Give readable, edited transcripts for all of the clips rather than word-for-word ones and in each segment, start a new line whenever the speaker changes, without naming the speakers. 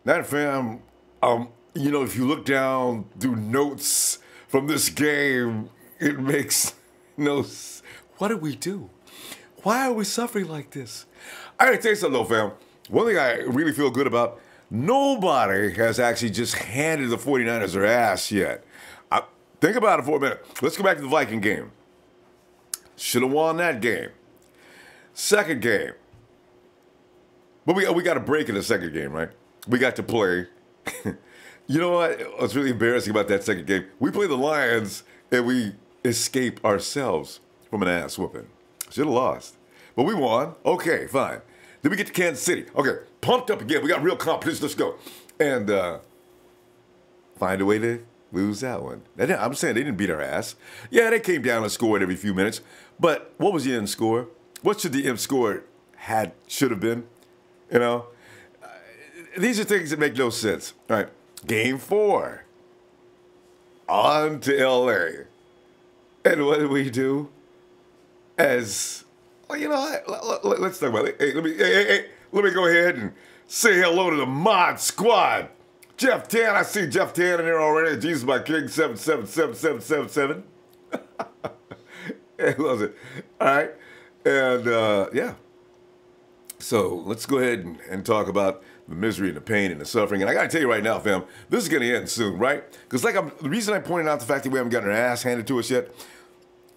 That fam, you know, if you look down through notes from this game, it makes no s- What did we do? Why are we suffering like this? I gotta tell you something though, fam. One thing I really feel good about, nobody has actually just handed the 49ers their ass yet. Think about it for a minute. Let's go back to the Viking game. Should have won that game. Second game. But we got a break in the second game, right? We got to play. You know what? What's really embarrassing about that second game? We played the Lions and we escaped ourselves from an ass whooping. Should have lost. But we won. Okay, fine. Then we get to Kansas City. Okay, pumped up again. We got real competition. Let's go. And find a way to lose that one. I'm saying they didn't beat our ass. Yeah, they came down and scored every few minutes. But what was the end score? What should the end score should have been? You know? These are things that make no sense. All right. Game 4. On to L.A. And what did we do? As, well, you know, let's talk about it. Hey, let me go ahead and say hello to the mod squad. Jeff Tan, I see Jeff Tan in there already. Jesus, my king, 777777. Who was it? All right. And, yeah. So let's go ahead and talk about the misery and the pain and the suffering. And I got to tell you right now, fam, this is going to end soon, right? Because the reason I pointed out the fact that we haven't gotten our ass handed to us yet,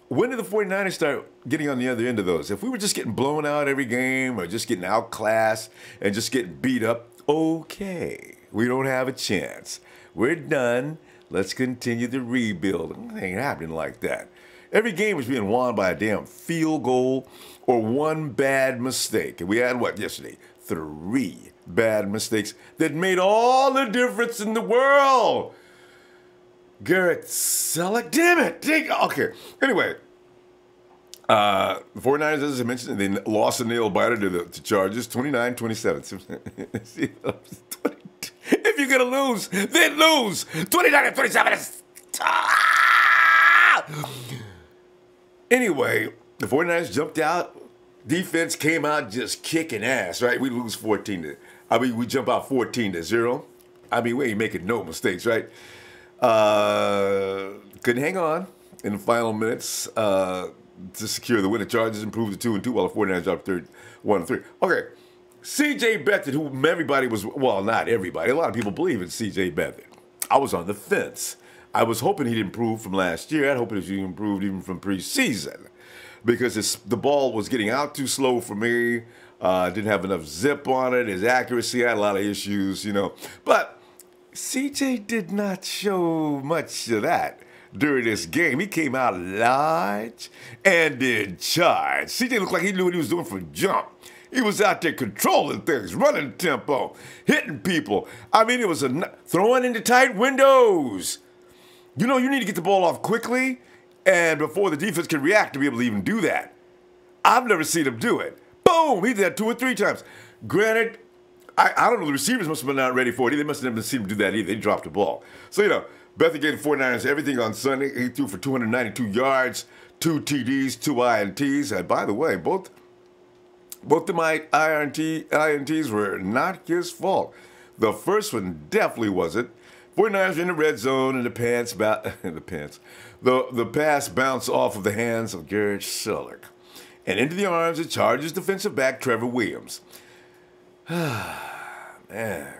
when did the 49ers start getting on the other end of those? If we were just getting blown out every game or just getting outclassed and just getting beat up, okay, we don't have a chance. We're done. Let's continue the rebuild. It ain't happening like that. Every game was being won by a damn field goal or one bad mistake. And we had what yesterday? 3 bad mistakes that made all the difference in the world. Garrett Selleck, damn it. Okay, anyway. The 49ers, as I mentioned, they lost a nail biter to the Chargers, 29-27. If you're going to lose, then lose. 29-27. Anyway, the 49ers jumped out. Defense came out just kicking ass, right? We lose we jump out 14-0. I mean, we ain't making no mistakes, right? Couldn't hang on in the final minutes to secure the win. The Chargers improved to 2-2 while the 49ers dropped 1-3. Okay, C.J. Beathard, who everybody was, well, not everybody, a lot of people believe in C.J. Beathard. I was on the fence. I was hoping he'd improve from last year. I'd hoping he'd improved even from preseason because the ball was getting out too slow for me. Didn't have enough zip on it. His accuracy, I had a lot of issues, you know. But CJ did not show much of that during this game. He came out large and in charge. CJ looked like he knew what he was doing from jump. He was out there controlling things, running tempo, hitting people. I mean, it was throwing into tight windows. You know, you need to get the ball off quickly and before the defense can react to be able to even do that. I've never seen him do it. Boom! He did that 2 or 3 times. Granted, I don't know, the receivers must have been not ready for it. They must have never seen him do that either. They dropped the ball. So, you know, Beathard gave the 49ers everything on Sunday. He threw for 292 yards, 2 TDs, 2 INTs. And by the way, both of my INTs were not his fault. The first one definitely wasn't. 49ers were in the red zone and the pass bounced off of the hands of Garrett Selleck and into the arms of Chargers defensive back Trevor Williams. Man,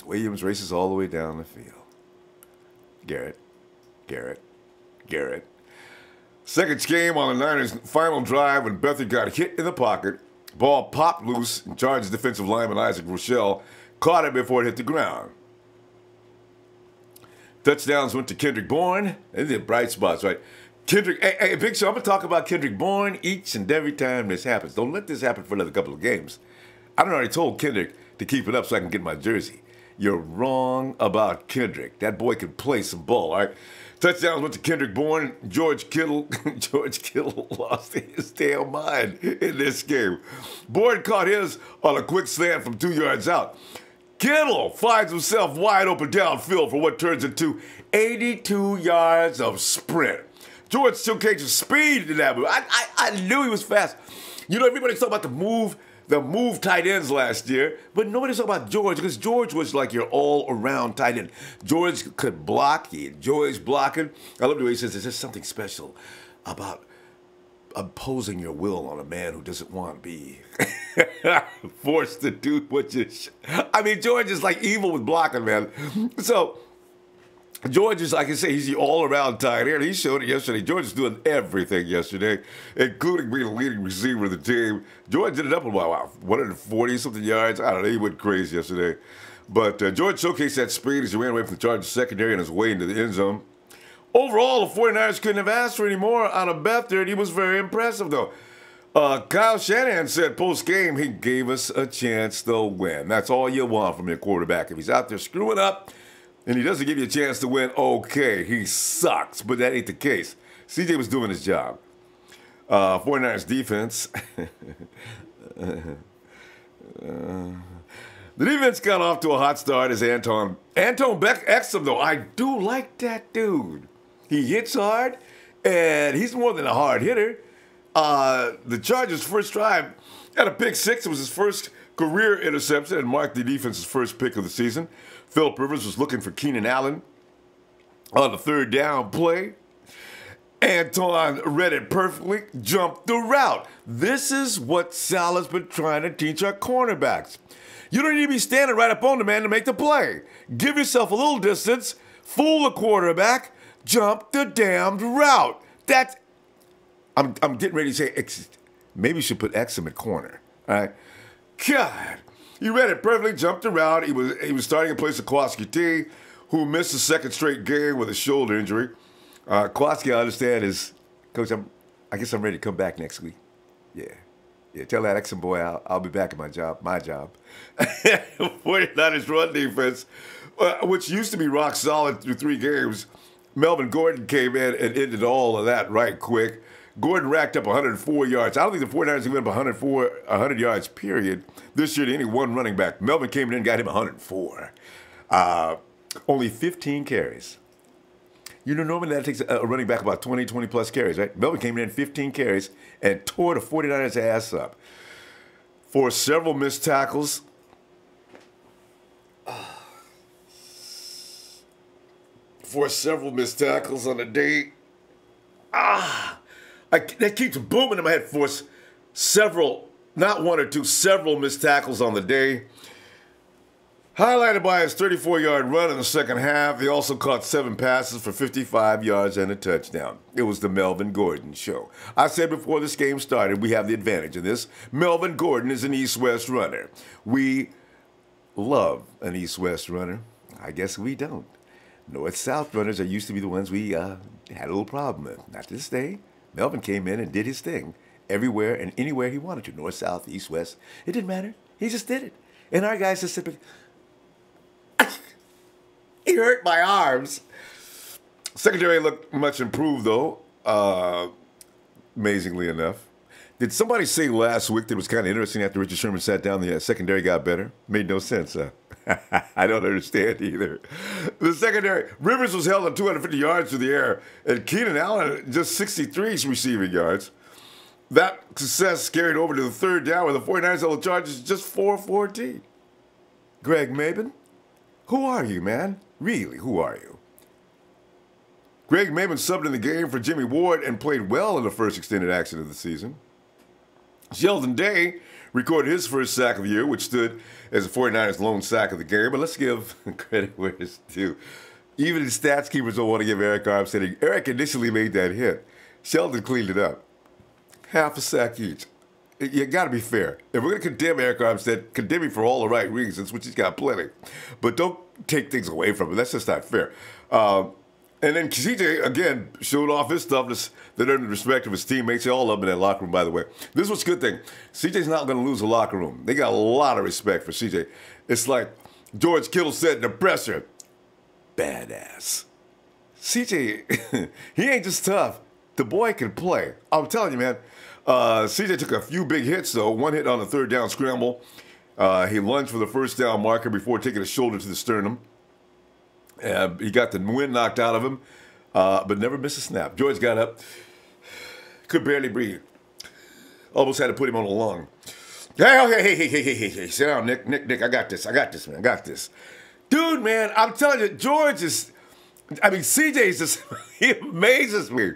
Williams races all the way down the field. Garrett. Second game on the Niners' final drive when Beathard got hit in the pocket. Ball popped loose and Chargers defensive lineman Isaac Rochelle caught it before it hit the ground. Touchdowns went to Kendrick Bourne. And they're bright spots, right? Hey, Big Show, I'm going to talk about Kendrick Bourne each and every time this happens. Don't let this happen for another couple of games. I already told Kendrick to keep it up so I can get my jersey. You're wrong about Kendrick. That boy can play some ball, all right? Touchdowns went to Kendrick Bourne. George Kittle lost his damn mind in this game. Bourne caught his on a quick slant from 2 yards out. Kittle finds himself wide open downfield for what turns into 82 yards of sprint. George showcases speed in that move. I knew he was fast. You know, everybody's talking about the move that moved tight ends last year, but nobody's talking about George because George was like your all-around tight end. George could block. He enjoys blocking. I love the way he says there's just something special about imposing your will on a man who doesn't want to be forced to do what you I mean, George is like evil with blocking, man. So George is, like I say, he's the all-around tight end. He showed it yesterday. George is doing everything yesterday, including being the leading receiver of the team. George ended up with, wow, 140-something yards. I don't know. He went crazy yesterday. But George showcased that speed as he ran away from the Chargers secondary on his way into the end zone. Overall, the 49ers couldn't have asked for any more out of Beathard. He was very impressive, though. Kyle Shanahan said post-game he gave us a chance to win. That's all you want from your quarterback. If he's out there screwing up, and he doesn't give you a chance to win, okay, he sucks. But that ain't the case. CJ was doing his job. 49ers defense. The defense got off to a hot start as Antone Exum, though. I do like that dude. He hits hard, and he's more than a hard hitter. The Chargers' first drive had a pick six. It was his first career interception and marked the defense's first pick of the season. Philip Rivers was looking for Keenan Allen on the third down play. Antone read it perfectly, jumped the route. This is what Salah's been trying to teach our cornerbacks. You don't need to be standing right up on the man to make the play. Give yourself a little distance, fool the quarterback, jump the damned route. That's, I'm getting ready to say, maybe you should put Exum at corner. All right? God. He read it perfectly, jumped the route. He was starting in place of Quaski T, who missed the second straight game with a shoulder injury. Quaski, I understand, is, Coach, I guess I'm ready to come back next week. Yeah, tell that Exum boy I'll be back at my job. 49ers run defense, which used to be rock solid through 3 games. Melvin Gordon came in and ended all of that right quick. Gordon racked up 104 yards. I don't think the 49ers can win up 100 yards, period, this year to any one running back. Melvin came in and got him 104. Only 15 carries. You know, normally that takes a running back about 20-plus carries, right? Melvin came in 15 carries and tore the 49ers' ass up. For several missed tackles. On the day. That keeps booming in my head. For several, not one or two, several missed tackles on the day. Highlighted by his 34-yard run in the second half. He also caught 7 passes for 55 yards and a touchdown. It was the Melvin Gordon show. I said before this game started, we have the advantage in this. Melvin Gordon is an east-west runner. We love an east-west runner. I guess we don't. North-south runners are used to be the ones we had a little problem with. Not this day. Melvin came in and did his thing everywhere and anywhere he wanted to. North, south, east, west. It didn't matter. He just did it. And our guys just simply... He hurt my arms. Secondary looked much improved, though, amazingly enough. Did somebody say last week that it was kind of interesting after Richard Sherman sat down, the secondary got better? Made no sense, huh? I don't understand either. The secondary, Rivers was held on 250 yards through the air, and Keenan Allen just 63 receiving yards. That success carried over to the third down where the 49ers held the Chargers just 4-14. Greg Maben, who are you, man? Really, who are you? Greg Maben subbed in the game for Jimmy Ward and played well in the first extended action of the season. Sheldon Day recorded his first sack of the year, which stood as the 49ers' lone sack of the game. But let's give credit where it's due. Even the stats keepers don't want to give Eric Armstead. Eric initially made that hit. Sheldon cleaned it up. Half a sack each. You got to be fair. If we're going to condemn Eric Armstead, condemn him for all the right reasons, which he's got plenty. But don't take things away from him. That's just not fair. And then CJ, again, showed off his toughness that earned the respect of his teammates. They all love him in that locker room, by the way. This was a good thing. CJ's not going to lose the locker room. They got a lot of respect for CJ. It's like George Kittle said in the presser, badass. CJ, he ain't just tough. The boy can play. I'm telling you, man. CJ took a few big hits, though. One hit on the third down scramble. He lunged for the first down marker before taking a shoulder to the sternum. He got the wind knocked out of him, but never missed a snap. George got up, could barely breathe. Almost had to put him on the lung. Hey, sit down, Nick, I got this, man, I got this. Dude, man, I'm telling you, CJ is just, he amazes me.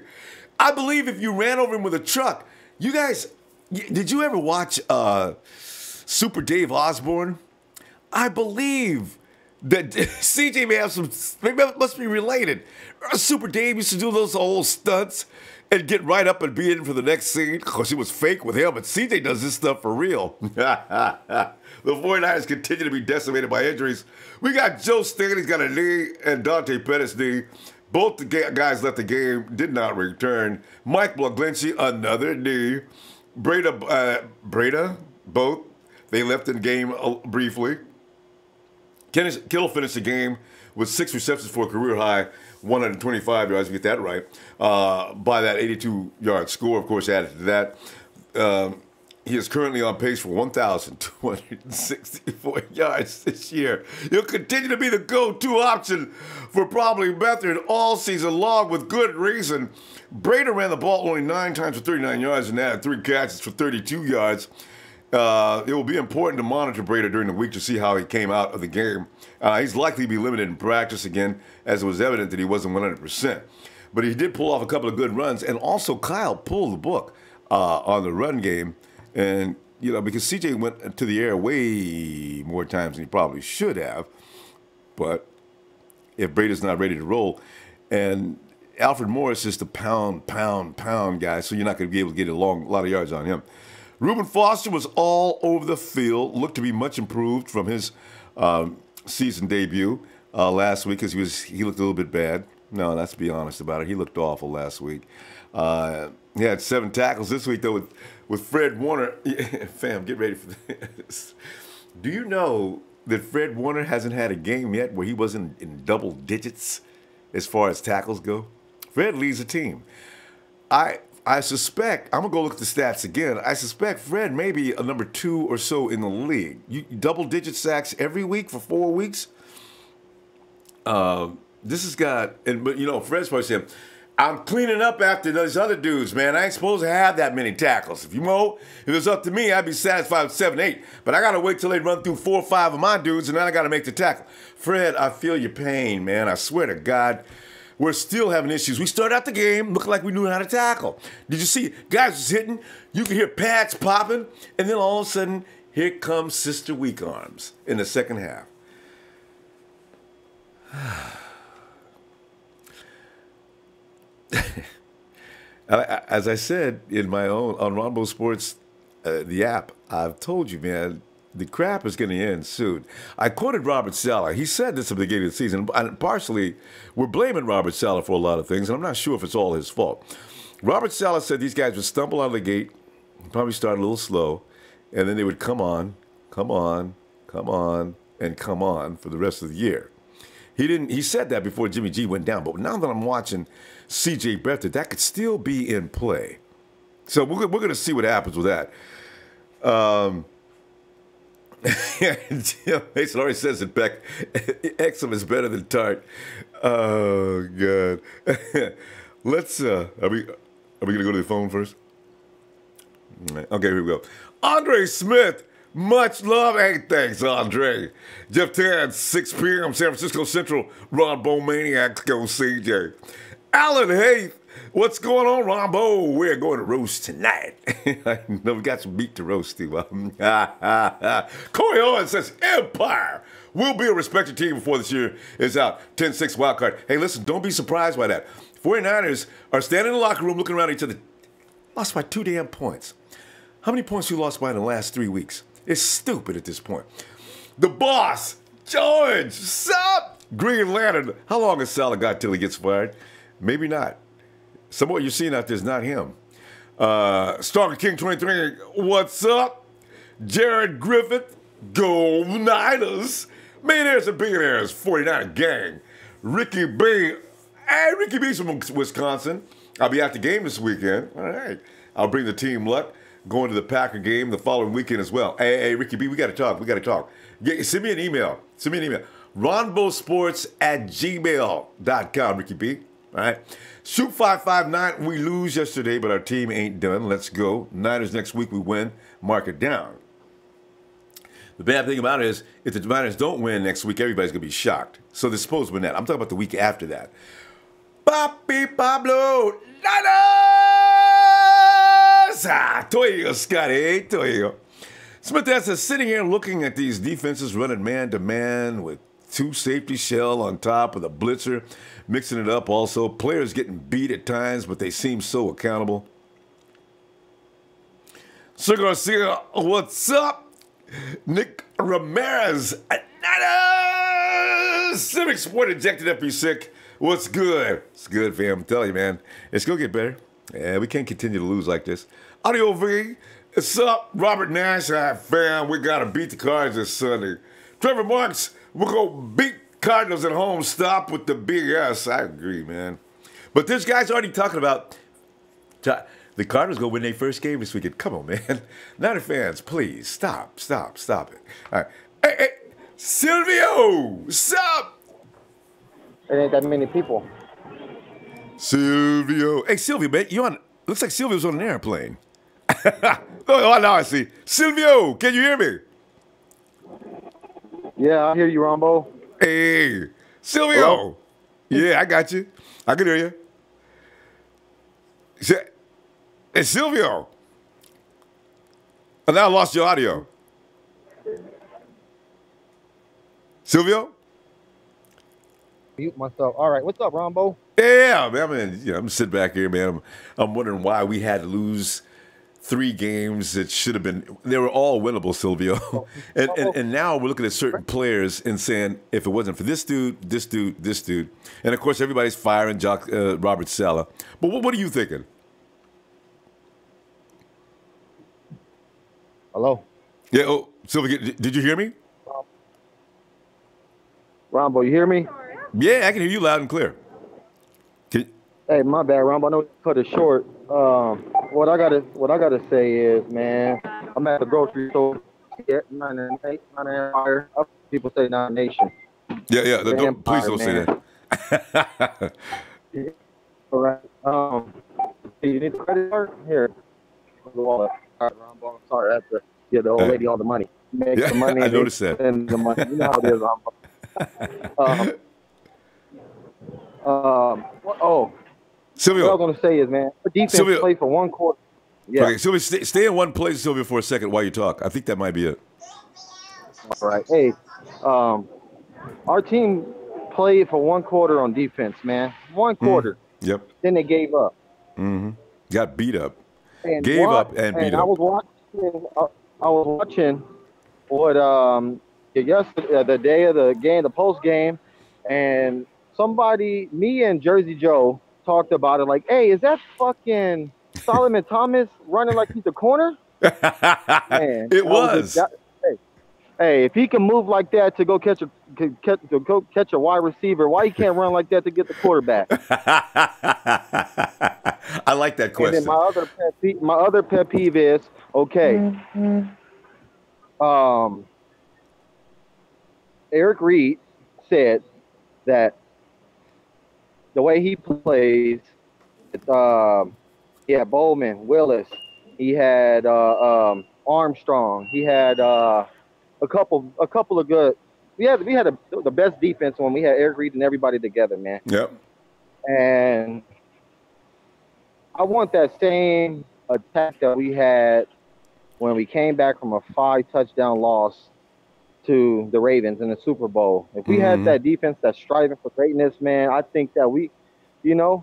I believe if you ran over him with a truck, you guys, did you ever watch Super Dave Osborne? I believe that CJ may have some, maybe must be related. Super Dave used to do those old stunts and get right up and be in for the next scene because he was fake with him, but CJ does this stuff for real. The 49ers continue to be decimated by injuries. We got Joe Stanley's got a knee and Dante Pettis' knee. Both the guys left the game, did not return. Mike Blaglinci, another knee. Breda, both. They left in the game briefly. Kittle finished the game with 6 receptions for a career high, 125 yards, you get that right, by that 82-yard score, of course, added to that. He is currently on pace for 1,264 yards this year. He'll continue to be the go-to option for probably Beathard all season long with good reason. Breda ran the ball only 9 times for 39 yards and added 3 catches for 32 yards. It will be important to monitor Breda during the week to see how he came out of the game. He's likely to be limited in practice again, as it was evident that he wasn't 100%. But he did pull off a couple of good runs, and also Kyle pulled the book on the run game. And, you know, because CJ went to the air way more times than he probably should have. But if Breda's not ready to roll, and Alfred Morris is the pound guy, so you're not going to be able to get a lot of yards on him. Reuben Foster was all over the field, looked to be much improved from his season debut last week because he looked a little bit bad. No, let's be honest about it. He looked awful last week. He had 7 tackles this week, though, with Fred Warner. Fam, get ready for this. Do you know that Fred Warner hasn't had a game yet where he wasn't in double digits as far as tackles go? Fred leads the team. I suspect, I'm going to go look at the stats again. I suspect Fred may be a number 2 or so in the league. Double-digit sacks every week for 4 weeks. This has got, but you know, Fred's probably saying, I'm cleaning up after those other dudes, man. I ain't supposed to have that many tackles. If it was up to me, I'd be satisfied with 7, 8. But I got to wait till they run through 4 or 5 of my dudes, and then I got to make the tackle. Fred, I feel your pain, man. I swear to God. We're still having issues. We started out the game looking like we knew how to tackle. Did you see? Guys was hitting. You could hear pads popping. And then all of a sudden, here comes Sister Weak Arms in the second half. As I said in my own, on Ronbo Sports, the app, I've told you, man, the crap is going to end soon. I quoted Robert Saleh. He said this at the beginning of the season. And partially, we're blaming Robert Saleh for a lot of things, and I'm not sure if it's all his fault. Robert Saleh said these guys would stumble out of the gate, probably start a little slow, and then they would come on for the rest of the year. He said that before Jimmy G went down, but now that I'm watching C.J. Beathard, that could still be in play. So we're going to see what happens with that. Mason already says it, Beck. Exum is better than Tart. Oh, God. Let's, are we going to go to the phone first? Okay, here we go. Andre Smith, much love. Hey, thanks, Andre. Jeff Tan, 6 p.m., San Francisco Central. Ronbo Maniacs, go CJ. Alan Haith, what's going on, Ronbo? We're going to roast tonight. I know we got some meat to roast, too. Corey Owen says, Empire will be a respected team before this year is out. 10-6 wild card. Hey, listen, don't be surprised by that. 49ers are standing in the locker room looking around at each other. Lost by 2 damn points. How many points you lost by in the last 3 weeks? It's stupid at this point. The boss, George, sup? Green Lantern. How long has Saleh got till he gets fired? Maybe not. Some of what you're seeing out there is not him. Stalker King 23, what's up? Jared Griffith, go Niners. Millionaires and billionaires, 49 gang. Ricky B. Hey, Ricky B's from Wisconsin. I'll be at the game this weekend. All right. I'll bring the team luck. Going to the Packer game the following weekend as well. Hey, Ricky B, we got to talk. Send me an email. ronbosports@gmail.com, Ricky B. All right. Shoot 559. We lose yesterday, but our team ain't done. Let's go. Niners next week, we win. Mark it down. The bad thing about it is, if the Niners don't win next week, everybody's going to be shocked. So they're supposed to win that. I'm talking about the week after that. Papi Pablo Niners! Toyo, Scotty, Toyo. Smith says, sitting here looking at these defenses running man-to-man with 2 safety shell on top of the blitzer, mixing it up also. Players getting beat at times, but they seem so accountable. Sir Garcia, what's up? Nick Ramirez, Niners! Civic Sport ejected FP Sick. What's good? It's good, fam. I'm telling you, man. It's going to get better. Yeah, we can't continue to lose like this. Audio V, what's up? Robert Nash, fam. We got to beat the Cards this Sunday. Trevor Marks, we're going to beat Cardinals at home. Stop with the BS. I agree, man. But this guy's already talking about the Cardinals going to win their first game this weekend. Come on, man. Niner fans, please, stop it. All right. Hey, Silvio, what's up?
There ain't that many people.
Silvio. Hey, Silvio, man, you on? Looks like Silvio's on an airplane. Oh, now I see. Silvio, can you hear me?
Yeah, I hear you, Ronbo.
Hey, Silvio. Hello? Yeah, I got you. I can hear you. Hey, Silvio. Oh, now I lost your audio. Silvio?
Mute myself. All right, what's up, Ronbo?
Yeah, man. I'm sitting back here, man. I'm wondering why we had to lose 3 games that should have been. They were all winnable, Silvio. And now we're looking at certain players and saying, if it wasn't for this dude, and of course everybody's firing Robert Saleh. But what are you thinking?
Hello.
Yeah. Oh, Silvio, did you hear me?
Ronbo, you hear me?
Yeah, I can hear you loud and clear.
Hey, my bad, Ronbo. I know you cut it short. What I gotta say is, man, I'm at the grocery store. Yeah, Nine Empire. People say Nine Nation.
Yeah. Please don't say that.
All right. You need the credit card? Here. All right, Ronbo. I'm sorry, I have to give the old lady all the money. Make the money.
I noticed that.
And the money. You know how it is, Ronbo.
Silvio.
What I was going to say is, man, the defense play for 1 quarter. Yeah.
Okay, Silvio, stay in one place, Silvio, for a second while you talk. I think that might be it.
All right. Hey, our team played for 1 quarter on defense, man. 1 quarter.
Yep.
Then they gave up.
Mm-hmm. Got beat up.
And
gave up and beat up.
I was watching what yesterday, the day of the game, the post game, and me and Jersey Joe talked about it like, hey, is that fucking Solomon Thomas running like he's a corner? Man,
it was.
Hey, if he can move like that to go catch a wide receiver, why he can't run like that to get the quarterback?
I like that question.
And then my other pet peeve is, okay, Eric Reed said that the way he plays, he had Bowman, Willis, he had Armstrong, he had a couple of good. We had the best defense when we had Eric Reed and everybody together, man.
Yep.
And I want that same attack that we had when we came back from a 5-touchdown loss to the Ravens in the Super Bowl. If we had that defense that's striving for greatness, man, I think that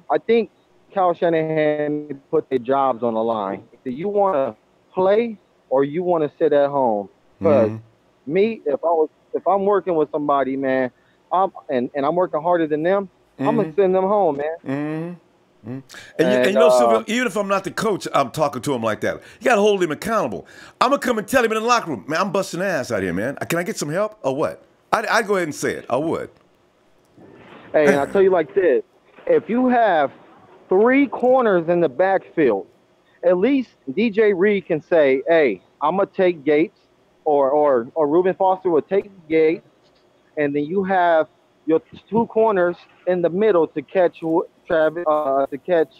I think Kyle Shanahan put their jobs on the line. Do you want to play or you want to sit at home? Because me, if I'm working with somebody, man, and I'm working harder than them, I'm gonna send them home, man.
And you know, Silvio, even if I'm not the coach, I'm talking to him like that. You got to hold him accountable. I'm going to come and tell him in the locker room, man, I'm busting ass out here, man. Can I get some help or what? I'd go ahead and say it. I would.
Hey, and I'll tell you like this. If you have 3 corners in the backfield, at least DJ Reed can say, hey, I'm going to take Gates or Reuben Foster will take Gates, and then you have your 2 corners in the middle to catch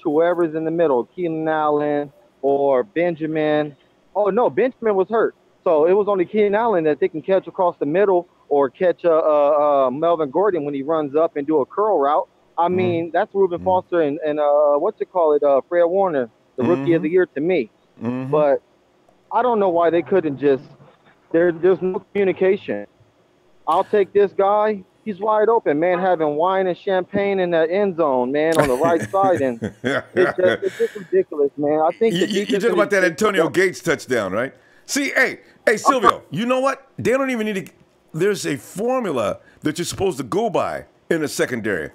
whoever's in the middle, Keenan Allen or Benjamin. Oh, no, Benjamin was hurt. So it was only Keenan Allen that they can catch across the middle or catch Melvin Gordon when he runs up and do a curl route. I mean, that's Reuben Foster and Fred Warner, the rookie of the year to me. But I don't know why they couldn't just. There's no communication. I'll take this guy. He's wide open, man, having wine and champagne in that end zone, man, on the right side. And it's just ridiculous, man. I think
you talk about that Antonio Gates touchdown, right? See, hey, Silvio, you know what? They don't even need to. There's a formula that you're supposed to go by in the secondary.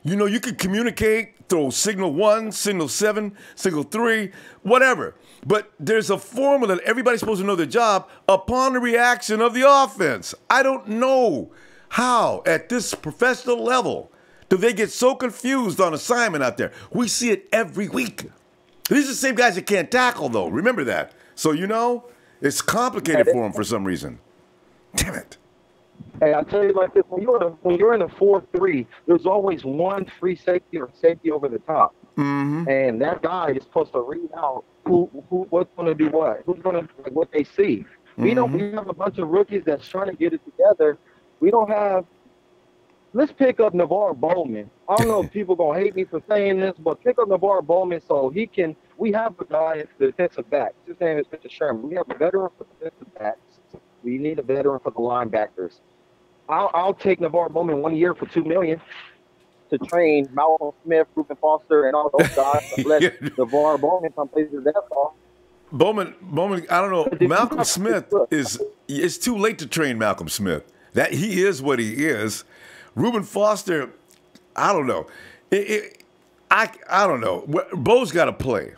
You know, you can communicate, throw signal 1, signal 7, signal 3, whatever. But there's a formula that everybody's supposed to know their job upon the reaction of the offense. I don't know how, at this professional level, do they get so confused on assignment out there. We see it every week. These are the same guys that can't tackle, though. Remember that. So, you know, it's complicated for them for some reason. Damn it.
Hey, I'll tell you like this. When you're in a 4-3, there's always one free safety or safety over the top. And that guy is supposed to read out what's going to do what, who's going to what they see. We have a bunch of rookies that's trying to get it together. We don't have. Let's pick up Navarre Bowman. I don't know if people gonna hate me for saying this, but pick up Navarre Bowman so he can. We have a guy at the defensive backs. His name is Mr. Sherman. We have a veteran for the defensive backs. We need a veteran for the linebackers. I'll take Navarre Bowman 1 year for $2 million to train Malcolm Smith, Reuben Foster, and all those guys. Let Navarre Bowman come play his ass off.
Bowman. I don't know. Malcolm Smith it's too late to train Malcolm Smith. That he is what he is. Reuben Foster, I don't know. I don't know. Bo's got to play,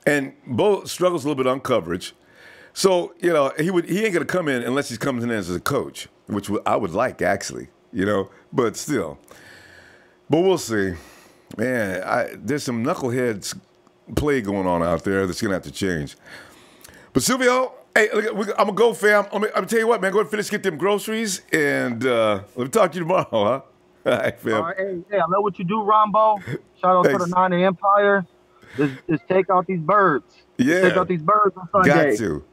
and Bo struggles a little bit on coverage. So you know he ain't gonna come in unless he's coming in as a coach, which I would like actually. You know, but still. But we'll see. Man, there's some knuckleheads play going on out there that's gonna have to change. But Silvio. Hey, look, I'm going to go, fam. I'm going to tell you what, man. Go ahead and finish, get them groceries, and let me talk to you tomorrow, huh? All right, fam.
All right, hey, I love what you do, Ronbo. Shout out to the 90 Empire. Just take out these birds.
Yeah.
Take out these birds on Sunday.
Got to.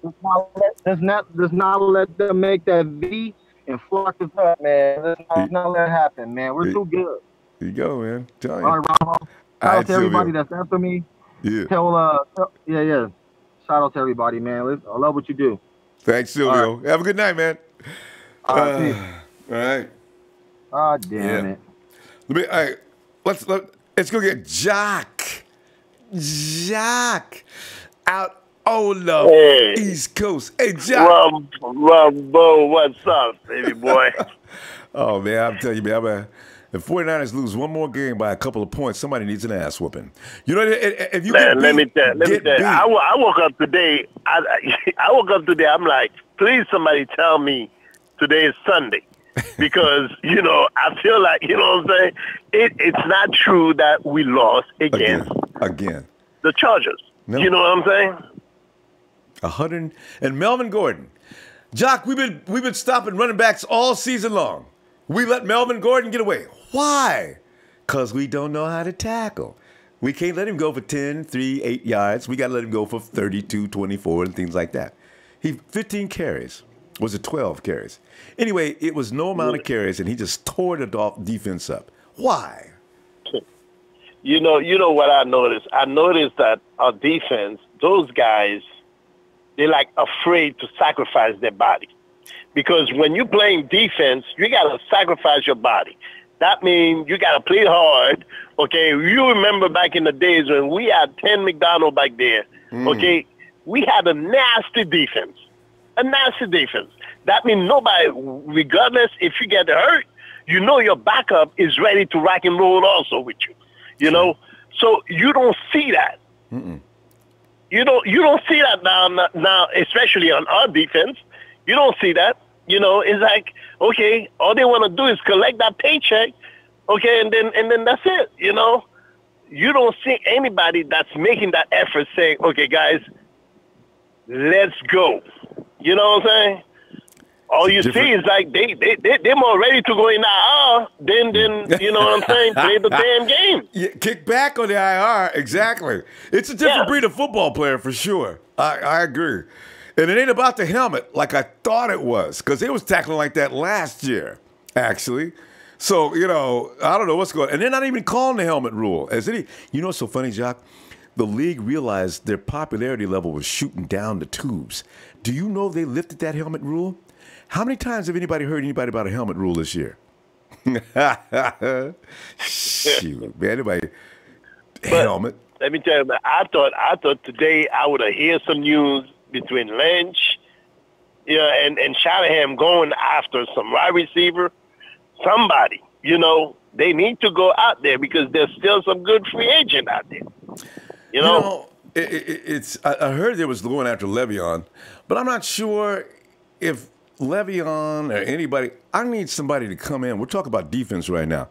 Let's not let them make that V and flock us up, man. Let's not let it happen, man. We're too good.
There you go, man. Tell you.
All right, Ronbo. Shout out to everybody that's after me.
Yeah.
Yeah. Shout out to everybody, man. I love what you do.
Thanks, Silvio.
Right.
Have a good night, man.
All
right.
Ah, damn it.
All right. Let's go get Jock out on the East Coast. Hey, Jock.
Ronbo, what's up, baby boy?
Oh, man, I'm telling you, man, if 49ers lose one more game by a couple of points, somebody needs an ass whooping. You know, if you
man, let me tell you. I woke up today. I woke up today. I'm like, please, somebody tell me today is Sunday, because you know I feel like what I'm saying. It's not true that we lost again.
The
Chargers. No. You know what I'm saying?
100 and Melvin Gordon, Jock. We've been stopping running backs all season long. We let Melvin Gordon get away. Why? Because we don't know how to tackle. We can't let him go for 10, 3, 8 yards. We got to let him go for 32, 24, and things like that. 15 carries. Was it 12 carries? Anyway, it was no amount of carries, and he just tore the defense up. Why?
You know what I noticed? I noticed that our defense, those guys, they're like afraid to sacrifice their body. Because when you're playing defense, you got to sacrifice your body. That means you got to play hard, okay? You remember back in the days when we had 10 McDonald back there, okay? We had a nasty defense, That means nobody, regardless if you get hurt, you know your backup is ready to rock and roll also with you, you know? So you don't see that. You don't see that now, especially on our defense. You don't see that. You know, it's like, okay, all they want to do is collect that paycheck, okay, and then that's it, you know. You don't see anybody that's making that effort saying, okay, guys, let's go. You know what I'm saying? All you see is like they're more ready to go in IR than you know what I'm saying, play the damn game.
Yeah, kick back on the IR, exactly. It's a different breed of football player for sure. I agree. And it ain't about the helmet like I thought it was, because they was tackling like that last year, actually. So, you know, I don't know what's going on. And they're not even calling the helmet rule. You know what's so funny, Jock? The league realized their popularity level was shooting down the tubes. Do you know they lifted that helmet rule? How many times have anybody heard anybody about a helmet rule this year? Shoot, man, anybody helmet.
Let me tell you, man, I thought today I would have heard some news between Lynch, and Shanahan going after some wide receiver. Somebody, they need to go out there because there's still some good free agent out there.
I heard there was going after Le'Veon, but I'm not sure if Le'Veon or anybody. I need somebody to come in. We're talking about defense right now.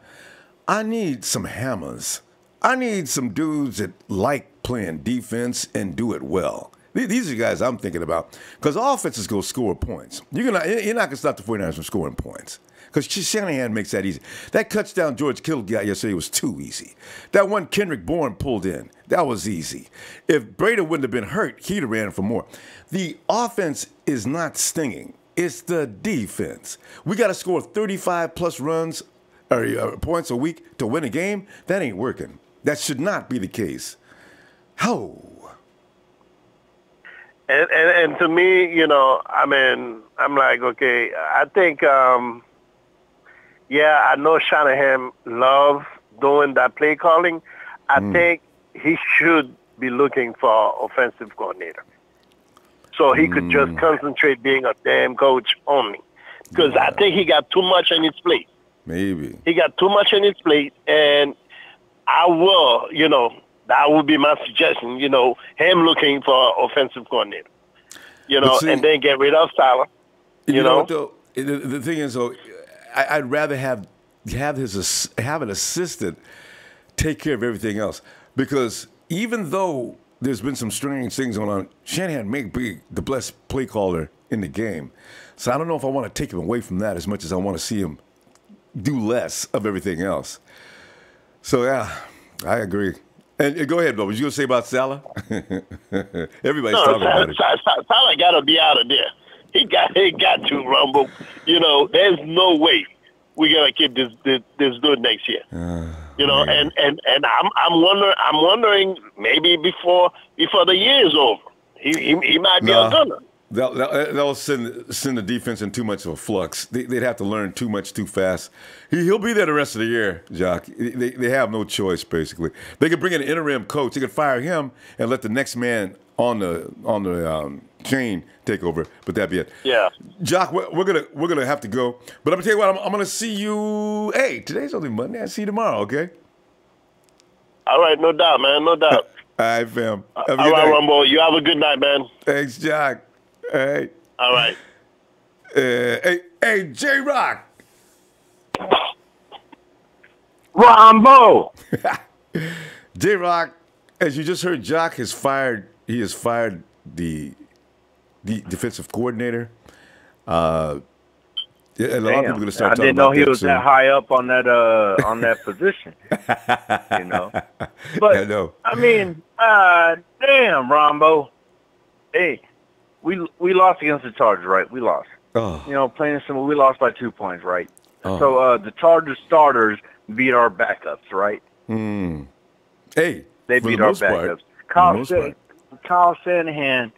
I need some hammers. I need some dudes that like playing defense and do it well. These are the guys I'm thinking about because offenses go score points. You're not going to stop the 49ers from scoring points because Shanahan makes that easy. That touchdown George Kittle got yesterday was too easy. That one Kendrick Bourne pulled in, that was easy. If Brady wouldn't have been hurt, he'd have ran for more. The offense is not stinging. It's the defense. We got to score 35-plus runs or points a week to win a game. That ain't working. That should not be the case. How?
And to me, I'm like, okay, I think, I know Shanahan loves doing that play calling. I think he should be looking for offensive coordinator. So he could just concentrate being a damn coach only. Because I think he got too much on his plate.
Maybe.
He got too much on his plate, and I will, that would be my suggestion, him looking for offensive coordinator, and then get rid of Salah,
you know what, though? The thing is, though, I'd rather have an assistant take care of everything else because even though there's been some strange things going on, Shanahan may be the best play caller in the game. So I don't know if I want to take him away from that as much as I want to see him do less of everything else. So, yeah, I agree. And go ahead, Bill. What you going to say about Salah? Everybody's talking about it.
Salah got to be out of there. He got to, Ronbo. There's no way we're going to keep this dude next year. And I'm wondering maybe before the year is over, he might be a gunner.
They'll send the defense in too much of a flux. They'd have to learn too much too fast. He'll be there the rest of the year, Jock. They have no choice, basically. They could bring in an interim coach. They could fire him and let the next man on the chain take over, but that'd be it.
Yeah.
Jock, we're gonna have to go. But I'm gonna tell you what, I'm gonna see you. Hey, today's only Monday. I'll see you tomorrow, okay?
All right, no doubt, man, no doubt.
All right, fam.
All right, Ronbo. You have a good night, man.
Thanks, Jock. All right.
All right.
Hey, J-Rock.
Ronbo.
J-Rock, as you just heard, Jock has fired the defensive coordinator. A lot of people are going to start talking about that.
I didn't know he was that high up on that position. But
I know.
I mean, damn, Ronbo. Hey. We lost against the Chargers, right? We lost.
Oh.
Plain and simple, we lost by 2 points, right?
Oh.
So the Chargers starters beat our backups, right?
Hey,
they beat our backups. Kyle Shanahan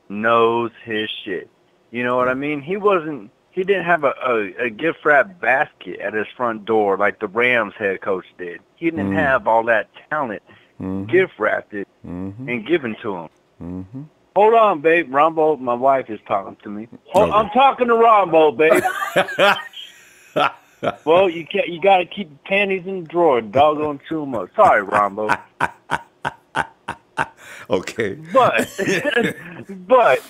knows his shit. You know what I mean? He didn't have a gift wrap basket at his front door like the Rams head coach did. He didn't have all that talent gift wrapped it and given to him.
Mm-hmm.
Hold on, babe. Ronbo, my wife is talking to me. I'm talking to Ronbo, babe. Well, you got to keep the panties in the drawer. Doggone too much. Sorry, Ronbo.
Okay.
But,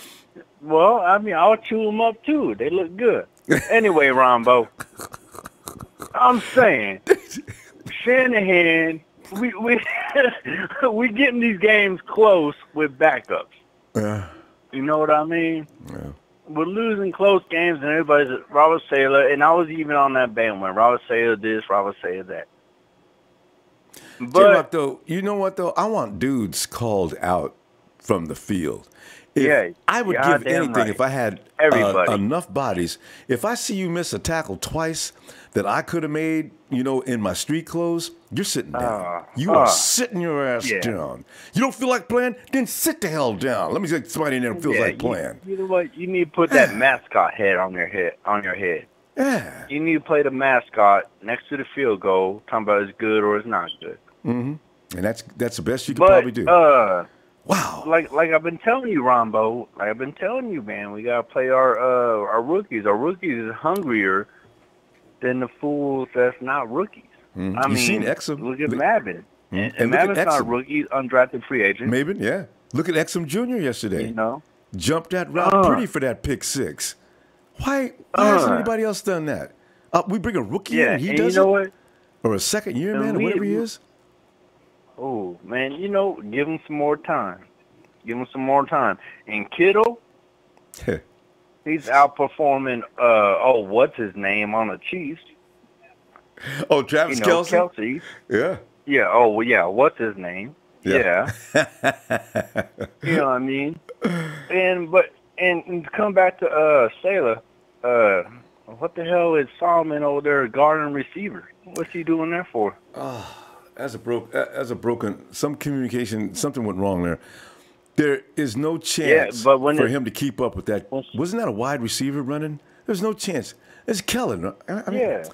well, I mean, I'll chew them up too. They look good. Anyway, Ronbo, I'm saying, Shanahan, we getting these games close with backups. You know what I mean?
Yeah.
We're losing close games, and everybody's Robert Saleh, and I was even on that bandwagon. Robert Saleh this, Robert Saleh that.
But though, you know what though? I want dudes called out from the field.
I
would give anything
right.
if I had enough bodies. If I see you miss a tackle twice that I could have made, in my street clothes, you're sitting down. You are sitting your ass down. You don't feel like playing? Then sit the hell down. Let me get somebody in there who feels like playing.
You know what? You need to put that mascot head on your head.
Yeah.
You need to play the mascot next to the field goal, talking about it's good or it's not good.
Mm-hmm. And that's the best you could probably do. Wow.
Like I've been telling you, Ronbo. Like I've been telling you, man. We gotta play our rookies. Our rookies is hungrier than the fools that's not rookies.
Mm-hmm.
I mean,
seen Exum.
Look at Mabin.
Mm-hmm.
And Mabin's not a rookie, undrafted free agent.
Mabin, yeah. Look at Exum Jr. yesterday. Jumped that route pretty for that pick 6. Why hasn't anybody else done that? We bring a rookie in and he does it?
What?
Or a second year man or whatever he is?
Oh, man, give him some more time. Give him some more time. And Kittle, he's outperforming, what's his name on the Chiefs?
Oh, Travis
Kelce.
Yeah.
Yeah, what's his name?
Yeah.
You know what I mean? And to come back to Sailor, what the hell is Solomon over there guarding receiver? What's he doing there for?
As a broken, some communication, something went wrong there. There is no chance for him to keep up with that. Wasn't that a wide receiver running? There's no chance. It's Kellen.
It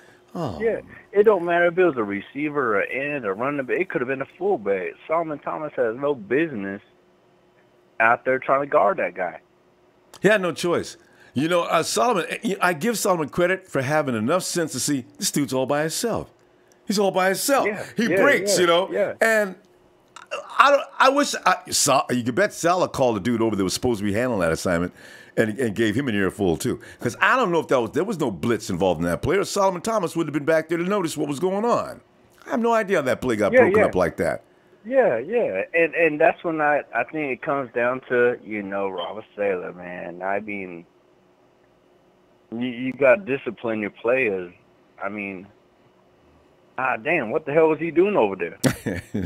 don't matter if it was a receiver or an end or running back. It could have been a fullback. Solomon Thomas has no business out there trying to guard that guy.
He had no choice. Solomon, I give Solomon credit for having enough sense to see this dude's all by himself. He's all by himself. He breaks, and I wish you could bet Salah called the dude over that was supposed to be handling that assignment and gave him an earful too. Because I don't know if there was no blitz involved in that play, or Solomon Thomas would have been back there to notice what was going on. I have no idea how that play got broken up like that.
Yeah. And that's when I think it comes down to, Robert Sailor, man. I mean, you got to discipline your players. I mean, damn, what the hell was he doing over there?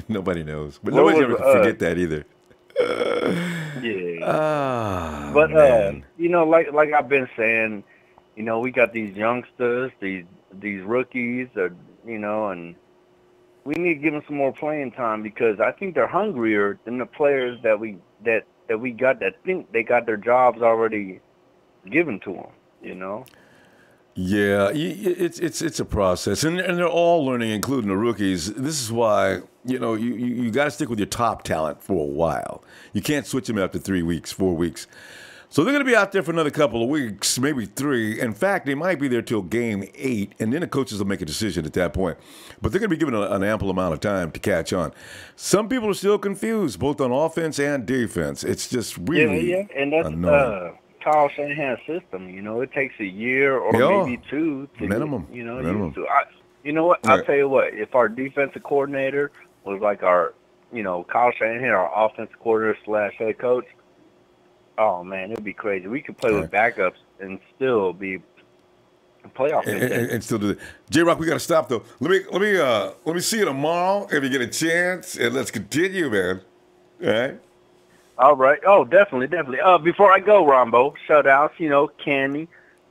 Nobody knows. But nobody's ever forget that either.
But, like I've been saying, we got these youngsters, these rookies, and we need to give them some more playing time because I think they're hungrier than the players that we got that think they got their jobs already given to them,
Yeah, it's a process, and they're all learning, including the rookies. This is why you got to stick with your top talent for a while. You can't switch them after 3 weeks, 4 weeks. So they're going to be out there for another couple of weeks, maybe 3. In fact, they might be there till game 8, and then the coaches will make a decision at that point. But they're going to be given an ample amount of time to catch on. Some people are still confused, both on offense and defense. It's just really
and that's
annoying.
Kyle Shanahan's system, it takes a year or maybe 2 to
minimum.
Minimum. You know what? I'll tell you what. If our defensive coordinator was like our, Kyle Shanahan, our offensive coordinator / head coach, oh man, it'd be crazy. We could play with backups and still be a playoff
and still do that. J-Rock, we got to stop though. Let me see you tomorrow if you get a chance, and let's continue, man. All right.
All right. Oh, definitely. Before I go, Ronbo, shout outs, Kenny,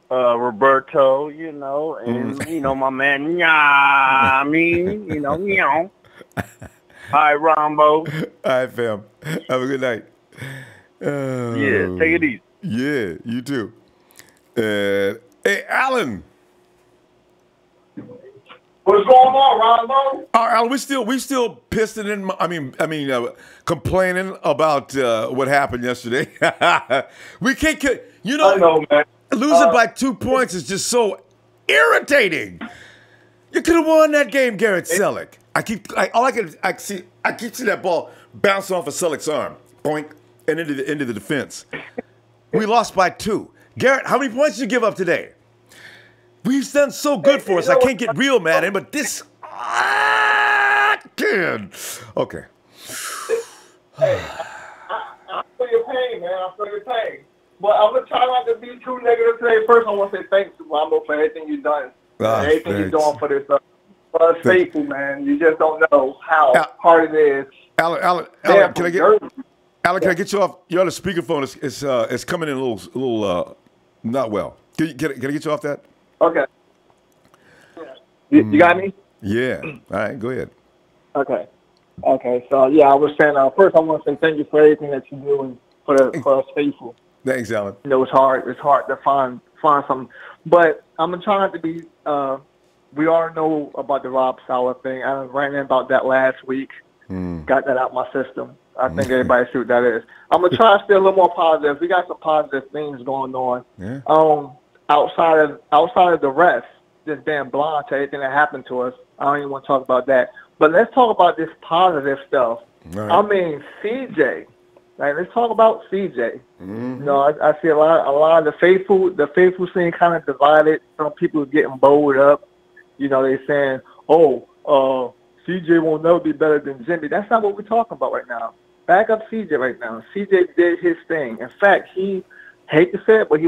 Roberto, and, my man, meow. Hi, Ronbo.
All right, fam. Have a good night.
Take it easy.
Yeah, you too. Hey, Alan.
What's going on, Ronbo?
Alan, we still pissing in. Complaining about what happened yesterday. We can't.
I know, man.
Losing by 2 points is just so irritating. You could have won that game, Garrett Selleck. I keep seeing that ball bounce off of Selleck's arm, boink, and into the defense. We lost by 2. Garrett, how many points did you give up today? We've done so good for us. I can't get real mad at him, but this kid. Okay.
Hey, I feel your pain, man. I feel your pain. But I'm going to try not to be too negative today. First, I want to say thanks to Ronbo for everything you've done. Everything you're doing for this faithful, man. You just don't know how hard it is.
Alan, can I get Alan, can I get you off? You're on the speakerphone. It's coming in a little not well. Can I get you off that?
Okay. You got me?
Yeah. All right, go ahead.
Okay. So yeah, I was saying first I want to say thank you for everything that you do and for us faithful.
Thanks, Alan.
You know, it's hard to find something, but I'm gonna try not to be. We all know about the Rob Sauer thing. I ran in about that last week. Got that out my system. I think everybody see what that is. I'm gonna try to stay a little more positive. We got some positive things going on.
Yeah.
Outside of the rest, just being blind to everything that happened to us. I don't even want to talk about that. But let's talk about this positive stuff.
Right.
I mean, CJ. Like, let's talk about CJ.
Mm-hmm.
You know, I see a lot of the faithful scene kind of divided. Some people getting bowled up. You know, they saying, CJ will never be better than Jimmy. That's not what we're talking about right now. Back up CJ right now. CJ did his thing. In fact, he hate to say it, but he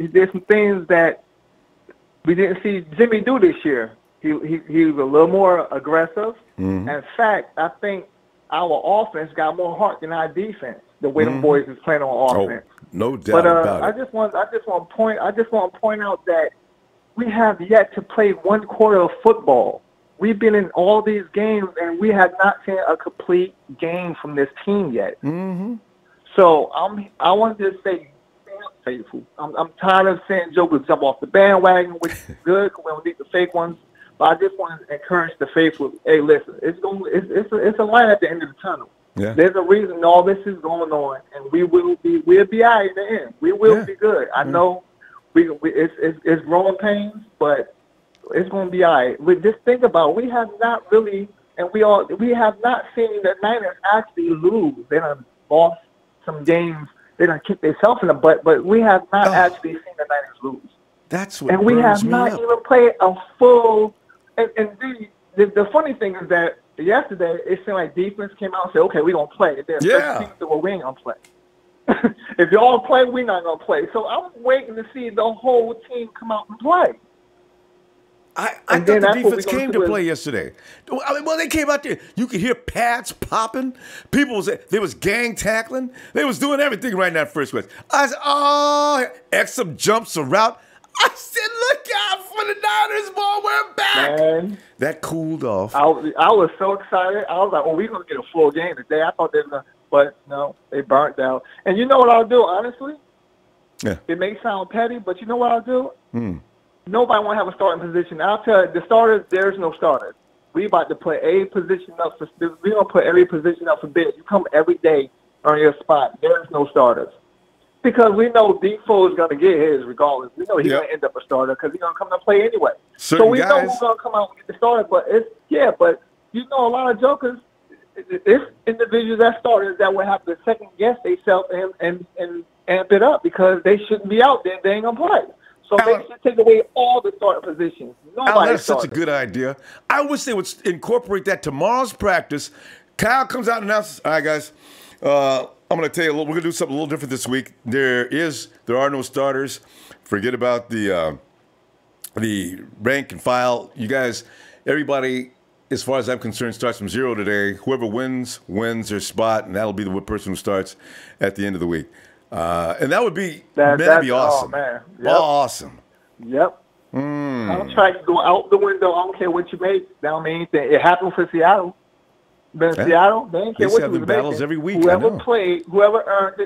did some things that we didn't see Jimmy do this year. He was a little more aggressive. Mm-hmm. In fact, I think our offense got more heart than our defense. The way them boys is playing on offense.
Oh, no doubt about it.
I just want to point out that we have yet to play one quarter of football. We've been in all these games, and we have not seen a complete game from this team yet. Mm-hmm. So I want to just say, faithful. I'm tired of seeing jokers jump off the bandwagon, which is good. We don't need the fake ones. But I just want to encourage the faithful. Hey, listen, it's a light at the end of the tunnel. Yeah. There's a reason all this is going on, and we'll be all right in the end. We will be good. I know it's growing pains, but it's going to be all right. We just think about it. We have not really, and we have not seen the Niners actually lose. They done lost some games. They done kicked themselves in the butt, but we have not actually seen the Niners lose.
That's what.
And we have not even played a full. And the funny thing is that yesterday it seemed like defense came out and said, "Okay, we're gonna play." Then we ain't gonna play. If y'all play, we're not gonna play. So I'm waiting to see the whole team come out and play.
I thought the defense came to play yesterday. I mean, well, they came out there. You could hear pads popping. There was gang tackling. They was doing everything right in that first place. I said, Exum jumps a route. I said, look out for the Niners, boy. We're back. Man, that cooled off.
I was so excited. I was like, we're going to get a full game today. I thought they were going to, but no, they burnt out. And you know what I'll do, honestly? Yeah. It may sound petty, but you know what I'll do? Nobody want to have a starting position. I'll tell you, the starters, there's no starters. We about to put every position up for – we're going to put every position up for bid. You come every day on your spot. There's no starters. Because we know Defoe is going to get his regardless. We know he's going to end up a starter because he's going to come to play anyway. So we know who's going to come out and get the starter. But but you know a lot of jokers, it's individuals that starters that will have to second guess themselves and amp it up because they shouldn't be out there. They ain't going to play. So they should take away all the starting positions.
That's such a good idea. I wish they would incorporate that tomorrow's practice. Kyle comes out and announces, all right, guys, I'm going to tell you, we're going to do something a little different this week. There are no starters. Forget about the rank and file. You guys, everybody, as far as I'm concerned, starts from 0 today. Whoever wins their spot, and that'll be the person who starts at the end of the week. And that'd be awesome.
Oh, man.
Yep. Awesome.
Yep. I'm trying to go out the window. I don't care what you make. That don't mean anything. It happened for Seattle. But in Seattle, they didn't care what you was
battles every week.
Whoever played, whoever earned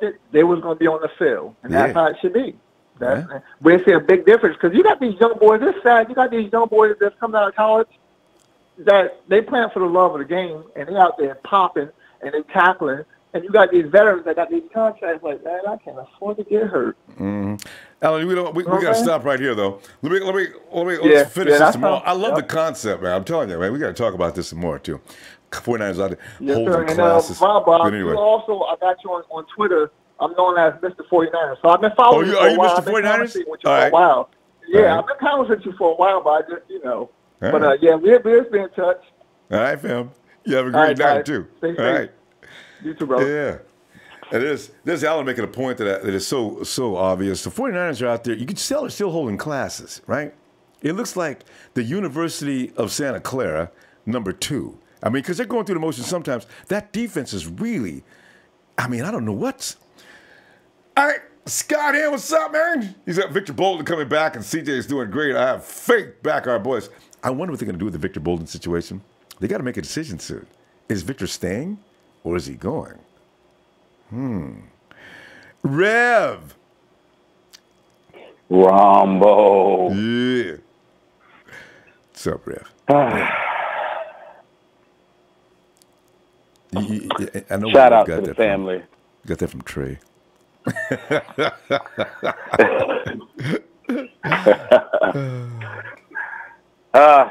it, they was going to be on the field. And that's how it should be. We see a big difference because you got these young boys. This side, you got these young boys that's coming out of college that they playing for the love of the game, and they out there popping and they tackling. And you got these veterans that got these contracts like, man, I can't afford to get hurt.
Alan, we got to stop right here, though. Let me finish this tomorrow. I love the concept, man. I'm telling you, man. We got to talk about this some more, too. 49ers out there holding classes.
Bob,
anyway.
you also, I got you on Twitter. I'm known as Mr. 49ers. So I've been following you for a while.
Are you Mr. 49ers?
With you for a while. Yeah, I've been conversing with you for a while, but I just, But, we'll be in touch.
All right, fam. You have a great night, too.
Stay safe.
All right.
You too, bro.
Yeah. And there's Alan making a point that is so obvious. The 49ers are out there. You can tell they're still holding classes, right? It looks like the University of Santa Clara, #2. I mean, because they're going through the motions sometimes. That defense is really, I mean, I don't know what's. All right, Scott here, what's up, man? He's got Victor Bolden coming back, and CJ is doing great. I have faith back our boys. I wonder what they're going to do with the Victor Bolden situation. They got to make a decision soon. Is Victor staying, or is he going? Rev.
Ronbo.
Yeah. What's up, Rev? I know
Shout out to the family.
You got that from Trey.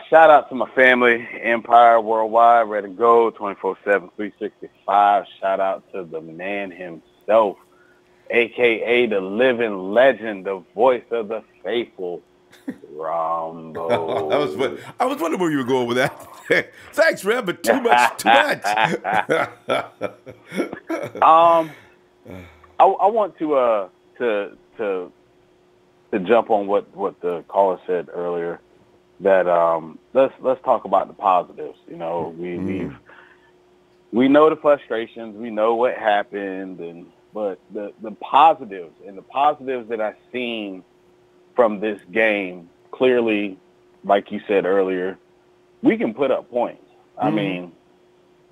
Shout out to my family, Empire Worldwide, Ready to Go, 24/7, 365. Shout out to the man himself, a.k.a. the living legend, the voice of the faithful, Ronbo.
I was wondering where you were going with that. Thanks, Rev, but too much.
I want to jump on what the caller said earlier. That let's talk about the positives. You know, we know the frustrations, we know what happened, but the positives that I've seen from this game, clearly, like you said earlier, we can put up points. I mean,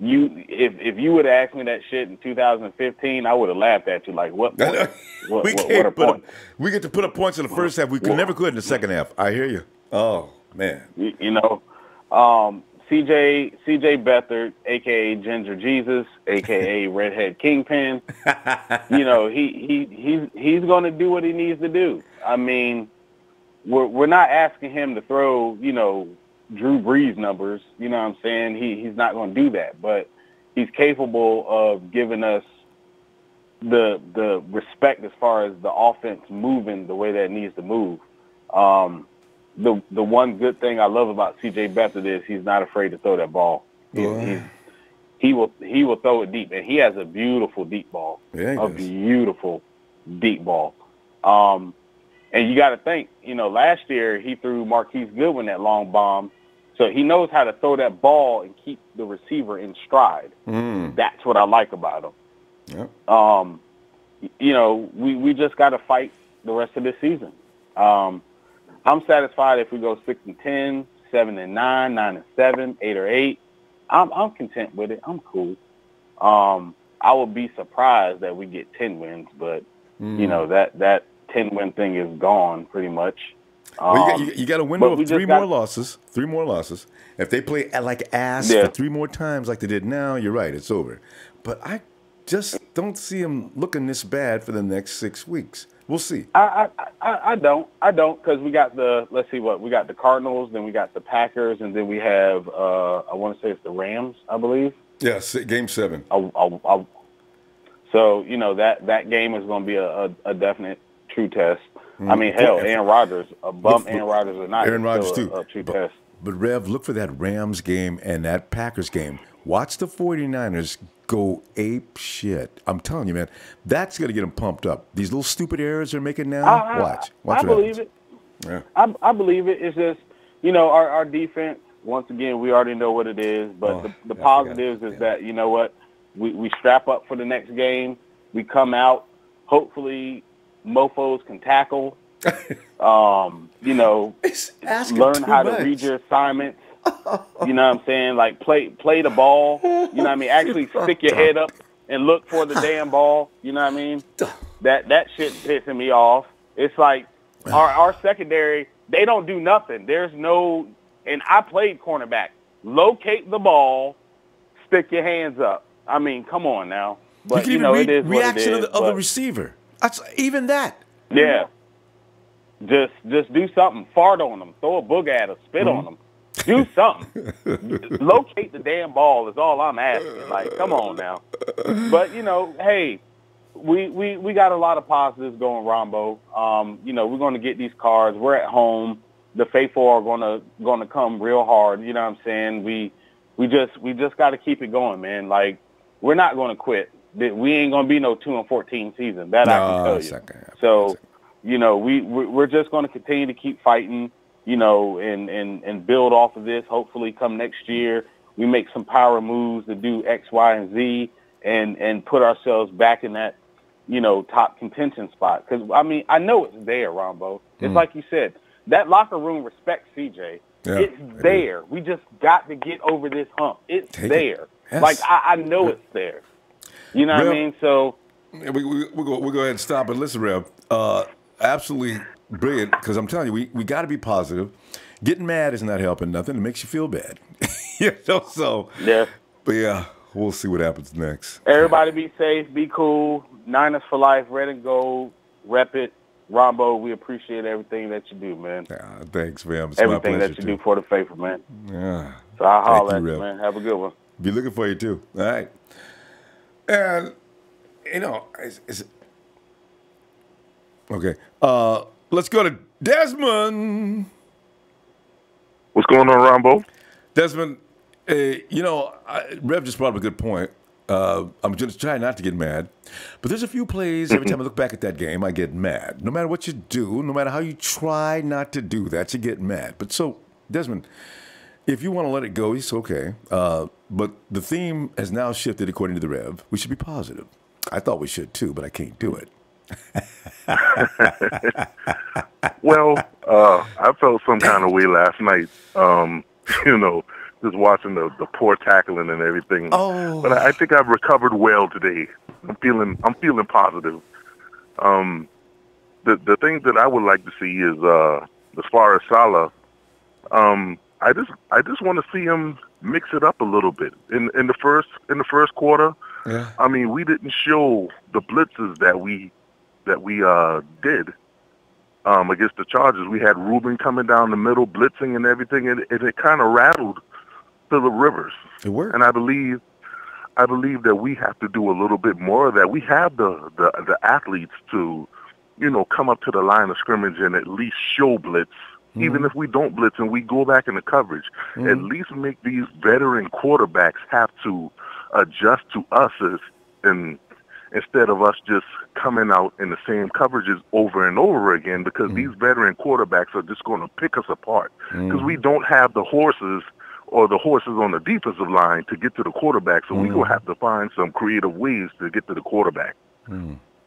if you would have asked me that shit in 2015, I would have laughed at you like, what are points?
We get to put up points in the first half. We could never could in the second half. I hear you. Oh, man.
You know, CJ Beathard, a.k.a. Ginger Jesus, a.k.a. Redhead Kingpin, you know, he's going to do what he needs to do. I mean, we're not asking him to throw, you know, Drew Brees numbers. You know what I'm saying? He's not going to do that, but he's capable of giving us the respect as far as the offense moving the way that it needs to move. The one good thing I love about CJ Beathard is he's not afraid to throw that ball. He will throw it deep, and he has a beautiful deep ball.
Yeah,
beautiful deep ball. And you got to think, you know, last year he threw Marquise Goodwin that long bomb, so he knows how to throw that ball and keep the receiver in stride. That's what I like about him.
Yep.
You know, we just got to fight the rest of this season. I'm satisfied if we go 6-10, 7-9, 9-7, 8-8. I'm content with it. I'm cool. I would be surprised that we get 10 wins, but you know that 10-win thing is gone pretty much.
Well, you got a window of three more losses. If they play like ass for 3 more times like they did now, you're right, it's over. But I just don't see them looking this bad for the next 6 weeks. We'll see.
I don't because we got we got the Cardinals, then we got the Packers, and then we have I want to say it's the Rams, I believe.
Yes, Game 7.
So you know that game is going to be a definite true test. I mean, hell, Aaron Rodgers, Aaron Rodgers or not,
Aaron Rodgers too.
A true test.
But Rev, look for that Rams game and that Packers game. Watch the 49ers go ape shit. I'm telling you, man, that's going to get them pumped up. These little stupid errors they're making now, watch
I believe it.
Yeah.
I believe it. It's just, you know, our defense, once again, we already know what it is. But the positives is that, you know what, we strap up for the next game. We come out. Hopefully, mofos can tackle. You know, learn how to read your assignments. You know what I'm saying? Like play the ball. You know what I mean? Actually stick your head up and look for the damn ball. You know what I mean? That shit's pissing me off. It's like our secondary, they don't do nothing. There's no, and I played cornerback. Locate the ball, stick your hands up. I mean, come on now. But
you
know,
it is
reaction
of the receiver. That's even that.
Yeah. Just do something. Fart on them. Throw a boog at them. Spit on them. Do something. Locate the damn ball is all I'm asking. Like, come on now. But, you know, hey, we got a lot of positives going, Ronbo. You know, we're going to get these cards. We're at home. The faithful are going to come real hard. You know what I'm saying? We just got to keep it going, man. Like, we're not going to quit. We ain't going to be no 2-14 season. That I can tell you. So, you know, we're just going to continue to keep fighting, you know, and build off of this. Hopefully come next year, we make some power moves to do X, Y, and Z, and put ourselves back in that, top contention spot. Because, I know it's there, Ronbo. It's like you said, that locker room respects CJ. Yeah, it's there. We just got to get over this hump. It's there. Yes. Like, I know it's there. You know what I mean? So
we'll go ahead and stop and listen, Rev. Absolutely brilliant, because I'm telling you, we got to be positive. Getting mad is not helping nothing. It makes you feel bad. So, yeah. But, yeah, we'll see what happens next.
Everybody be safe, be cool. Niners for life, red and gold, rep it. Ronbo, we appreciate everything that you do, man.
Thanks, man. It's
everything that you do for the faithful, man.
Yeah.
So I'll holler at you, man. Have a good one.
Be looking for you, too. All right. And, okay. Let's go to Desmond.
What's going on, Ronbo?
Desmond, Rev just brought up a good point. I'm just trying not to get mad. But there's a few plays, every time I look back at that game, I get mad. No matter what you do, no matter how you try not to do that, you get mad. But so, Desmond, if you want to let it go, it's okay. But the theme has now shifted according to the Rev. We should be positive. I thought we should too, but I can't do it.
Well, I felt some kind of way last night, just watching the poor tackling and everything.
Oh.
But I think I've recovered well today. I'm feeling positive. The thing that I would like to see is as far as Salah, I just want to see him mix it up a little bit in the first quarter.
Yeah.
I mean, we didn't show the blitzes that we did against the Chargers. We had Reuben coming down the middle, blitzing and everything, and it kind of rattled Phillip Rivers.
It worked.
And I believe that we have to do a little bit more of that. We have the athletes to, come up to the line of scrimmage and at least show blitz. Mm-hmm. Even if we don't blitz and we go back into coverage, at least make these veteran quarterbacks have to adjust to us instead of us just coming out in the same coverages over and over again, because these veteran quarterbacks are just going to pick us apart because we don't have the horses or the horses on the defensive line to get to the quarterback, so we're going to have to find some creative ways to get to the quarterback.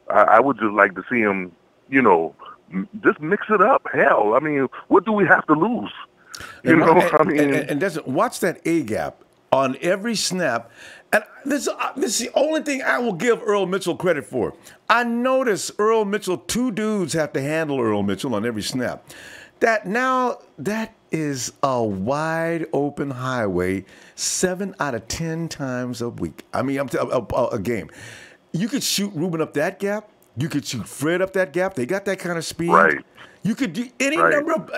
I would just like to see him, just mix it up. Hell, I mean, what do we have to lose?
And doesn't watch that A gap on every snap. And this is the only thing I will give Earl Mitchell credit for. I notice Earl Mitchell, two dudes have to handle Earl Mitchell on every snap. That is a wide open highway 7 out of 10 times a week. I mean, a game. You could shoot Reuben up that gap. You could shoot Fred up that gap. They got that kind of speed.
Right.
You could do any number of,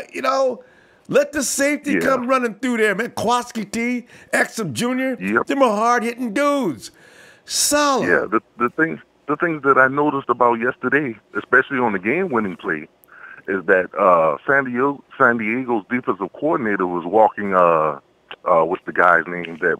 let the safety come running through there, man. Quaski T, Exum Jr.
Yep.
Them are hard-hitting dudes. Solid.
Yeah, the things that I noticed about yesterday, especially on the game-winning play, is that San Diego's defensive coordinator was walking, what's the guy's name that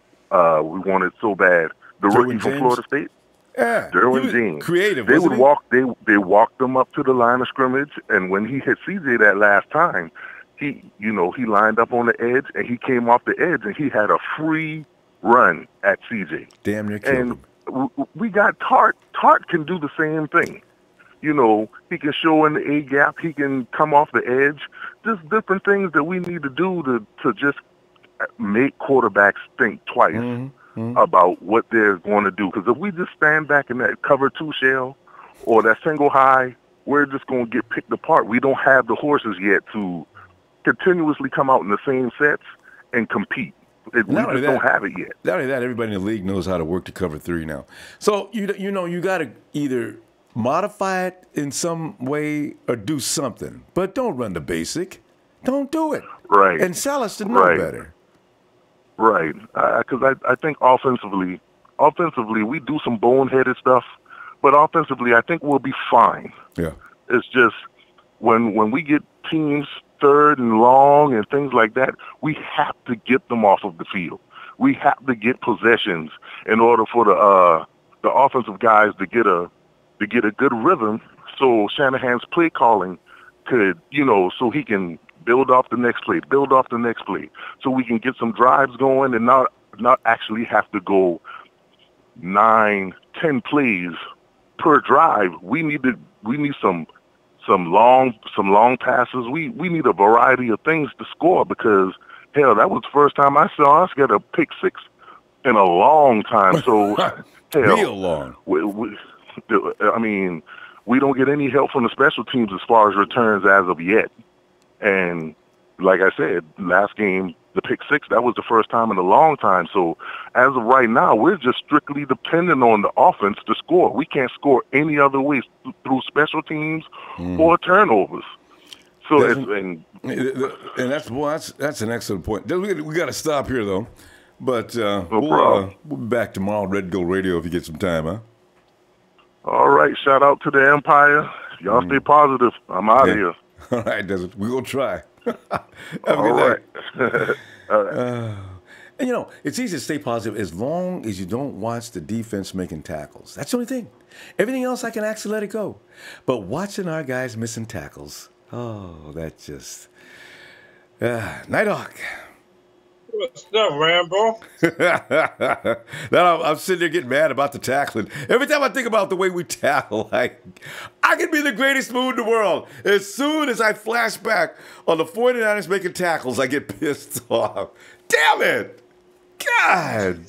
we wanted so bad? The rookie from Florida State?
Yeah,
Derwin James.
Creative.
They would walk. They walked them up to the line of scrimmage, and when he hit CJ that last time, he lined up on the edge, and he came off the edge, and he had a free run at CJ.
Damn near killed him.
We got Tart. Tart can do the same thing. He can show in the A gap. He can come off the edge. Just different things that we need to do to just make quarterbacks think twice about what they're going to do. Because if we just stand back in that cover 2 shell or that single high, we're just going to get picked apart. We don't have the horses yet to continuously come out in the same sets and compete. We just don't have it yet.
Not only that, everybody in the league knows how to work to cover 3 now. So, you got to either modify it in some way or do something. But don't run the basic. Don't do it.
Right.
And Salah should know better.
Right. Because I think offensively, we do some boneheaded stuff. But offensively, I think we'll be fine.
Yeah.
It's just when we get teams 3rd and long and things like that, we have to get them off of the field. We have to get possessions in order for the offensive guys to get a good rhythm, so Shanahan's play calling could, so he can build off the next play, so we can get some drives going and not not actually have to go 9, 10 plays per drive. We need some long passes. We need a variety of things to score because hell, that was the first time I saw us get a pick six in a long time. So hell,
real long.
I mean, we don't get any help from the special teams as far as returns as of yet. And like I said, last game, the pick six, that was the first time in a long time. So as of right now, we're just strictly dependent on the offense to score. We can't score any other way through special teams or turnovers. So
that's an excellent point. We got to stop here though, but
problem.
We'll be back tomorrow on Red Gold Radio if you get some time, huh?
All right, shout out to the Empire. Y'all stay positive. I'm out of here.
All right, Desert. We're gonna try. Have a
All
good
right.
night.
All right.
And it's easy to stay positive as long as you don't watch the defense making tackles. That's the only thing. Everything else, I can actually let it go. But watching our guys missing tackles, that's just... Nighthawk.
What's up, Rambo?
Now I'm sitting there getting mad about the tackling. Every time I think about the way we tackle, I can be the greatest mood in the world. As soon as I flash back on the 49ers making tackles, I get pissed off. Damn it! God!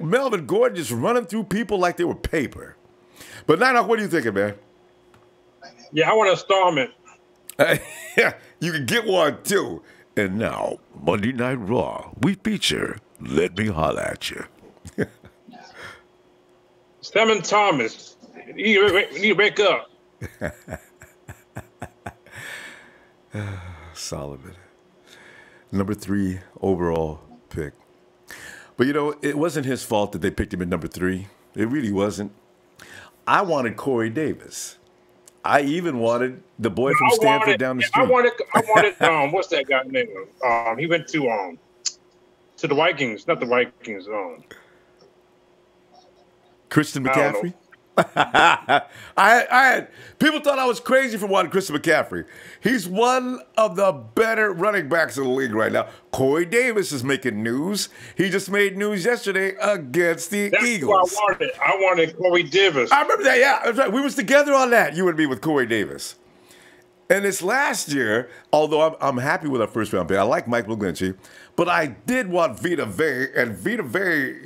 Melvin Gordon just running through people like they were paper. But Nighthawk, what are you thinking, man?
Yeah, I want an installment.
You can get one, too. And now, Monday Night Raw, we feature Let Me Holla At You.
Simon Thomas, you need to wake up.
Solomon. Number 3 overall pick. But, it wasn't his fault that they picked him at number 3. It really wasn't. I wanted Corey Davis. I even wanted the boy from Stanford down the street.
I wanted what's that guy's name? He went to the Vikings, not the Vikings.
Christian McCaffrey? I had people thought I was crazy for wanting Christian McCaffrey. He's one of the better running backs in the league right now. Corey Davis is making news. He just made news yesterday against the Eagles.
That's what I wanted Corey Davis.
I remember that, yeah. That's right. We was together on that, you and me, with Corey Davis. And this last year, although I'm happy with our first round pick, I like Mike McGlinchey, but I did want Vita Vea, and Vita Vea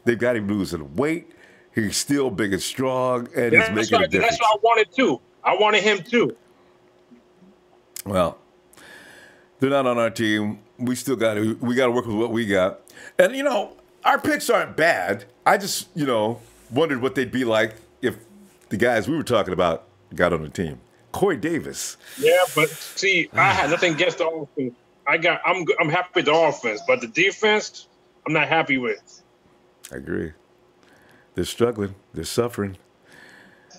they've got him losing weight. He's still big and strong, and he's making a difference.
That's what I wanted too. I wanted him too.
Well, they're not on our team. We still got to work with what we got. And our picks aren't bad. I just wondered what they'd be like if the guys we were talking about got on the team. Corey Davis.
Yeah, but see, I had nothing against the offense. I'm happy with the offense, but the defense, I'm not happy with.
I agree. They're struggling. They're suffering.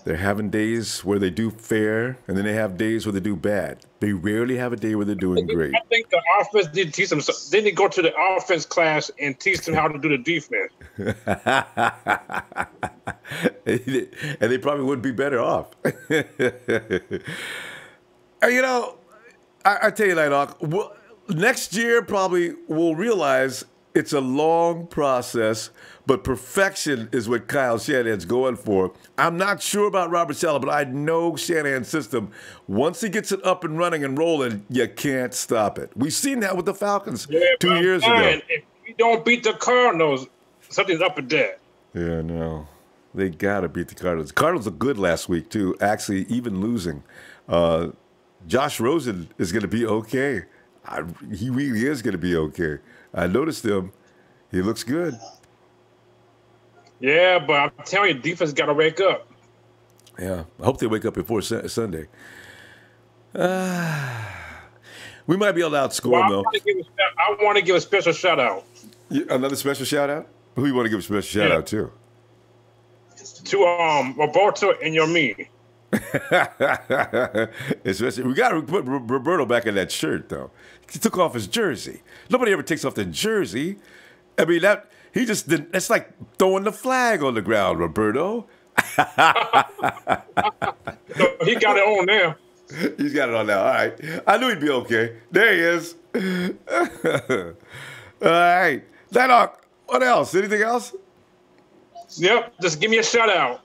They're having days where they do fair, and then they have days where they do bad. They rarely have a day where they're doing great.
I think the offense did teach them. They didn't go to the offense class and teach them how to do the defense.
And they probably would be better off. I tell you, Nighthawk, next year probably we'll realize it's a long process, but perfection is what Kyle Shanahan's going for. I'm not sure about Robert Saleh, but I know Shanahan's system. Once he gets it up and running and rolling, you can't stop it. We've seen that with the Falcons 2 years ago.
If we don't beat the Cardinals, something's up with that.
Yeah, no. They got to beat the Cardinals. The Cardinals are good last week, too, actually even losing. Josh Rosen is going to be okay. He really is going to be okay. I noticed him. He looks good.
Yeah, but I'm telling you, defense got to wake up.
Yeah, I hope they wake up before Sunday. We might be able to outscore them, though.
I want to give a special shout-out.
Another special shout-out? Who you want to give a special shout-out to?
To Roberto and your me.
Especially, we got to put Roberto back in that shirt, though. He took off his jersey. Nobody ever takes off the jersey. I mean, he just didn't. It's like throwing the flag on the ground, Roberto.
No, he got it on now.
He's got it on now. All right. I knew he'd be okay. There he is. All right. That what else? Anything else?
Yep. Just give me a shout out.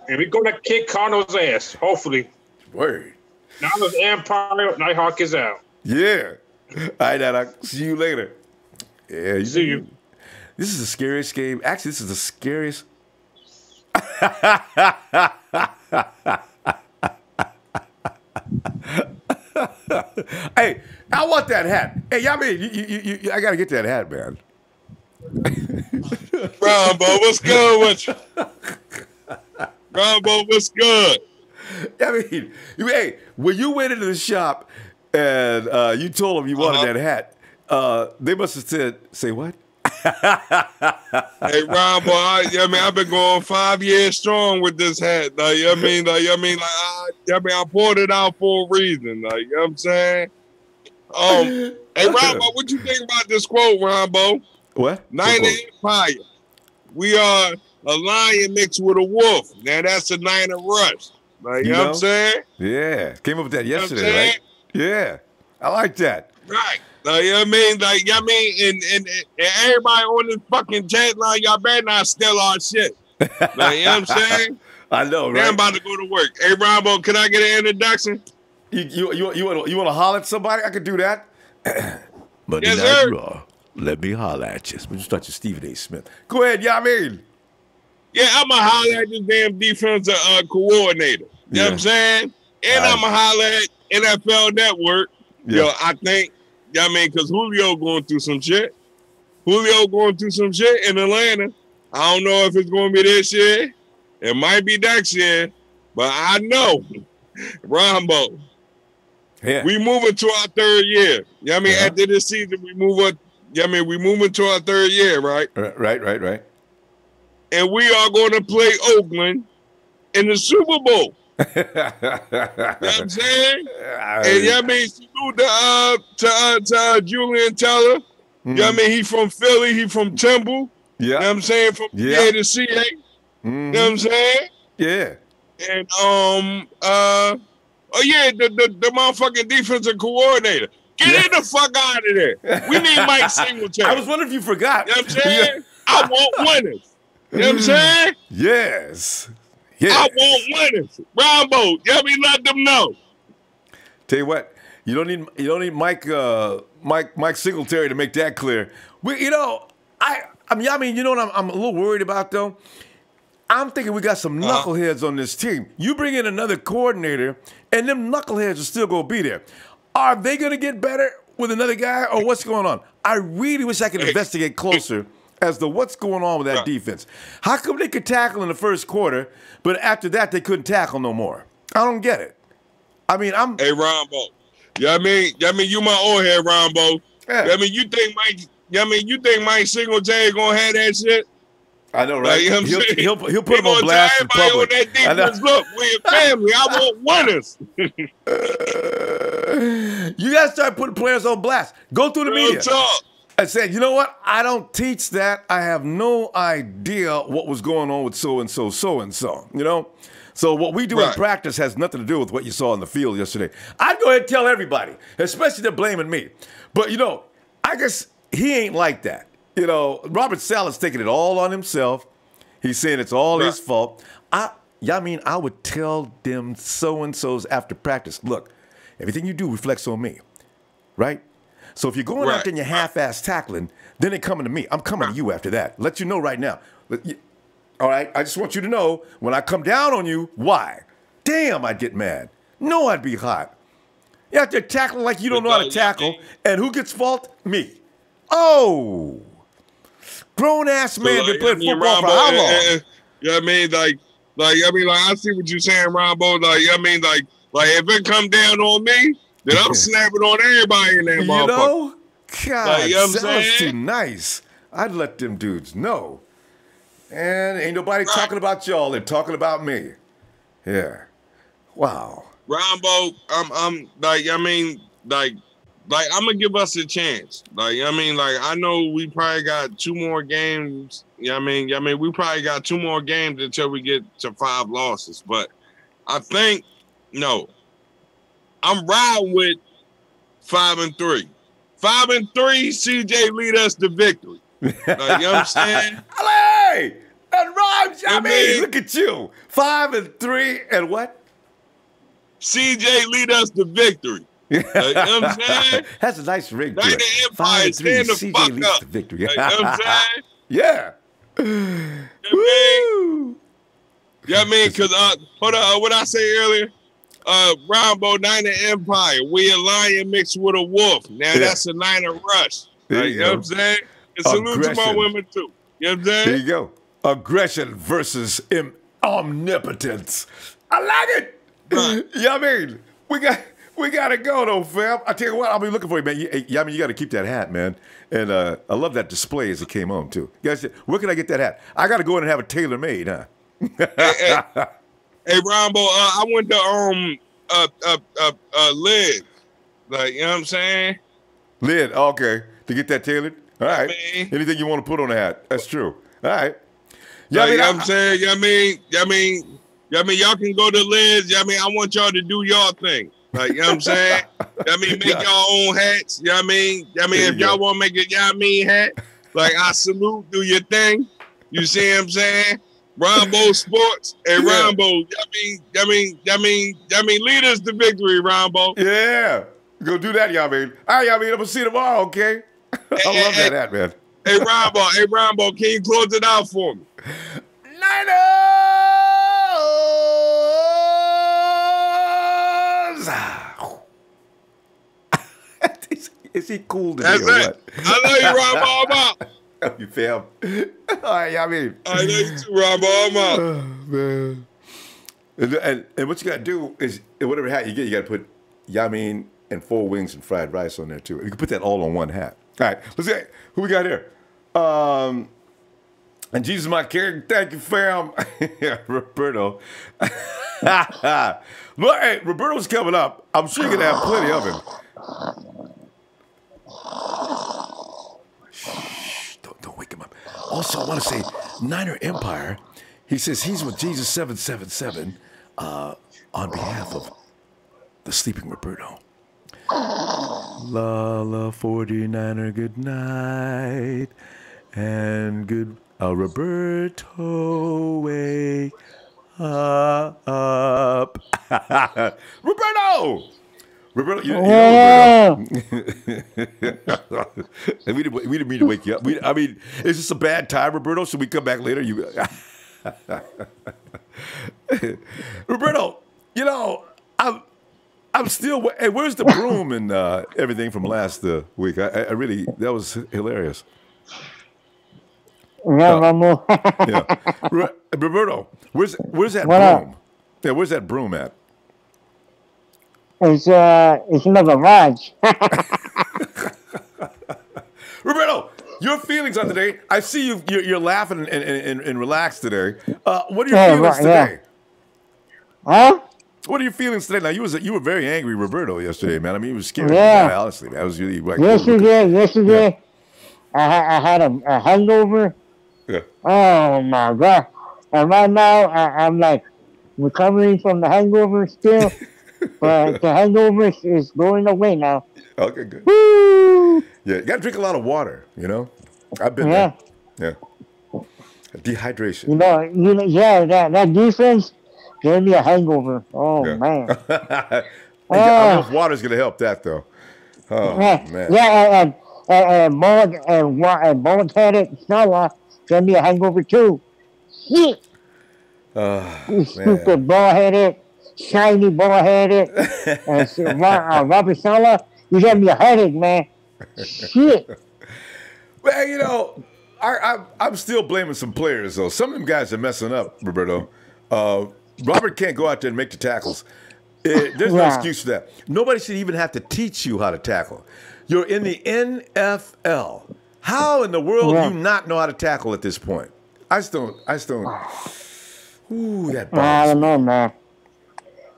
And we're gonna kick Cardinals' ass, hopefully.
Word.
Now the Empire Nighthawk is out.
Yeah. All right, I'll see you later. Yeah,
See you.
This is the scariest game. Actually, this is the scariest. Hey, I want that hat. Hey, I mean, I gotta get that hat, man.
Ronbo, what's good with you? Ronbo, what's good?
I mean, hey, when you went into the shop and you told them you wanted that hat, they must have said, "Say what?"
Hey, Ronbo, I've been going 5 years strong with this hat. I poured it out for a reason. Like, you know what I'm saying? Hey, Ronbo, what you think about this quote, Ronbo?
What?
Night of Empire. We are a lion mixed with a wolf. Now that's a night of rush. Like, you know what I'm saying?
Yeah. Came up with that yesterday, right? Yeah. I like that.
Right. Like, you know what I mean? Like, you know what I mean? And everybody on this fucking chat line, y'all better not steal our shit. Like, you know what I'm saying?
I know, right?
Now I'm about to go to work. Hey, Ronbo, can I get an introduction?
You want to holler at somebody? I could do that. Monday
Yes,
Night
sir.
Raw. Let me holler at you. We'll start your Stephen A. Smith. Go ahead, Yamin.
Yeah, I'm going to holler at this damn defensive coordinator. You know what I'm saying? And I'm going to holler at NFL Network.
Yeah.
Yo, I think, you know what I mean, because Julio going through some shit. Julio going through some shit in Atlanta. I don't know if it's going to be this year. It might be next year. But I know, Ronbo, we moving to our third year. You know what I mean? After this season, we move up. You know what I mean? We moving to our third year, right?
Right.
And we are going to play Oakland in the Super Bowl. You know what I'm saying? And you know what I mean? Salute to Julian Teller. You know what I mean? He from Philly. He from Temple.
Yeah.
You know what I'm saying? From PA to CA. You know what I'm saying?
Yeah.
And the motherfucking defensive coordinator. Get the fuck out of there. We need Mike Singletary.
I was wondering if you forgot.
You know what I'm saying? I want winners. You know what I'm saying?
Yes.
I want winners. Ronbo, you know what I mean? Let them know.
Tell you what, you don't need Mike Singletary to make that clear. I mean, you know what I'm a little worried about though? I'm thinking we got some knuckleheads on this team. You bring in another coordinator, and them knuckleheads are still going to be there. Are they going to get better with another guy, or what's going on? I really wish I could investigate closer as to what's going on with that defense. How come they could tackle in the first quarter, but after that they couldn't tackle no more? I don't get it. I mean, Hey,
Ronbo. You know what I mean? You my old head, Ronbo.
Yeah.
You know what I mean? You think Mike Singletary going to have that shit?
I know, right?
Like, you know what I'm saying?
He'll put him on blast in public.
On that defense, look, we're a family. I want winners.
You got to start putting players on blast. Go through the media.
Talk.
I said, you know what? I don't teach that. I have no idea what was going on with so-and-so, so-and-so, you know? So what we do in practice has nothing to do with what you saw in the field yesterday. I'd go ahead and tell everybody, especially they're blaming me. But, you know, I guess he ain't like that. You know, Robert Sala's taking it all on himself. He's saying it's all his fault. I would tell them so-and-sos after practice, look, everything you do reflects on me, right? So if you're going out there and you're half-ass tackling, then they're coming to me. I'm coming to you after that. Let you know right now. All right? I just want you to know, when I come down on you, why? Damn, I'd get mad. No, I'd be hot. You're out there tackling like you don't know how to tackle, and who gets fault? Me. Oh. Grown-ass man been playing football for how long?
You know what I mean? Like, I see what you're saying, Ronbo. Like, you know what I mean? Like if it come down on me, then I'm snapping on everybody in that motherfucker.
You know? God,
like, you know what I'm
sounds too nice. I'd let them dudes know. And ain't nobody talking about y'all. They're talking about me. Yeah. Wow.
Ronbo, I'm gonna give us a chance. I know we probably got 2 more games. We probably got 2 more games until we get to 5 losses. But I think no. I'm riding with 5-3. 5-3, CJ lead us to victory. Like, you know what I'm saying?
Hey, that rhymes. I mean, look at you. 5-3 and what?
CJ lead us to victory. Like, you know what I'm saying?
That's a nice ring to
Like
it.
the Empire, stand the
CJ
fuck
leads
up.
to victory.
Like, you know what I'm saying?
Yeah.
You know what I mean? Because, hold on, what I say earlier? Ronbo, Niner Empire. We a lion mixed with a wolf. Now that's a Niner rush. Like, you know what I'm saying? And salute to my women too. You know what I'm saying?
There you go. Aggression versus omnipotence. I like it.
Right.
You know what I mean? We got to go, though, fam. I tell you what, I'll be looking for you, man. I mean, you got to keep that hat, man. And I love that display as it came on, too. You guys, where can I get that hat? I got to go in and have it tailor-made, huh?
Hey, Ronbo, I went to Lid. Like, you know what I'm saying?
Lid, okay. To get that tailored? All right.
Man.
Anything you want to put on the hat. That's true. All right.
Yeah, like, you know what I'm saying? You know what I mean? Y'all can go to Liz. I mean, I want y'all to do y'all thing. Like, you know what I'm saying? I mean, make y'all own hats. You know what I mean? If y'all want to make a hat, like, I salute, do your thing. You see what I'm saying? Ronbo Sports and Ronbo. I mean, lead us to victory, Ronbo.
Yeah. Go do that, y'all mean. All right, y'all mean. I'm going to see you tomorrow, okay? I love that hat, man.
Hey, Ronbo, can you close it out for me?
Niners! Is he cool today or what?
I know you, Ronbo. I'm out.
Love you, fam. All right, y'all mean.
I know you too, Ronbo. I'm out.
Oh, man. And what you got to do is, whatever hat you get, you got to put Yamin and 4 wings and fried rice on there, too. You can put that all on one hat. All right, let's see. Who we got here? And Jesus, my king, thank you, fam. Roberto. Look, hey, Roberto's coming up. I'm sure you're going to have plenty of him. Shh, don't wake him up. Also, I want to say, Niner Empire, he says he's with Jesus 777 on behalf of the sleeping Roberto. La 49er, good night. And good Roberto, wake up. Roberto! Roberto, you know Roberto. We didn't mean to wake you up. I mean, is this a bad time, Roberto? Should we come back later? Roberto, you know, I'm still. Hey, where's the broom and everything from last week? I really, that was hilarious.
Yeah.
Roberto, where's that broom? Yeah, where's that broom at?
It's in the garage.
Roberto, your feelings on today? I see you're laughing and relaxed today. What are your feelings today?
Huh?
What are your feelings today? Now you were very angry, Roberto, yesterday, man. I mean, you were scared. Yeah. Honestly, man. I was really like,
yesterday, I had a hangover.
Yeah.
Oh my God! And right now, I'm like recovering from the hangover still, but the hangover is going away now.
Okay, good.
Woo!
Yeah, you gotta drink a lot of water. You know, I've been there. Yeah. Dehydration.
You know, that defense gave me a hangover. Oh man.
I don't know if water's gonna help that though. Oh man.
Yeah, and bald-headed Stella gave me a hangover too. Shit. You stupid bald-headed, shiny bald-headed, Robert Sala, you gave me a headache, man. Shit.
Well, you know, I'm still blaming some players though. Some of them guys are messing up, Roberto. Robert can't go out there and make the tackles. There's no excuse for that. Nobody should even have to teach you how to tackle. You're in the NFL. How in the world do you not know how to tackle at this point? I just don't. Ooh, that bothers
I don't know,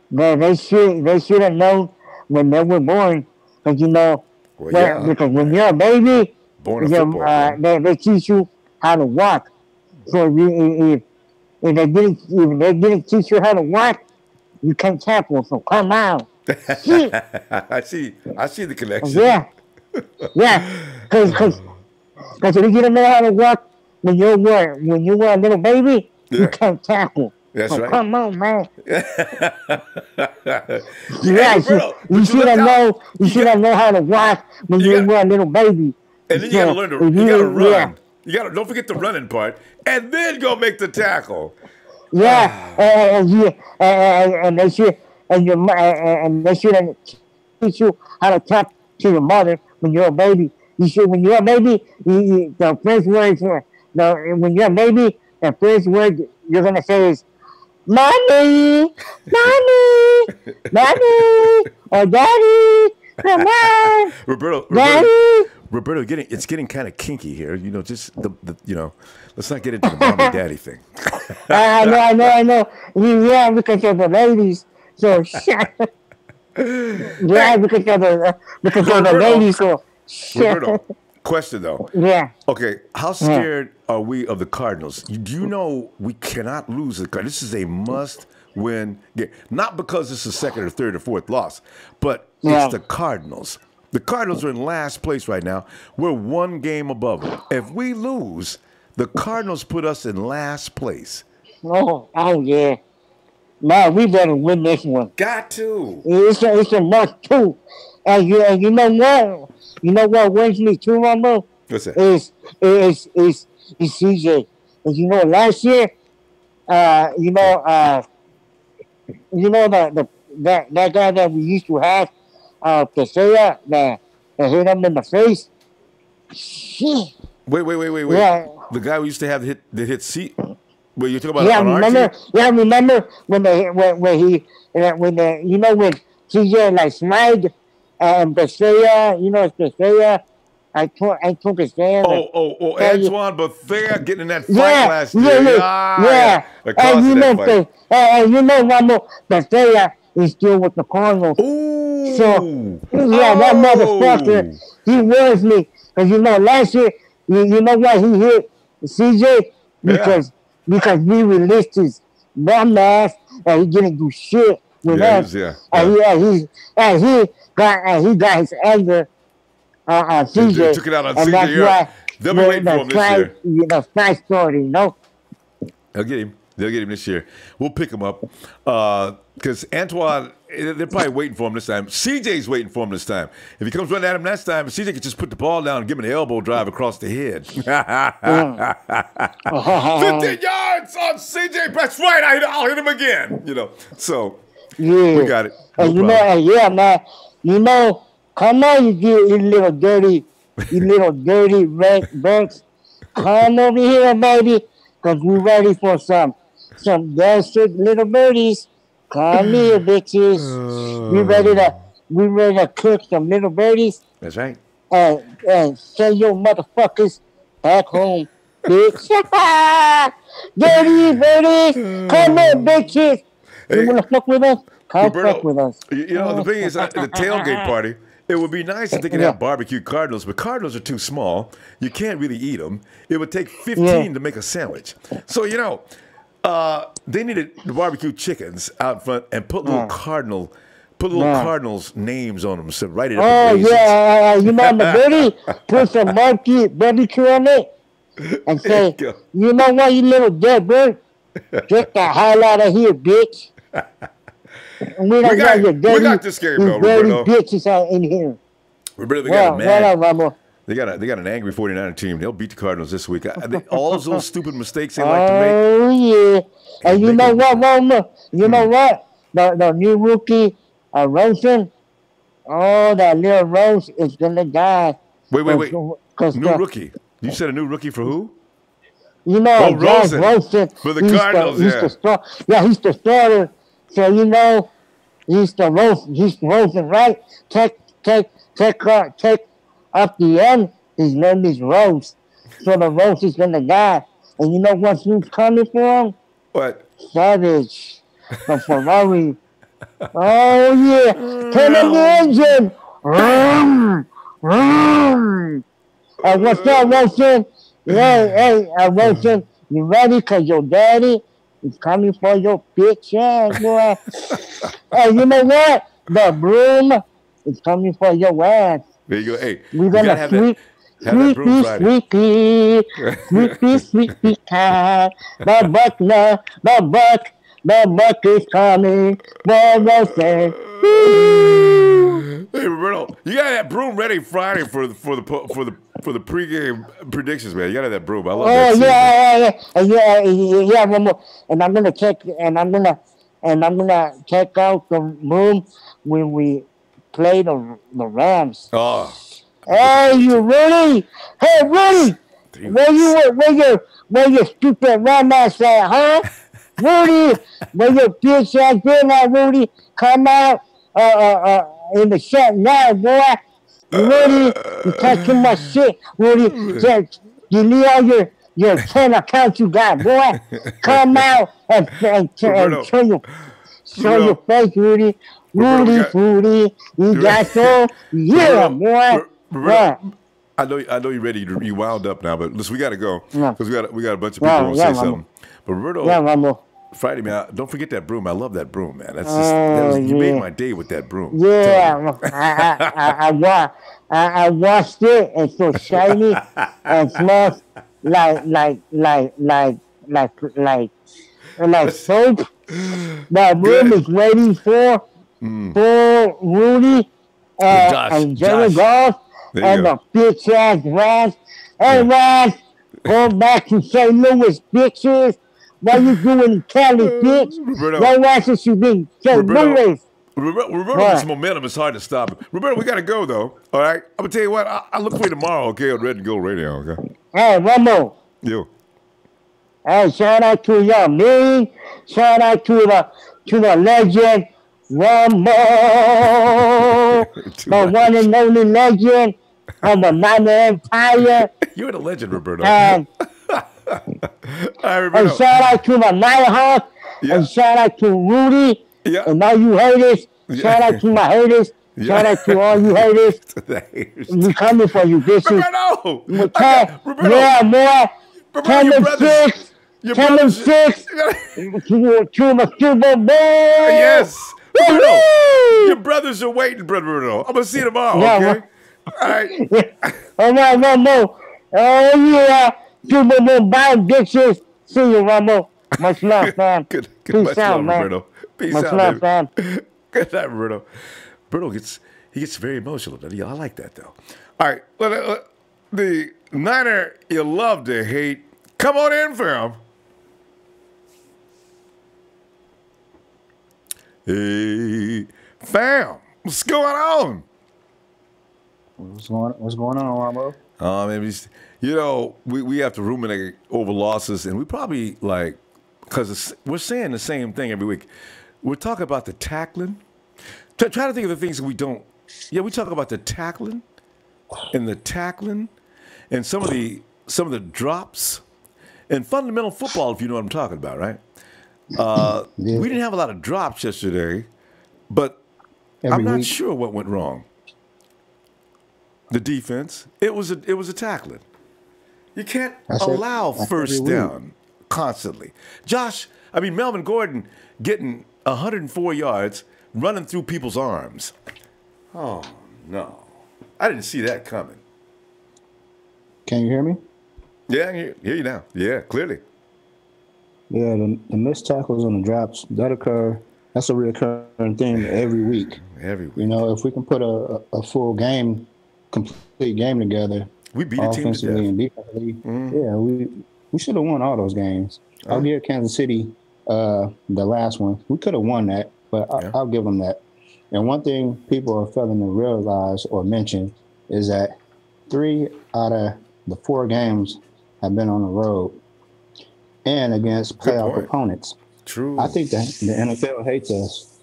man. They should have known when they were born. Because, you know, because when you're a baby, they teach you how to walk. So if they didn't teach you how to walk, you can't tackle. So come on.
I see the connection.
Yeah. Because if you didn't know how to walk when you were a little baby, you can't tackle.
That's right.
Come on, man. You should have known how to walk when you were a little baby.
And then you gotta learn to run. Yeah. You gotta don't forget the running part, and then go make the tackle.
Yeah, and they should teach you how to talk to your mother when you're a baby. When you're a baby, the first words when you're a baby, the first word you're gonna say is "Mommy, mommy, mommy," or "Daddy, come on."
Roberto, it's getting kind of kinky here. Just let's not get into the mommy daddy thing.
I know. Yeah, because of the ladies. So yeah, because of the ladies. So
Roberto, question though.
Yeah.
Okay, how scared are we of the Cardinals? Do you know we cannot lose the Cardinals? This is a must-win game. Not because it's the second or third or fourth loss, but it's the Cardinals. The Cardinals are in last place right now. We're one game above them. If we lose, the Cardinals put us in last place.
Oh yeah. Man, we better win this one.
Got to.
It's a must too. And you know what? You know what wins me too, Ronbo?
What's that?
Is CJ. And last year, that guy that we used to have, Pesaya, that hit him in the face. Shit.
Wait.
Yeah.
The guy we used to have that hit C. Well, you talking about
remember when CJ like smiled and Pesaya, Pesaya. I took his hand.
Antoine Beathard getting in that fight last year.
Yeah. And Ronbo, Beathard is still with the Cardinals.
Ooh.
So, that motherfucker, he worries me. Because, last year, you know why he hit CJ? Because we released his bum ass and he didn't do shit with us. And he got his anger on CJ.
They took it out on CJ. They'll be waiting for him this year.
The fight story,
They'll get him this year. We'll pick him up. Because Antoine, they're probably waiting for him this time. CJ's waiting for him this time. If he comes running at him next time, CJ can just put the ball down and give him an elbow drive across the head. 15 yards on CJ. That's right. I'll hit him again. So we got it.
No man. Come on, you little dirty Banks. Come over here, baby, because we're ready for some desperate little birdies. Come here, bitches. We ready to cook some little birdies.
That's right.
And send your motherfuckers back home, bitch. Dirty birdies. Come here, bitches. You wanna fuck with us? Come fuck with us.
The thing is, the tailgate party, it would be nice if they could have barbecue Cardinals, but Cardinals are too small. You can't really eat them. It would take 15 to make a sandwich. So, they needed the barbecue chickens out front and put little Cardinals names on them. So write it up.
On the birdie, put some barbecue on it and say, you know what, you little dead bird? Get the hell out of here, bitch. We got
this game, though, Roberto.
Bitches out in here.
Roberto, they got mad. They got an angry 49er team. They'll beat the Cardinals this week. All those stupid mistakes they like to make.
Oh, yeah. And you know what, Roma? You know what? The new rookie, Rosen. Oh, that little Rose is going to die.
Wait. New rookie. You said a new rookie for who?
Rosen.
For the Cardinals,
he's the starter. So, he's Rosen, right? Take up the end, his name is Rose. So the Rose is going to die. And you know what's coming for him?
What?
Savage. The Ferrari. Oh, yeah. Turn on the engine. What's up, Wilson? Wilson, you ready? Because your daddy is coming for your bitch ass, boy. Hey, you know what? The broom is coming for your ass.
There you go. Hey,
We're gonna
have that broom Friday.
sweepy, cat. The buck is coming.
Hey Roberto, you gotta have that broom ready Friday for the pregame predictions, man. You gotta have that broom. I love that.
Yeah, Romo. And I'm gonna check out the room when we play the Rams.
Oh.
Hey, you ready? Hey, Rudy, where your stupid Ram ass at, huh? Rudy, where your bitch ass been at, Rudy? Come out, in the shot now, boy. You ready? You talk too much shit, Rudy. Just delete all your 10 accounts you got, boy. Come out and show your face, Rudy. Rudy, you got so, yeah, boy.
Roberto, I know you're ready. You wound up now, but listen, we got to go because we got a bunch of people who want to say something. But Roberto, Friday, man, don't forget that broom. I love that broom, man. That's just you made my day with that broom.
Yeah, I washed it. It's so shiny and smells like soap. That broom is waiting for Rudy and Jerry Golf. And the bitch ass Rams. Hey, Rams, go back to St. Louis, bitches. What you doing in Cali, bitch? Your asses should be St. Louis.
Roberto's momentum is hard to stop. Roberto, we got to go, though. All right? I'm going to tell you what. I'll look for you tomorrow, okay, on Red and Gold Radio, okay?
Hey, Ronbo.
Yo.
Hey, shout out to y'all, me. Shout out to the legend, Ronbo. The one and only legend of the Niner Empire.
You're the legend, Roberto.
And shout out to the Nighthawk. Yeah. And shout out to Rudy. Yeah. And all you haters. Yeah. Shout out to my haters. Yeah. Shout out to all you haters. We coming for you, bitches.
Roberto!
Roberto! Yeah, boy.
Roberto,
10 and 6. To the Super Bowl.
Yes. Roberto, your brothers are waiting, Roberto. I'm going to see you tomorrow, okay? All right.
All right, Ronbo. Oh, yeah. Super Bowl buying bitches. See you, Ronbo. Much love, fam. Peace out, man.
Roberto. Peace
Much
out,
love, fam.
Good night, Roberto. Roberto gets very emotional. I like that, though. All right. Well, the Niner you love to hate. Come on in, fam. Hey, fam. What's going on?
What's going on, Ronbo?
Maybe, we have to ruminate over losses, and we probably because we're saying the same thing every week. We're talking about the tackling. Try to think of the things that we don't. Yeah, we talk about the tackling, and some of the drops, and fundamental football, if you know what I'm talking about, right? We didn't have a lot of drops yesterday, but I'm not sure what went wrong. The defense, it was a tackling. You can't allow first down constantly. Melvin Gordon getting 104 yards running through people's arms. Oh, no. I didn't see that coming.
Can you hear me?
Yeah, I can hear you now. Yeah, clearly.
Yeah, the missed tackles on the drops, that occur. That's a recurring thing every week.
Every week.
If we can put a full game, complete game together,
we beat a team to death.
And defensively, yeah, we should have won all those games. I'll give Kansas City the last one. We could have won that, but I'll give them that. And one thing people are failing to realize or mention is that 3 out of the 4 games have been on the road and against playoff opponents.
True.
I think that the NFL hates us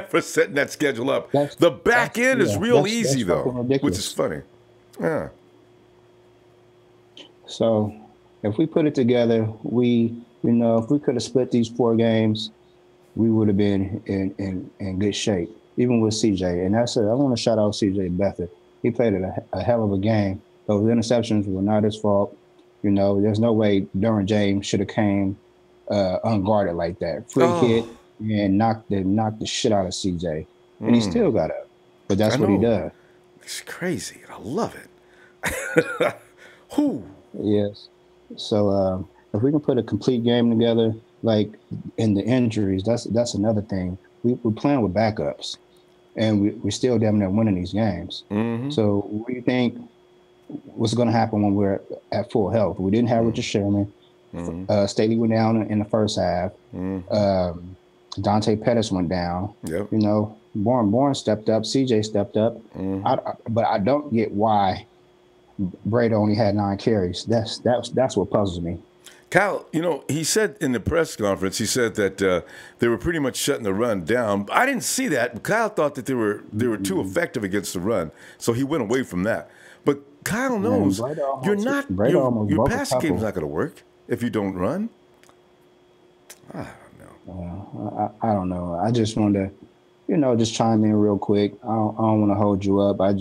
for setting that schedule up. The back end is real easy, though, which is funny. Yeah.
So if we put it together, if we could have split these 4 games, we would have been in good shape, even with CJ. And that's it. I want to shout out CJ Beathard. He played a hell of a game. Those interceptions were not his fault. There's no way Derwin James should have came unguarded like that. Free hit and knocked the shit out of CJ. And he still got up. But that's what he does.
It's crazy. I love it. Who?
Yes. So if we can put a complete game together, like in the injuries, that's another thing. We're playing with backups, and we're still damn near winning these games. So what do you think what's going to happen when we're at full health? We didn't have Richard Sherman. Staley went down in the first half. Dante Pettis went down. You know, Bourne stepped up. CJ stepped up. But I don't get why Brady only had 9 carries. That's what puzzles me.
Kyle, you know, he said in the press conference, he said that they were pretty much shutting the run down. I didn't see that. Kyle thought that they were too effective against the run, so he went away from that. But Kyle knows your passing game is not going to work if you don't run. I don't know.
I don't know. I just wanted to, you know, just chime in real quick. I don't want to hold you up. I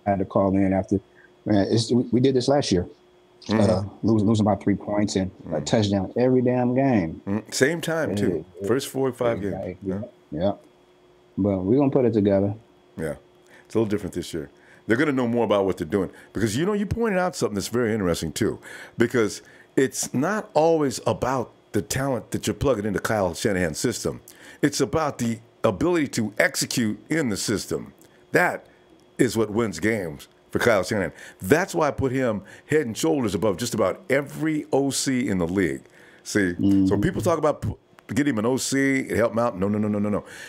had to call in after. Man, we did this last year. Losing by 3 points and a touchdown every damn game.
Same time, too. First 4 or 5 games.
Yeah. But we're going to put it together.
Yeah. It's a little different this year. They're going to know more about what they're doing. Because, you know, you pointed out something that's very interesting, too. Because it's not always about the talent that you're plugging into Kyle Shanahan's system. It's about the ability to execute in the system. That is what wins games for Kyle Shanahan. That's why I put him head and shoulders above just about every OC in the league. See, so people talk about get him an OC and help him out. No.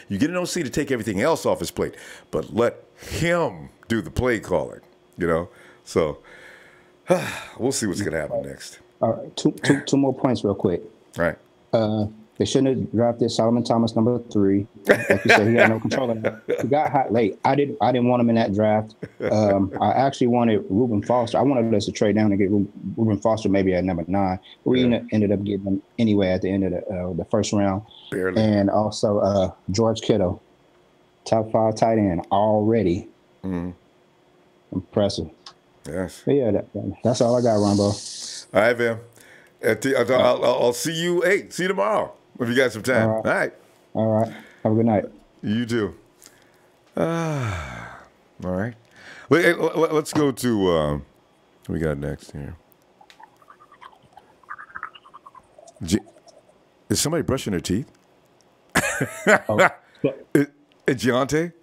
You get an OC to take everything else off his plate, but let him do the play calling, you know? So we'll see what's going to happen next.
All right, two more points real quick.
All right.
They shouldn't have drafted Solomon Thomas number 3. Like you said, he had no control of that. He got hot late. I didn't want him in that draft. I actually wanted Reuben Foster. I wanted us to trade down and get Reuben Foster maybe at number 9. We ended up getting him anyway at the end of the first round.
Barely.
And also George Kittle, top 5 tight end already. Impressive.
Yes.
But yeah, that's all I got, Ronbo.
All right, man. I'll see you. Hey, see you tomorrow if you got some time. All right.
All right. Have a good night.
You too. All right. Let's go to what we got next here. Is somebody brushing their teeth? Giante?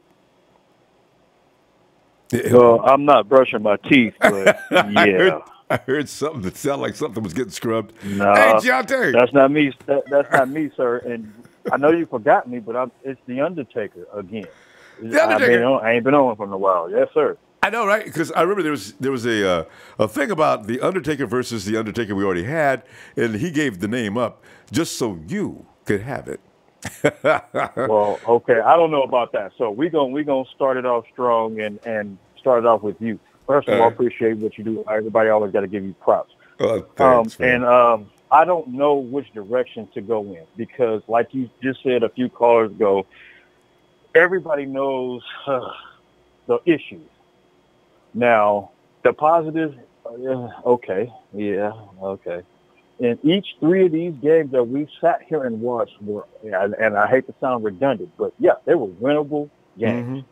Well, I'm not brushing my teeth, but yeah.
I heard something that sounded like something was getting scrubbed.
No,
hey, Giante!
That's not me. That's not me, sir. And I know you forgot me, but it's the Undertaker again.
The Undertaker.
I ain't been on for a while. Yes, sir.
I know, right? Because I remember there was a thing about the Undertaker versus the Undertaker we already had, and he gave the name up just so you could have it.
Well, okay, I don't know about that. So we gonna start it off strong and start it off with you. First of all, I appreciate what you do. Everybody always got to give you props.
Thanks,
I don't know which direction to go in because, like you just said a few callers ago, everybody knows the issues. Now, the positives, okay. In each 3 of these games that we've sat here and watched were, and I hate to sound redundant, but yeah, they were winnable games.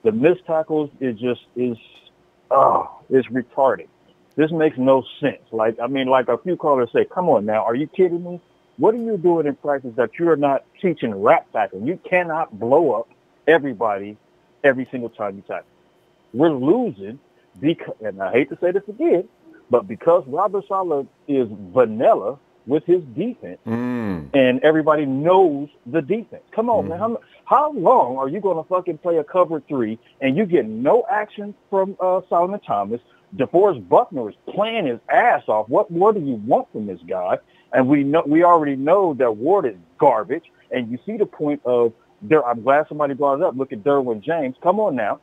The missed tackles it's retarded. This makes no sense. Like a few callers say, come on now, are you kidding me? What are you doing in practice that you're not teaching rap tackling? You cannot blow up everybody every single time you tackle. We're losing because, and I hate to say this again, but because Robert Saleh is vanilla with his defense, and everybody knows the defense. Come on, man. How long are you going to fucking play a cover 3 and you get no action from Solomon Thomas? DeForest Buckner is playing his ass off. What more do you want from this guy? And we already know that Ward is garbage. And you see the point of there. I'm glad somebody brought it up. Look at Derwin James. Come on now.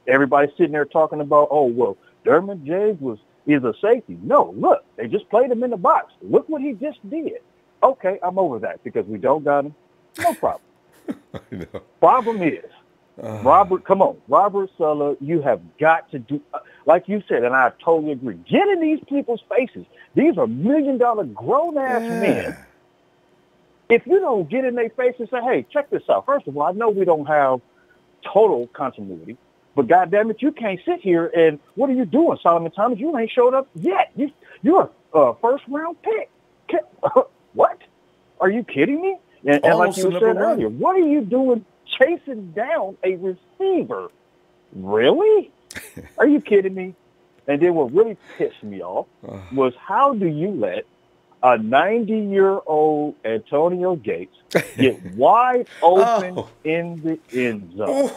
Everybody's sitting there talking about, oh, well, Derwin James is a safety. No, look, they just played him in the box. Look what he just did. Okay, I'm over that because we don't got him. No problem.
I know.
Problem is, Robert Sala, you have got to do, like you said, and I totally agree. Get in these people's faces. These are $1 million grown-ass men. If you don't get in their face and say, hey, check this out. First of all, I know we don't have total continuity, but goddamn it, you can't sit here and what are you doing, Solomon Thomas? You ain't showed up yet. You're a first-round pick. What? Are you kidding me? And like you said earlier, what are you doing chasing down a receiver? Really? Are you kidding me? And then what really pissed me off was how do you let a 90-year-old Antonio Gates get wide open in the end zone?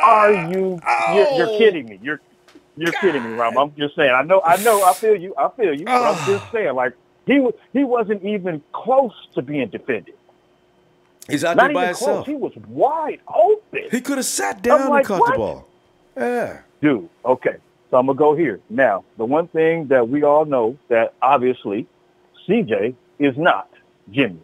Are you? You're kidding me. You're kidding me, Rob. I'm just saying. I know. I feel you. But I'm just saying, like he wasn't even close to being defended.
He's out
Not
there by
even
himself.
Close. He was wide open.
He could have sat down and caught the ball. Yeah.
Dude, okay. So I'm going to go here. Now, the one thing that we all know that obviously CJ is not Jimmy.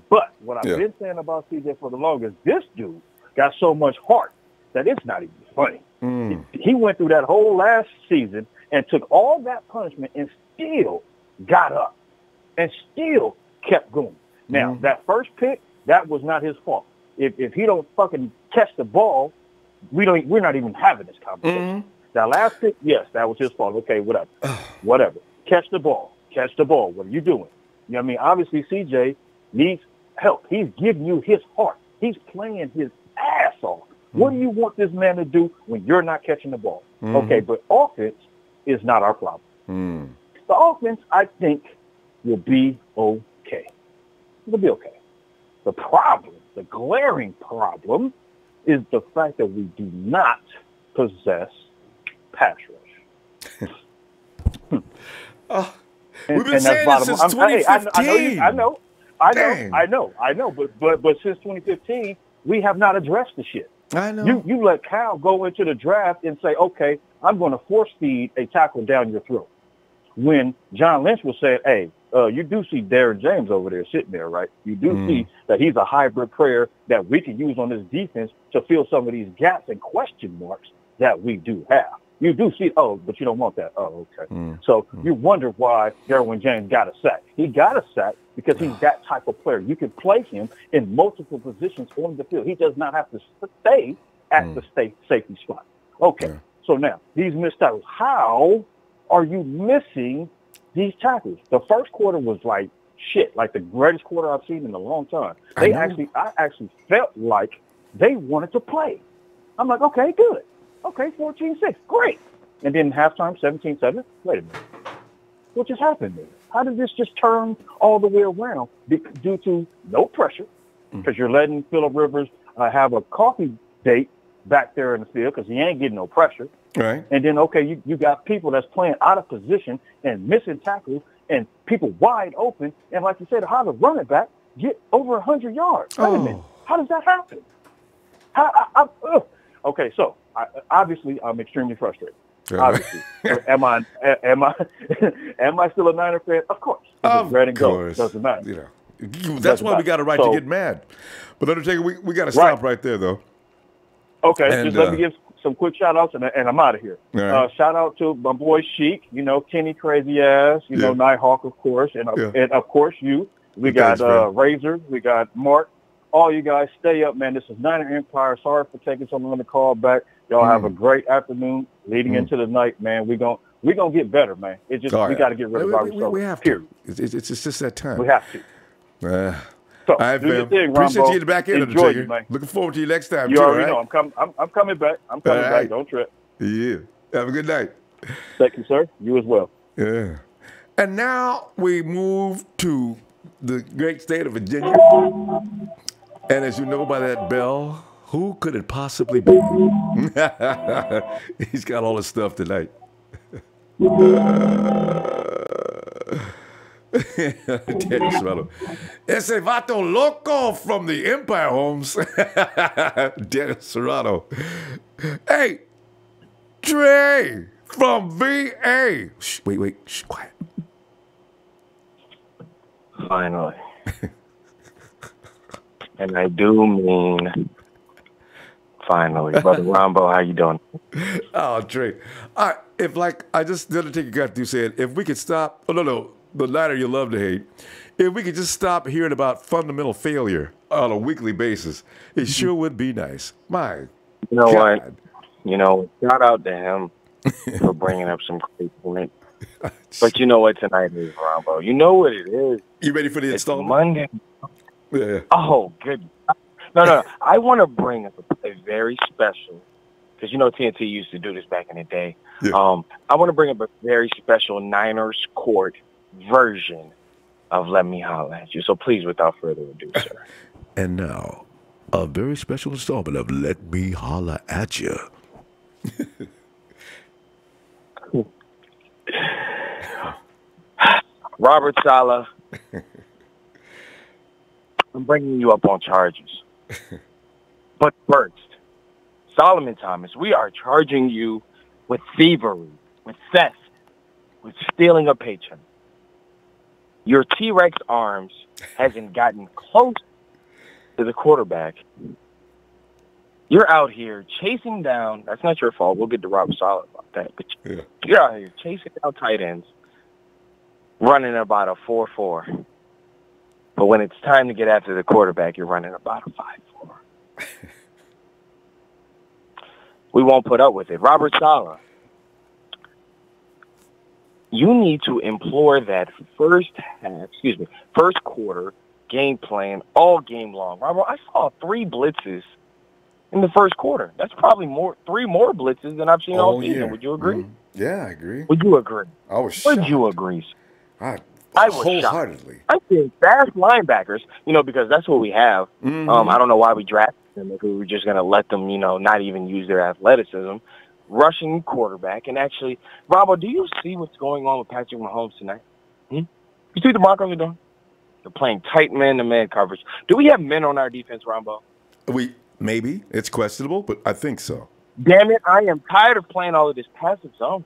But what I've been saying about CJ for the longest, this dude got so much heart that it's not even funny. He went through that whole last season and took all that punishment and still got up and still kept going. Now, that first pick, that was not his fault. If he don't fucking catch the ball, we're not even having this conversation. That last pick, yes, that was his fault. Okay, whatever. Catch the ball. What are you doing? You know what I mean? Obviously, CJ needs help. He's giving you his heart. He's playing his ass off. What do you want this man to do when you're not catching the ball? Okay, but offense is not our problem. The offense, I think, will be okay. It'll be okay. The problem, the glaring problem, is the fact that we do not possess pass rush.
We've been saying this since 2015.
I know. But since 2015, we have not addressed the shit.
I know.
You let Cal go into the draft and say, okay, I'm going to force feed a tackle down your throat. When John Lynch was saying, hey, you do see Darren James over there sitting there, right? You do see that he's a hybrid player that we can use on this defense to fill some of these gaps and question marks that we do have. You do see, but you don't want that. Oh, okay. So you wonder why Derwin James got a sack. He got a sack because he's that type of player. You can play him in multiple positions on the field. He does not have to stay at the safety spot. Okay. So now, these missed tackles. How are you missing these tackles? The first quarter was like shit, like the greatest quarter I've seen in a long time. I actually felt like they wanted to play. I'm like, okay, good. Okay, 14-6, great. And then halftime, 17-7. Wait a minute. What just happened there? How did this just turn all the way around due to no pressure? Because you're letting Phillip Rivers have a coffee date back there in the field because he ain't getting no pressure.
Right.
And then, okay, you got people that's playing out of position and missing tackles and people wide open. And like you said, how the running back get over 100 yards? Wait a minute. How does that happen? Okay, so obviously I'm extremely frustrated. Obviously, am I still a Niner fan? Of course. Red and gold doesn't matter.
You know, that's why we got a right to get mad. But Undertaker, we got to stop right there, though.
Okay, and, just let me give some quick shout outs and I'm out of here. Right. Shout out to my boy Sheik, Kenny Crazy Ass, Nighthawk, of course, and of course you. We got Razor, we got Mark. All you guys, stay up, man. This is Niner Empire. Sorry for taking someone on the call back. Y'all have a great afternoon leading into the night, man. We gonna get better, man. It's just we got to get rid of ourselves.
We have to. It's just that time.
We have to.
So, all right, fam. Appreciate you back in, Undertaker. Man. Looking forward to you next time.
You already know. I'm coming back. I'm coming back. Don't trip.
Yeah. Have a good night.
Thank you, sir. You as well.
Yeah. And now we move to the great state of Virginia. And as you know by that bell, who could it possibly be? He's got all his stuff tonight. Teddy Swallow. Ese vato loco from the Empire Homes. Dennis Serrano. Hey, Trey from VA. Shh, wait. Shh, quiet.
Finally. And I do mean Finally, brother Ronbo, how you doing?
Oh, Trey. If I just the other thing you got to say, if we could stop. Oh no, the latter you love to hate. If we could just stop hearing about fundamental failure on a weekly basis, it sure would be nice. My,
you know
God.
what? You know, shout out to him for bringing up some great points. But you know what tonight is, Ronbo? You know what it is?
You ready for the installment?
Monday.
Yeah.
Oh, good. No. I want to bring up a very special, because you know TNT used to do this back in the day.
Yeah.
I want to bring up a very special Niners Court version of Let Me Holla at You. So please, without further ado, sir.
And now, a very special installment of Let Me Holla at You.
Robert Saleh, I'm bringing you up on charges. But first, Solomon Thomas, we are charging you with thievery, with theft, with stealing a paycheck. Your T-Rex arms hasn't gotten close to the quarterback. You're out here chasing down. That's not your fault. We'll get to Robert Saleh about that. But you're out here chasing down tight ends, running about a 4.4. But when it's time to get after the quarterback, you're running about a 5.4. We won't put up with it. Robert Saleh, you need to implore that first quarter game plan all game long. Robert, I saw 3 blitzes in the first quarter. That's probably 3 more blitzes than I've seen all season.
Yeah.
Would you agree?
Yeah, I agree.
Would you agree?
I was shocked.
Would you agree?
I
was
wholeheartedly.
I think fast linebackers, because that's what we have.
Mm-hmm.
I don't know why we drafted them if we were just going to let them, not even use their athleticism. Rushing quarterback. And actually, Ronbo, do you see what's going on with Patrick Mahomes tonight? You see what the Broncos are doing? They're playing tight man-to-man coverage. Do we have men on our defense, Ronbo?
Maybe. It's questionable, but I think so.
Damn it, I am tired of playing all of this passive zone.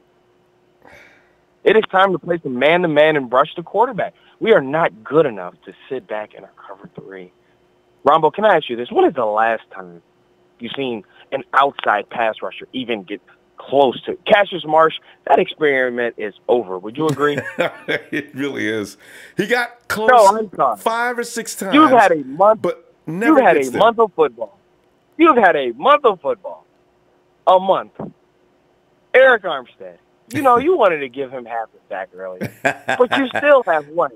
It is time to play some man-to-man and rush the quarterback. We are not good enough to sit back in our cover 3. Ronbo, can I ask you this? When is the last time you've seen an outside pass rusher even get close to Cassius Marsh? That experiment is over. Would you agree?
It really is. He got close
I'm sorry.
5 or 6 times.
You've had a month.
But never
You've had a month of football. You've had a month of football. A month. Eric Armstead. You wanted to give him half a sack earlier. But you still have won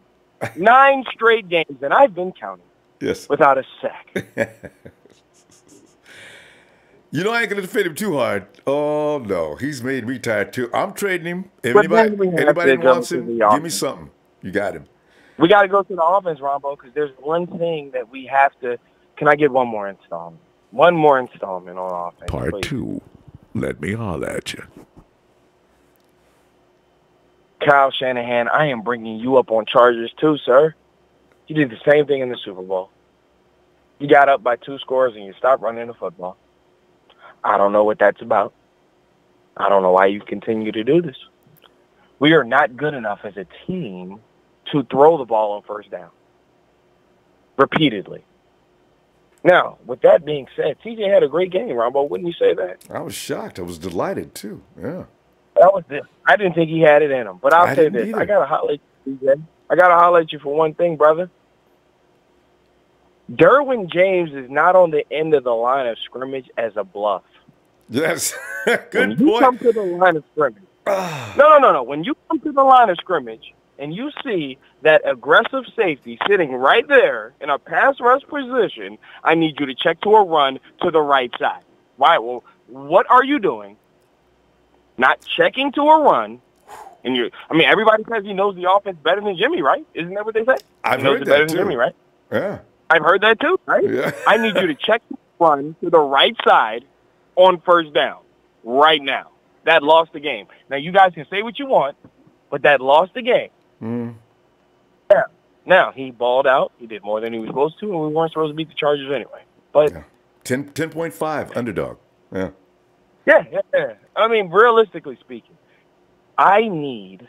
9 straight games, and I've been counting.
Yes.
Without a sack.
I ain't going to defend him too hard. Oh, no. He's made me tired, too. I'm trading him. If anybody wants him, give me something. You got him.
We got to go to the offense, Ronbo, because there's one thing that we have to. Can I get one more installment? One more installment on offense.
Part 2. Let me holler at you.
Kyle Shanahan, I am bringing you up on charges too, sir. You did the same thing in the Super Bowl. You got up by 2 scores and you stopped running the football. I don't know what that's about. I don't know why you continue to do this. We are not good enough as a team to throw the ball on first down. Repeatedly. Now, with that being said, TJ had a great game, Ronbo. Wouldn't you say that?
I was shocked. I was delighted, too. Yeah.
That was it. I didn't think he had it in him. But I'll say this.
Either.
I got to holler at you, TJ. I got to holler at you for one thing, brother. Derwin James is not on the end of the line of scrimmage as a bluff.
Yes. Good
when you
point.
come to the line of scrimmage. No. When you come to the line of scrimmage and you see that aggressive safety sitting right there in a pass rush position, I need you to check to a run to the right side. Why? Well, what are you doing? Not checking to a run. And everybody says he knows the offense better than Jimmy, right? Isn't that what they say?
I've
he knows
heard
it
that
better
too.
than Jimmy, right?
Yeah.
I've heard that too, right?
Yeah.
I need you to check the run to the right side on first down right now. That lost the game. Now, you guys can say what you want, but that lost the game. Yeah. Now, he balled out. He did more than he was supposed to, and we weren't supposed to beat the Chargers anyway. But
10.5 underdog. Yeah.
Yeah. Realistically speaking, I need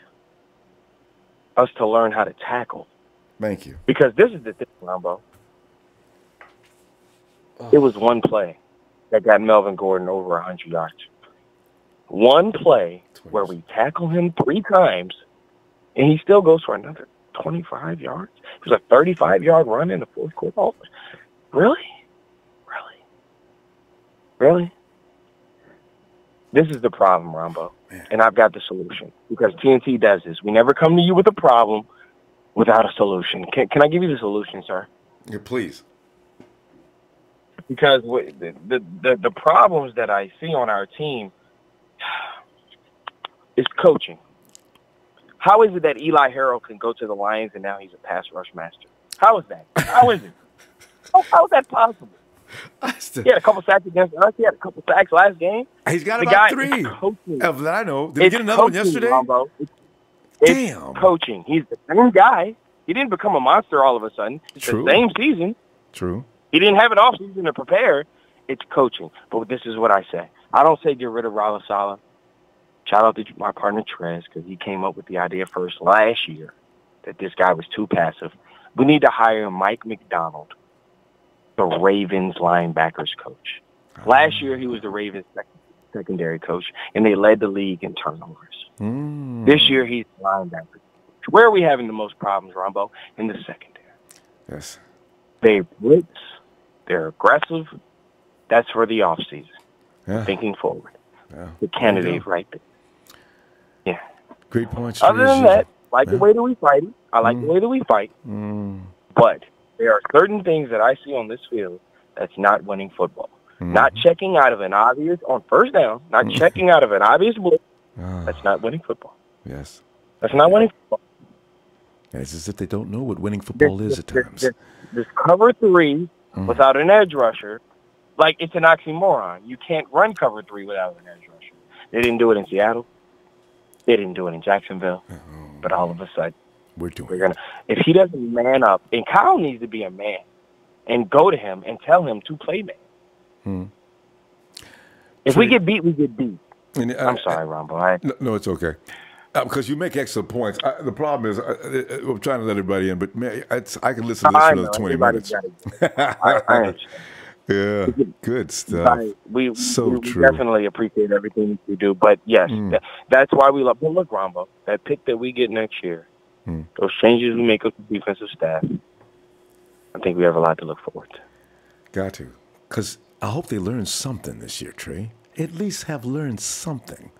us to learn how to tackle.
Thank you.
Because this is the thing, Ronbo. It was one play. that got Melvin Gordon over 100 yards. One play where we tackle him 3 times, and he still goes for another 25 yards. It was a 35-yard run in the fourth quarter. Really? Really? This is the problem, Ronbo, and I've got the solution, because TNT does this. We never come to you with a problem without a solution. Can I give you the solution, sir?
Yeah, please.
Because the problems that I see on our team is coaching. How is it that Eli Harrell can go to the Lions and now he's a pass rush master? How is that? How is it? How is that possible? He had a couple sacks against us. He had a couple sacks last game.
He's got about 3. Of that I know. Did he get another one yesterday?
Ronbo. It's coaching. He's the same guy. He didn't become a monster all of a sudden. It's the same season.
True.
He didn't have an off season to prepare. It's coaching. But this is what I say. I don't say get rid of Ralasala. Shout out to my partner Trez, because he came up with the idea first last year that this guy was too passive. We need to hire Mike McDonald, the Ravens linebackers coach. Last year, he was the Ravens secondary coach, and they led the league in turnovers. This year, he's the linebacker coach. Where are we having the most problems, Ronbo? In the secondary.
Yes.
They blitz. They're aggressive. That's for the offseason.
Yeah.
Thinking forward. Yeah. The candidate right there. Yeah.
Great points.
Other than that, the way that we fight it. I like the way that we fight. But there are certain things that I see on this field that's not winning football. Not checking out of an obvious, on first down, not checking out of an obvious blitz. That's not winning football.
Yes.
That's not winning football.
It's as if they don't know what winning football is at times.
This cover 3 without an edge rusher, like it's an oxymoron. You can't run cover 3 without an edge rusher. They didn't do it in Seattle. They didn't do it in Jacksonville. But all of a sudden, we're gonna. If he doesn't man up, and Kyle needs to be a man, and go to him and tell him to play man. If we get beat, we get beat. I'm sorry, Ronbo.
No, it's okay. Because you make excellent points. The problem is, I'm trying to let everybody in, but man, I can listen to this for another 20 minutes.
I understand.
Yeah, good stuff.
We
true.
Definitely appreciate everything you do. But yes, that's why we love. But look, Ronbo, that pick that we get next year, those changes we make with the defensive staff, I think we have a lot to look forward to.
Got to. Because I hope they learn something this year, Trey. At least have learned something.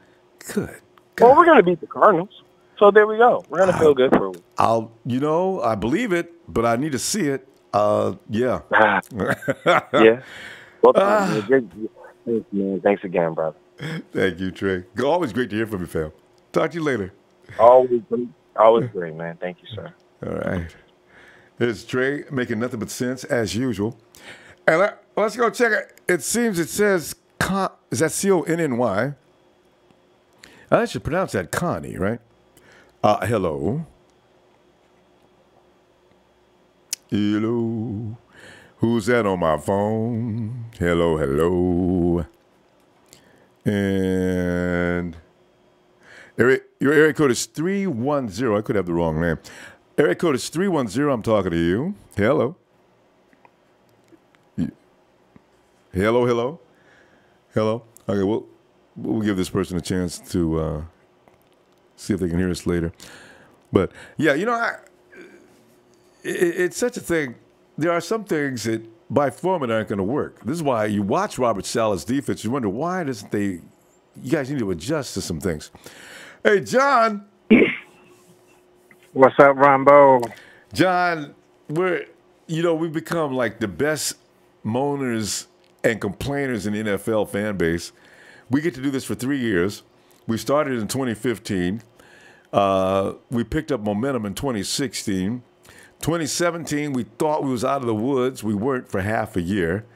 Good.
Well, we're going to beat the Cardinals. So there we go. We're going to feel good for a week.
I believe it, but I need to see it. Yeah.
Yeah. Well, man. Thanks again, brother.
Thank you, Trey. Always great to hear from you, fam. Talk to you later.
Always great, man. Thank you, sir.
All right. It's Trey making nothing but sense as usual. And let's go check it. It seems it says, is that C-O-N-N-Y? I should pronounce that Connie, right? Hello. Hello. Who's that on my phone? Hello. And your area code is 310. I could have the wrong name. Area code is 310. I'm talking to you. Hello. Hello. Okay, we'll give this person a chance to see if they can hear us later. But yeah, it's such a thing. There are some things that by format aren't going to work. This is why you watch Robert Saleh's defense. You wonder why doesn't you guys need to adjust to some things. Hey, John.
What's up, Ronbo?
John, we've become like the best moaners and complainers in the NFL fan base. We get to do this for 3 years. We started in 2015. We picked up momentum in 2016. 2017, we thought we was out of the woods. We weren't for half a year.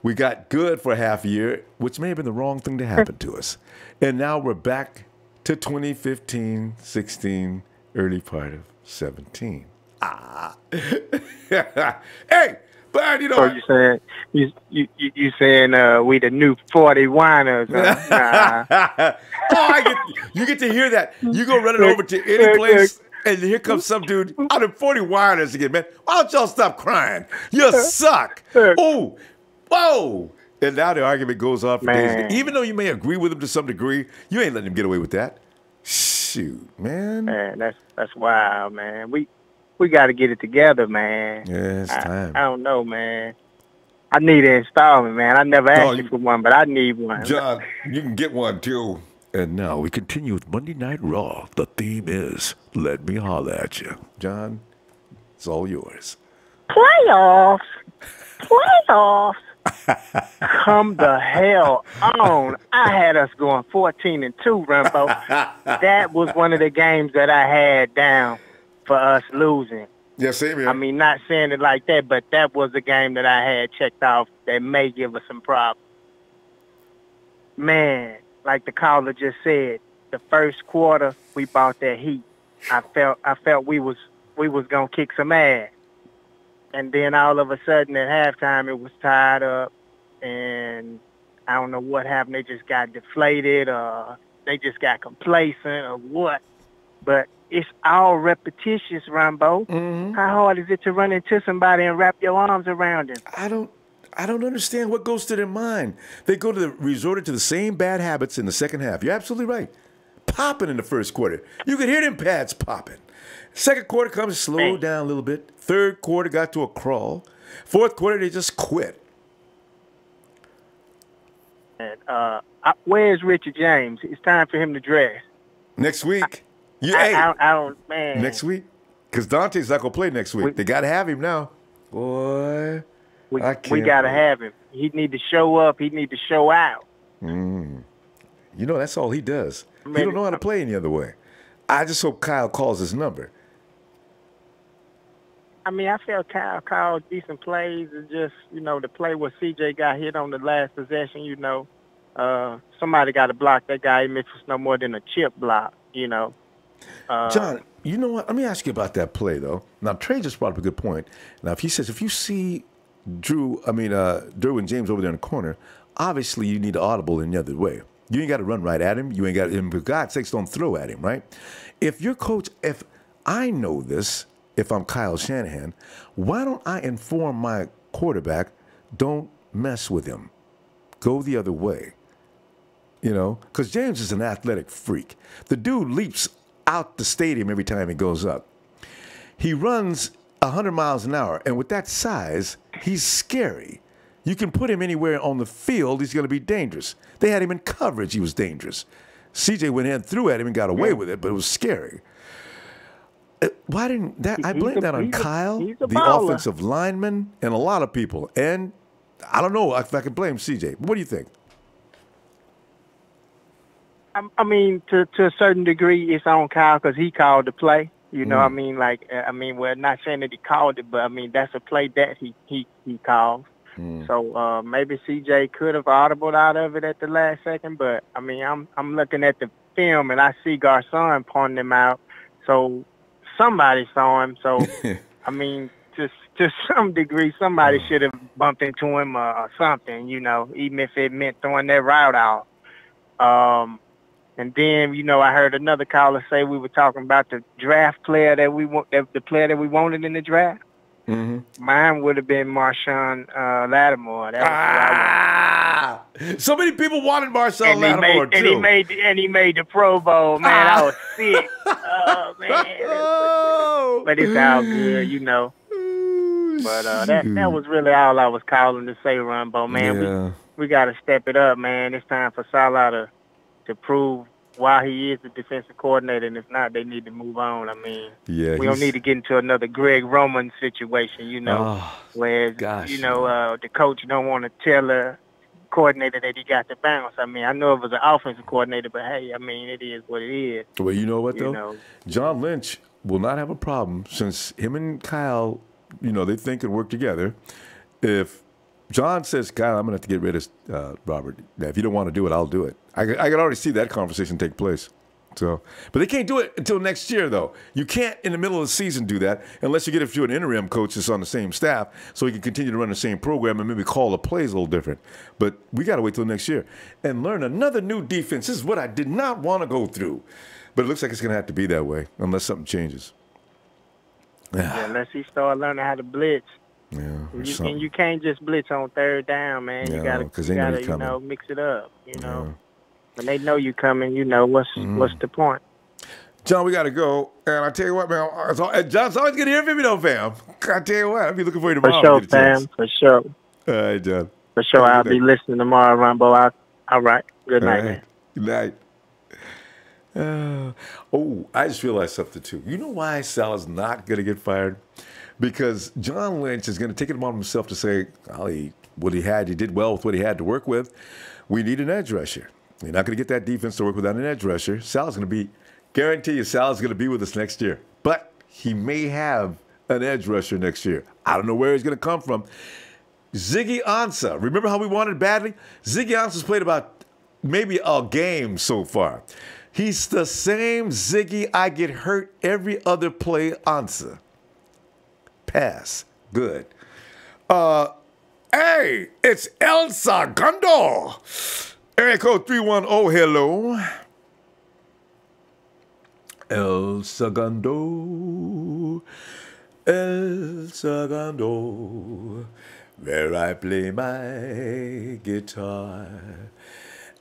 We got good for half a year, which may have been the wrong thing to happen to us. And now we're back to 2015, 16, early part of 17. Hey, but
So you saying we the new 40 whiners?
You get to hear that. You go running over to any place. And here comes some dude out of 40 whiners again, man. Why don't y'all stop crying? You suck. Oh, whoa. And now the argument goes on for
Man.
days. Even though you may agree with him to some degree, you ain't letting him get away with that. Shoot, man.
Man, that's wild, man. We got to get it together, man.
Yeah, it's time.
I don't know, man. I need an installment, man. I never asked you for one, but I need one.
John, you can get one, too. And now we continue with Monday Night Raw. The theme is Let Me Holler at You. John, it's all yours.
Playoffs. Come the hell on. I had us going 14-2, Ronbo. That was one of the games that I had down for us losing.
Yeah, same here.
I mean, not saying it like that, but that was a game that I had checked off that may give us some problems. Man, like the caller just said, the first quarter we bought that heat. I felt we was gonna kick some ass. And then all of a sudden at halftime it was tied up, and I don't know what happened. They just got deflated, or they just got complacent, or what. But it's all repetitious, Ronbo.
Mm-hmm.
How hard is it to run into somebody and wrap your arms around him?
I don't understand what goes to their mind. They resorted to the same bad habits in the second half. You're absolutely right. Popping in the first quarter. You could hear them pads popping. Second quarter comes, slowed down a little bit. Third quarter got to a crawl. Fourth quarter, they just quit.
And where's Richard James? It's time for him to dress.
Next week.
I don't, man.
Next week? Because Dante's not going to play next week. They got to have him now. Boy,
we got to have him. He need to show up. He need to show out.
You know, that's all he does. He don't know how to play any other way. I just hope Kyle calls his number.
I mean, I felt Kyle called decent plays. It's just, the play where CJ got hit on the last possession, somebody got to block that guy. Even if it's no more than a chip block,
John, you know what? Let me ask you about that play, though. Now, Trey just brought up a good point. Now, if he says, if you see Derwin James over there in the corner, obviously you need an audible in the other way. You ain't got to run right at him. You ain't got to, for God's sakes, don't throw at him, right? If your coach, if I know this, if I'm Kyle Shanahan, why don't I inform my quarterback, don't mess with him. Go the other way. Because James is an athletic freak. The dude leaps out the stadium every time he goes up. He runs 100 miles an hour, and with that size, he's scary. You can put him anywhere on the field, he's going to be dangerous. They had him in coverage, he was dangerous. CJ went in, threw at him, and got away with it, but it was scary. Why didn't that? I blame that on Kyle, the offensive lineman, and a lot of people. And I don't know if I can blame CJ. What do you think?
I mean, to a certain degree, it's on Kyle because he called the play. I mean, we're not saying that he called it, but I mean that's a play that he called. So maybe CJ could have audibled out of it at the last second, but I mean, I'm looking at the film and I see Garcon pointing him out. So somebody saw him. So I mean, to some degree, somebody should have bumped into him or something. Even if it meant throwing that route out. And then, I heard another caller say we were talking about the draft player that we want, the player that we wanted in the draft. Mm-hmm. Mine would have been Marshawn Lattimore. That was
so many people wanted Marshawn Lattimore too.
And he made the Pro Bowl. Man, I was sick. Oh man. But it's all good, But that was really all I was calling to say, Ronbo. Man, we got to step it up, man. It's time for Salah to prove why he is the defensive coordinator, and if not, they need to move on. I mean, we don't need to get into another Greg Roman situation, where the coach don't want to tell the coordinator that he got to bounce. I mean, I know it was an offensive coordinator, but hey, I mean, it is what it is.
Well, you know what though? John Lynch will not have a problem since him and Kyle, they think and work together. If John says, Kyle, I'm going to have to get rid of Robert. Now, if you don't want to do it, I'll do it. I can already see that conversation take place. So, but they can't do it until next year, though. You can't, in the middle of the season, do that unless you get an interim coach that's on the same staff so he can continue to run the same program and maybe call the plays a little different. But we got to wait till next year and learn another new defense. This is what I did not want to go through. But it looks like it's going to have to be that way unless something changes.
Unless he start learning how to blitz.
Yeah.
And you can't just blitz on third down, man.
No,
you gotta, mix it up. When they know you coming, what's the point?
John, we got to go. And I tell you what, man, John's always good to hear from you, though, fam. I tell you what, I'll be looking for you tomorrow.
For sure, fam. For sure.
All right, John.
For sure, I'll be listening tomorrow, Ronbo. All right. Good night, man.
Good night. I just realized something, too. You know why Salah's not going to get fired? Because John Lynch is going to take it upon himself to say, he did well with what he had to work with. We need an edge rusher. You're not going to get that defense to work without an edge rusher. Salah's going to guarantee you Salah's going to be with us next year. But he may have an edge rusher next year. I don't know where he's going to come from. Ziggy Ansah. Remember how we wanted badly? Ziggy Ansah's played about maybe a game so far. He's the same Ziggy I get hurt every other play Ansah. Pass. Good. Hey, it's El Segundo. Area code 310, hello. El Segundo, where I play my guitar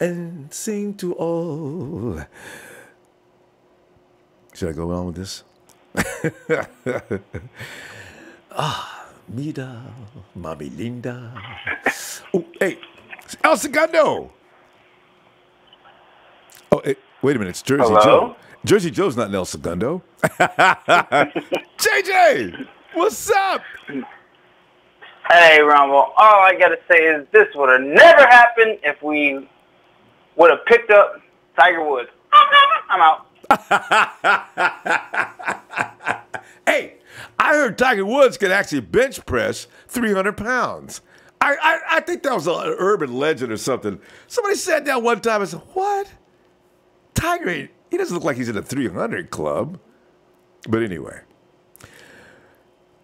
and sing to all. Should I go on with this? Mida, Mami Linda. Oh, hey, El Segundo. Oh, hey, wait a minute, it's Jersey Joe. Jersey Joe's not El Segundo. JJ, what's up?
Hey, Ronbo. All I got to say is this would have never happened if we would have picked up Tiger Woods. I'm out.
Hey, I heard Tiger Woods could actually bench press 300 pounds. I think that was an urban legend or something. Somebody said that one time. I said, what? Tiger, he doesn't look like he's in a 300 club. But anyway.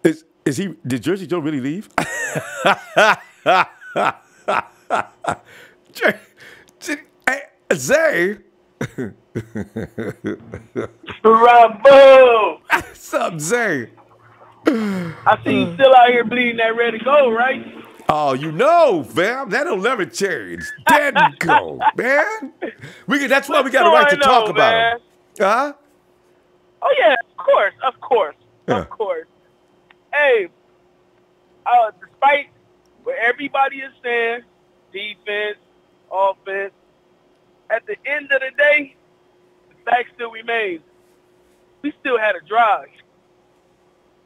Is he? Did Jersey Joe really leave? Zay.
Ronbo.
What's up, Zay?
I see you still out here bleeding that red and gold, right?
Oh, fam. That'll never change. Dead and go, man. That's why we got a right to talk about him. Huh?
Oh, yeah, of course. Hey, despite what everybody is saying, defense, offense, at the end of the day, the fact still remains. We still had a drive to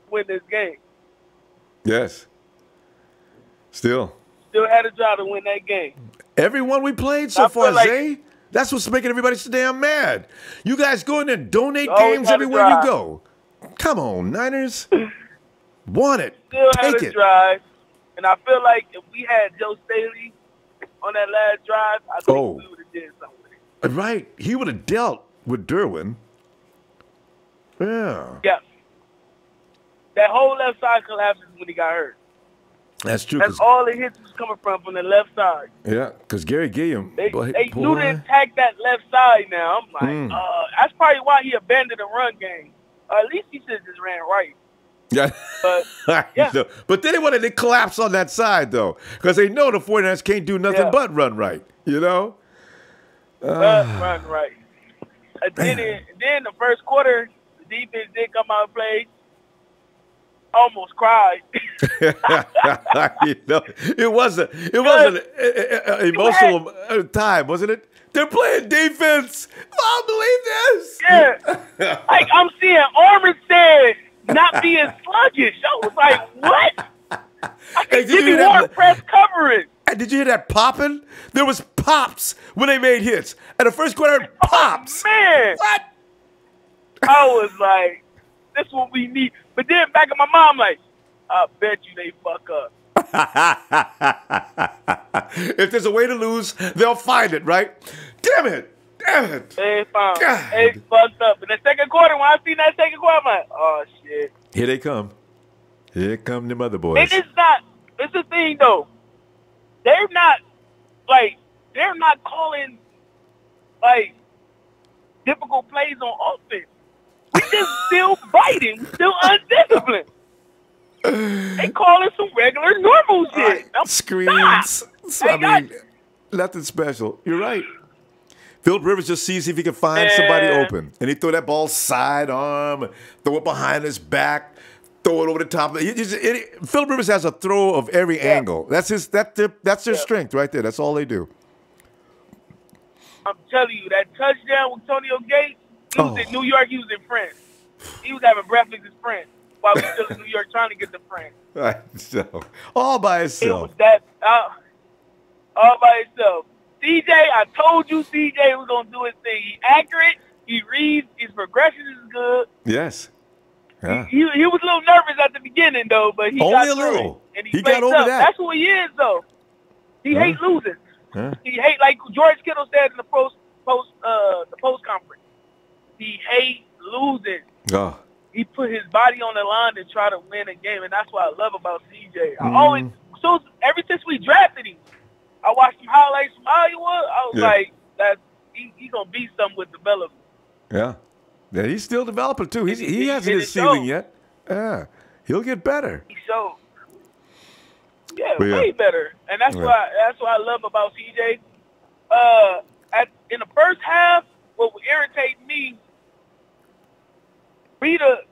win this game.
Yes. Still
had a drive to win that game.
Everyone we played so far, Zay, that's what's making everybody so damn mad. You guys go in there and donate games everywhere you go. Come on, Niners. Want it.
Still
Take
had a
it.
drive. And I feel like if we had Joe Staley on that last drive, I think we would have did something with it.
Right. He would have dealt with Derwin. Yeah.
Yeah. That whole left side collapses when he got hurt.
That's true.
That's all the hits was coming from the left side.
Yeah, because Gary Gilliam.
They knew to attack that left side now. I'm like, that's probably why he abandoned the run game. At least he should have just ran right.
Yeah.
But, yeah.
But then they wanted to collapse on that side, though, because they know the 49ers can't do nothing but run right,
run right. Then the first quarter, the defense did come out and play. Almost cried.
It wasn't an emotional time, wasn't it? They're playing defense. I don't believe this.
Yeah. Like, I'm seeing Armstead not being sluggish. I was like, what? Give me more press coverage.
And did you hear that popping? There was pops when they made hits. And the first quarter, pops.
Oh, man.
What?
I was like, this is what we need. But then back in my mind, like, I bet you they fuck up.
If there's a way to lose, they'll find it, right? Damn it.
They fucked up. In the second quarter, when I seen that second quarter, I'm like, oh, shit.
Here they come. Here come the mother boys.
And it's the thing, though. They're not calling, difficult plays on offense. We just still biting, still undisciplined.
They calling some regular normal shit.
Screens. I mean, nothing special. You're right. Philip Rivers just sees if he can find somebody open. And he throw that ball sidearm, throw it behind his back, throw it over the top. Philip Rivers has a throw of every angle. That's their strength right there. That's all they do.
I'm telling you, that touchdown with Antonio Gates, he was in New York, he was in France. He was having breakfast in France while we still in New York trying to get to France.
Right, so, all by himself.
It was all by himself. CJ, I told you CJ was going to do his thing. He's accurate. He reads. His progression is good.
Yes. Yeah.
He was a little nervous at the beginning, though, but he got through it. And he got over that. That's who he is, though. He hates losing. He hate, like George Kittle said in the post conference. He hates losing.
Oh.
He put his body on the line to try to win a game, and that's what I love about CJ. I always, ever since we drafted him, I watched him highlights from Iowa. I was like, he's gonna be something with development.
Yeah, he's still developing too. He hasn't hit his ceiling yet. Yeah, he'll get better.
He showed. Yeah, way better, and that's what I love about CJ. In the first half, what would irritate me, Breida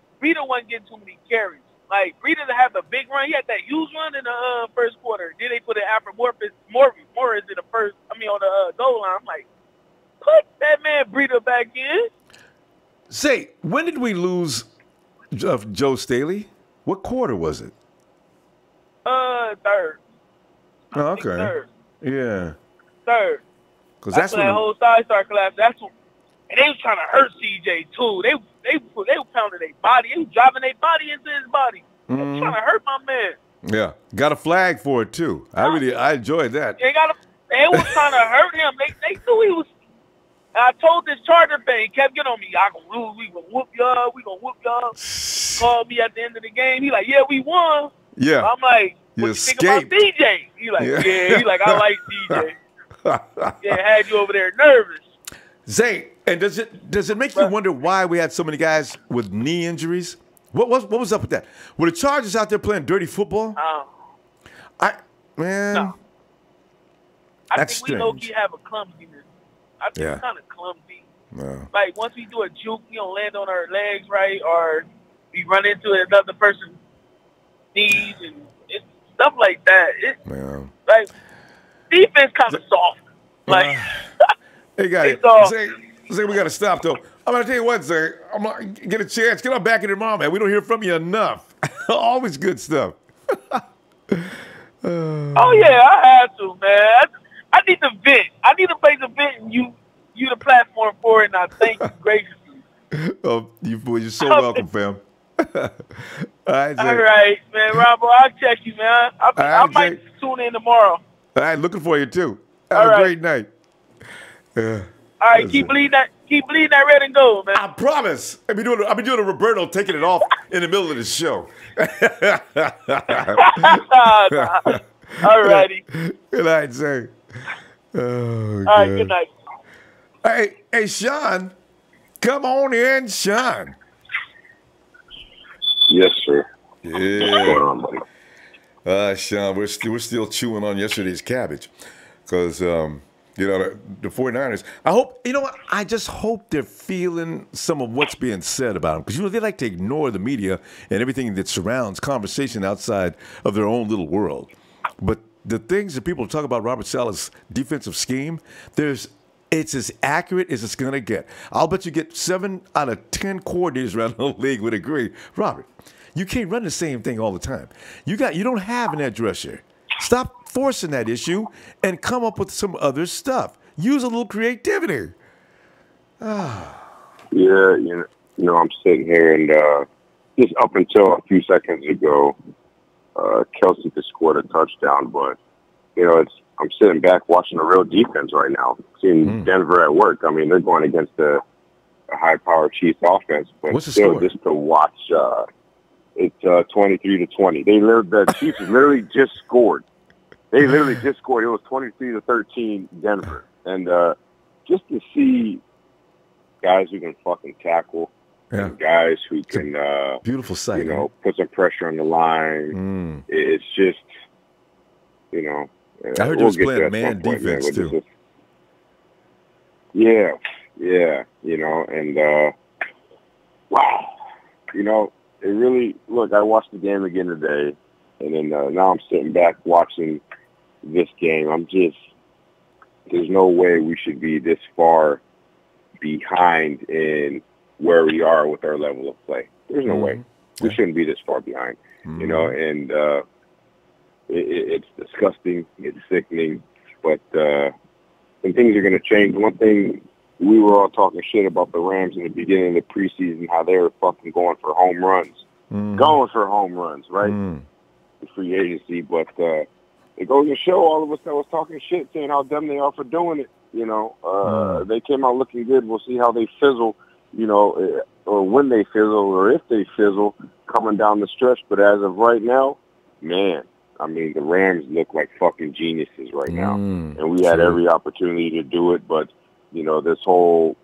wasn't getting too many carries. Like, Breida to have a big run. He had that huge run in the first quarter. Then they put in Alfred Morris in the first. On the goal line. I'm like, put that man Breida back in.
Say, when did we lose Joe Staley? What quarter was it?
Third.
Oh, okay.
Third.
Yeah.
Third.
Because that's
when that whole side started collapsing. That's when, and they was trying to hurt CJ too. They were pounding their body. They was driving their body into his body. They was trying to hurt my man.
Yeah. Got a flag for it too. I enjoyed that.
They was trying to hurt him. They knew he was. I told this Charger fan, he kept getting on me. I gonna lose. We gonna whoop y'all. We gonna whoop y'all. Called me at the end of the game. He like, yeah, we won.
Yeah.
I'm like,
you
what you think about DJ? He like, yeah. He like, I like DJ. Yeah, had you over there nervous.
Zay, and does it make you wonder why we had so many guys with knee injuries? What was up with that? Were the Chargers out there playing dirty football?
No. I
that's
think we low-key have a clumsiness. I think it's kind of clumsy.
No.
Like, once we do a juke, we don't land on our legs right, or we run into another person's knees and stuff like that. Like, defense kind of soft. Like,
hey, guys, Zay, we got to stop, though. I'm going to tell you what, Zay. I'm going to get a chance. Get on back in tomorrow, man. We don't hear from you enough. Always good stuff.
Oh, yeah, I have to, man. I need to vent. I need a place to vent, and you the platform for it, and I thank you graciously.
Oh, you're so welcome, fam. All right, Zay.
All right, man. Ronbo, I'll check you, man. I might tune in tomorrow.
All right, looking for you, too. Have a great night.
All right, keep bleeding that red and gold, man.
I promise. I've been doing a Roberto taking it off in the middle of the show.
All righty.
Good night, Zay. Oh,
all right, good night.
Hey, Sean. Come on in, Sean.
Yes, sir.
Yeah.
What's going on, buddy?
Sean, we're still chewing on yesterday's cabbage because, the 49ers, I just hope they're feeling some of what's being said about them because, they like to ignore the media and everything that surrounds conversation outside of their own little world. But the things that people talk about Robert Saleh's defensive scheme, it's as accurate as it's going to get. I'll bet you get 7 out of 10 coordinators around the league would agree. Robert, you can't run the same thing all the time. You don't have an edge rusher. Stop forcing that issue and come up with some other stuff. Use a little creativity.
Yeah, I'm sitting here and just up until a few seconds ago, Kelsey just scored a touchdown, but I'm sitting back watching a real defense right now. Seeing Denver at work. I mean, they're going against a high-powered Chiefs offense, but
what's the
still,
score?
just to watch, it's 23-20. The Chiefs literally just scored. They literally just scored. It was 23-13 Denver, and just to see guys who can fucking tackle and guys who can,
beautiful sight,
put some pressure on the line. It's just,
I heard you was playing man defense too.
Yeah, and wow, it really. Look, I watched the game again today, and then now I'm sitting back watching this game. There's no way we should be this far behind in where we are with our level of play. There's no way. We shouldn't be this far behind, and it's disgusting, it's sickening, but and things are going to change. One thing, we were all talking shit about the Rams in the beginning of the preseason, how they were fucking going for home runs. Right? The free agency, but it goes to show all of us that was talking shit, saying how dumb they are for doing it. They came out looking good. We'll see how they fizzle, or when they fizzle, or if they fizzle coming down the stretch. But as of right now, man, I mean, the Rams look like fucking geniuses right now. And we had every opportunity to do it, but, this whole,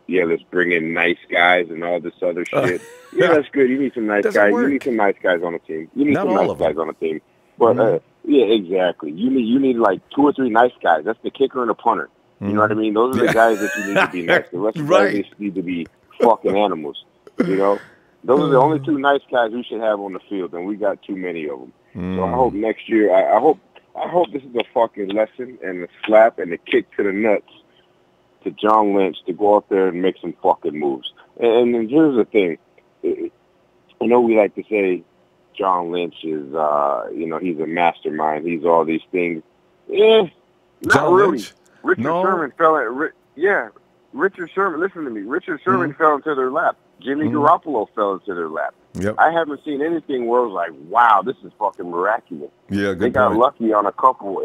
let's bring in nice guys and all this other shit. That's good. You need some nice guys. You need some nice guys on the team. You need some nice guys on the team. But, exactly. You need like 2 or 3 nice guys. That's the kicker and the punter. You know what I mean? Those are the guys that you need to be nice. The rest of the guys need to be fucking animals. Those are the only 2 nice guys we should have on the field, and we got too many of them. So I hope next year, I hope this is a fucking lesson and a slap and a kick to the nuts to John Lynch to go out there and make some fucking moves. And here's the thing. I know we like to say John Lynch is, he's a mastermind. He's all these things. Not
John
really.
Lynch?
Richard Sherman fell at, Richard Sherman, listen to me. Richard Sherman fell into their lap. Jimmy Garoppolo fell into their lap.
Yep.
I haven't seen anything where I was like, wow, this is fucking miraculous.
Yeah, good
They got
point.
lucky on a couple,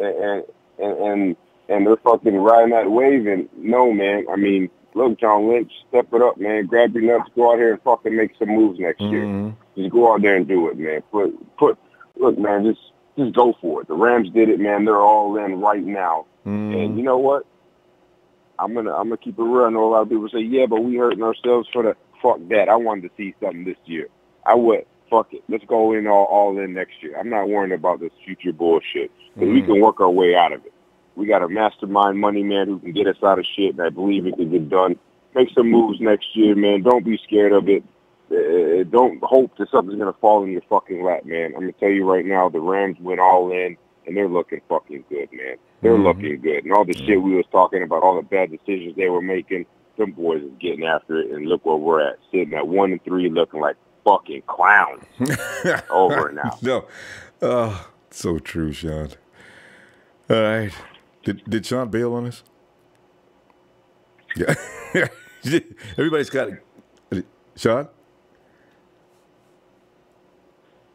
and they're fucking riding that wave. And no, man, I mean, look, John Lynch, step it up, man. Grab your nuts, go out here and fucking make some moves next year. Just go out there and do it, man. Look, man, just go for it. The Rams did it, man. They're all in right now. And you know what? I'm gonna keep it real. I know a lot of people say, yeah, but we hurting ourselves for the fuck that. I wanted to see something this year. I would. Fuck it. Let's go in all in next year. I'm not worrying about this future bullshit. Because we can work our way out of it. We got a mastermind money man who can get us out of shit, and I believe it can get done. Make some moves next year, man. Don't be scared of it. Don't hope that something's going to fall in your fucking lap, man. I'm going to tell you right now, the Rams went all in, and they're looking fucking good, man. They're looking good. And all the shit we was talking about, all the bad decisions they were making, them boys is getting after it, and look where we're at, sitting at 1-3, looking like fucking clowns. Over and out.
No. So true, Sean. All right. Did Sean bail on us? Yeah. Everybody's got it. Sean?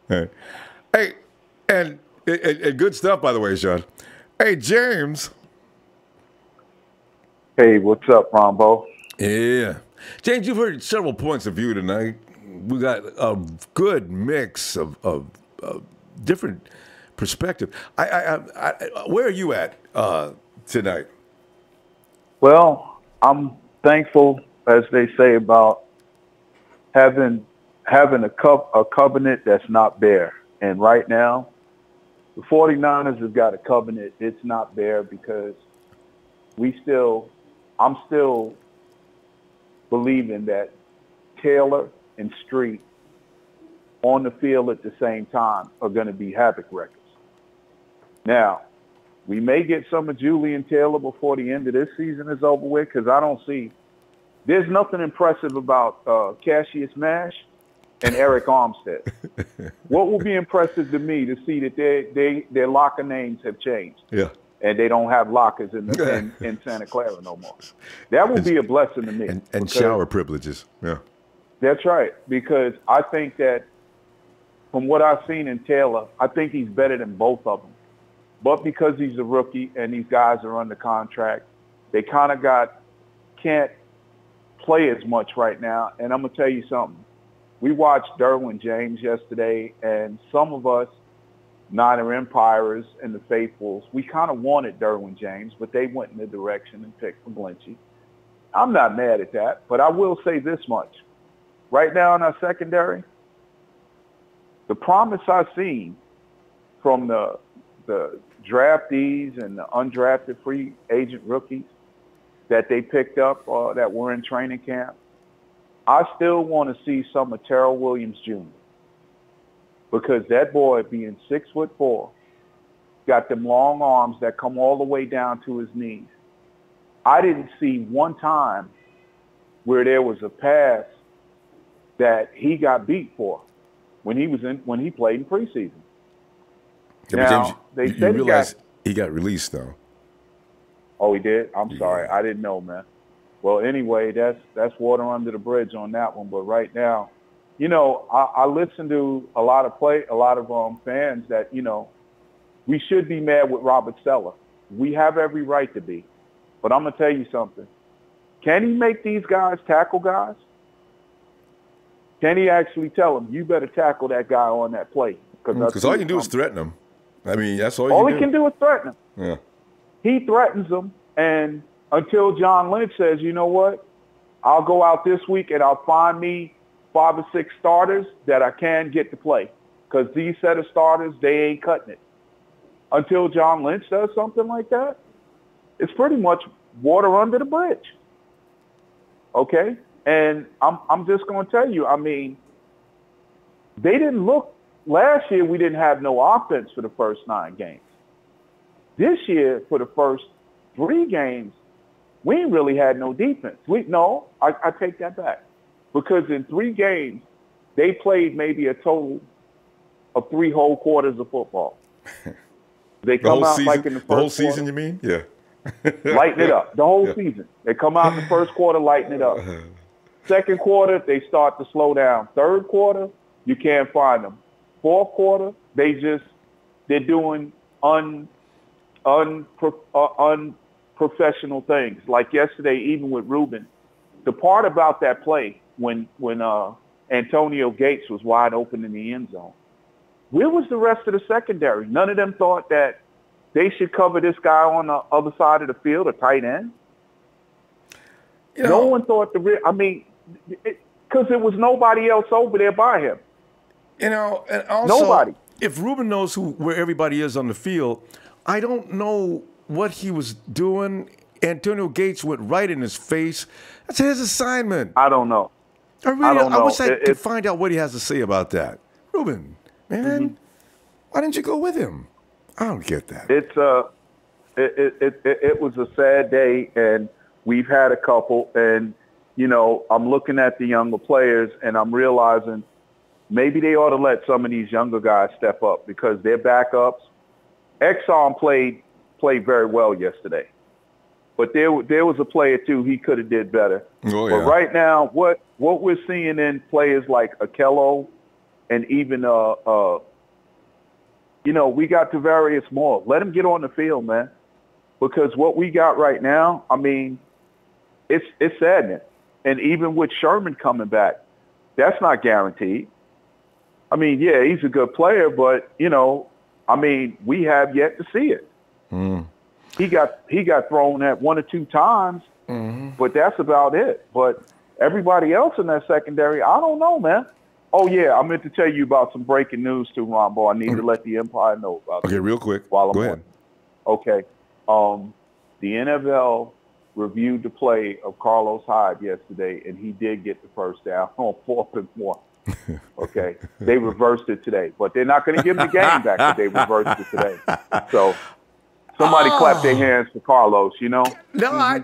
All right. Hey, and good stuff, by the way, Sean. Hey, James.
Hey, what's up, Ronbo?
Yeah. James, you've heard several points of view tonight. We got a good mix of different perspective. Where are you at tonight?
Well, I'm thankful, as they say, about having a covenant that's not bare. And right now, the 49ers have got a covenant. It's not bare because I'm still believing that Taylor and Street on the field at the same time are going to be havoc records. Now, we may get some of Julian Taylor before the end of this season is over with because there's nothing impressive about Cassius Mash and Eric Armstead. What will be impressive to me to see that their locker names have changed.
Yeah.
And they don't have lockers in Santa Clara no more. That will be a blessing to me.
And shower privileges. Yeah.
That's right. Because I think that from what I've seen in Taylor, I think he's better than both of them. But because he's a rookie and these guys are under contract, they kind of can't play as much right now. And I'm going to tell you something. We watched Derwin James yesterday, and some of us, Niner Empires and the Faithfuls, we kind of wanted Derwin James, but they went in the direction and picked McGlinchey. I'm not mad at that, but I will say this much. right now in our secondary, the promise I've seen from the draftees and the undrafted free agent rookies that they picked up that were in training camp, I still want to see some of Terrell Williams Jr. because that boy, being 6'4", got them long arms that come all the way down to his knees. I didn't see one time where there was a pass that he got beat for when he played in preseason.
Yeah,
now,
James,
they
you
said
realize he got released, though.
Oh, he did? I'm sorry. I didn't know, man. Well, anyway, that's water under the bridge on that one. But right now, you know, I listen to a lot of fans that, you know, we should be mad with Robert Saleh. We have every right to be. But I'm going to tell you something. Can he make these guys tackle guys? Can he actually tell them, you better tackle that guy on that play?
Because all you can do is threaten him. I mean, that's all you
all
can
he
do.
can do is threaten him.
Yeah.
He threatens them, and until John Lynch says, you know what, I'll go out this week and I'll find me 5 or 6 starters that I can get to play. Because these set of starters, they ain't cutting it. Until John Lynch does something like that, it's pretty much water under the bridge. Okay? And I'm just going to tell you, I mean, they didn't look, last year we didn't have no offense for the first 9 games. This year, for the first 3 games, we ain't really had no defense. I take that back. Because in 3 games, they played maybe a total of 3 whole quarters of football. They come out like in the first
the whole
quarter,
season, you mean? Yeah.
lighten it up. The whole season. They come out in the first quarter, lighten it up. Second quarter, they start to slow down. Third quarter, you can't find them. Fourth quarter, they're doing unprofessional things. Like yesterday, even with Ruben, the part about that play when Antonio Gates was wide open in the end zone, where was the rest of the secondary? None of them thought that they should cover this guy on the other side of the field, a tight end. No one thought because there was nobody else over there by him.
You know, and also,
nobody.
If Ruben knows where everybody is on the field, I don't know what he was doing. Antonio Gates went right in his face. That's his assignment.
I don't know.
I don't know. I wish I could find out what he has to say about that. Ruben, man, why didn't you go with him? I don't get that.
It was a sad day, and we've had a couple, and you know, I'm looking at the younger players, and I'm realizing maybe they ought to let some of these younger guys step up because they're backups. Exum played very well yesterday, but there was a player too he could have did better.
Oh, yeah.
But right now, what we're seeing in players like Kittle and even you know, we got Tavarius Moore. Let him get on the field, man, because what we got right now, I mean, it's saddening. And even with Sherman coming back, that's not guaranteed. I mean, yeah, he's a good player, but, you know, I mean, we have yet to see it. He got thrown at 1 or 2 times, but that's about it. But everybody else in that secondary, I don't know, man. Oh, yeah, I meant to tell you about some breaking news, too, Ronbo. I need to let the Empire know about
Okay,
this
real quick.
while I'm
Go
on.
ahead.
Okay. The NFL reviewed the play of Carlos Hyde yesterday, and he did get the first down on 4th and 1. Okay. They reversed it today, but they're not going to give him the game back, but they reversed it today. So somebody clap their hands for Carlos, you know?
No,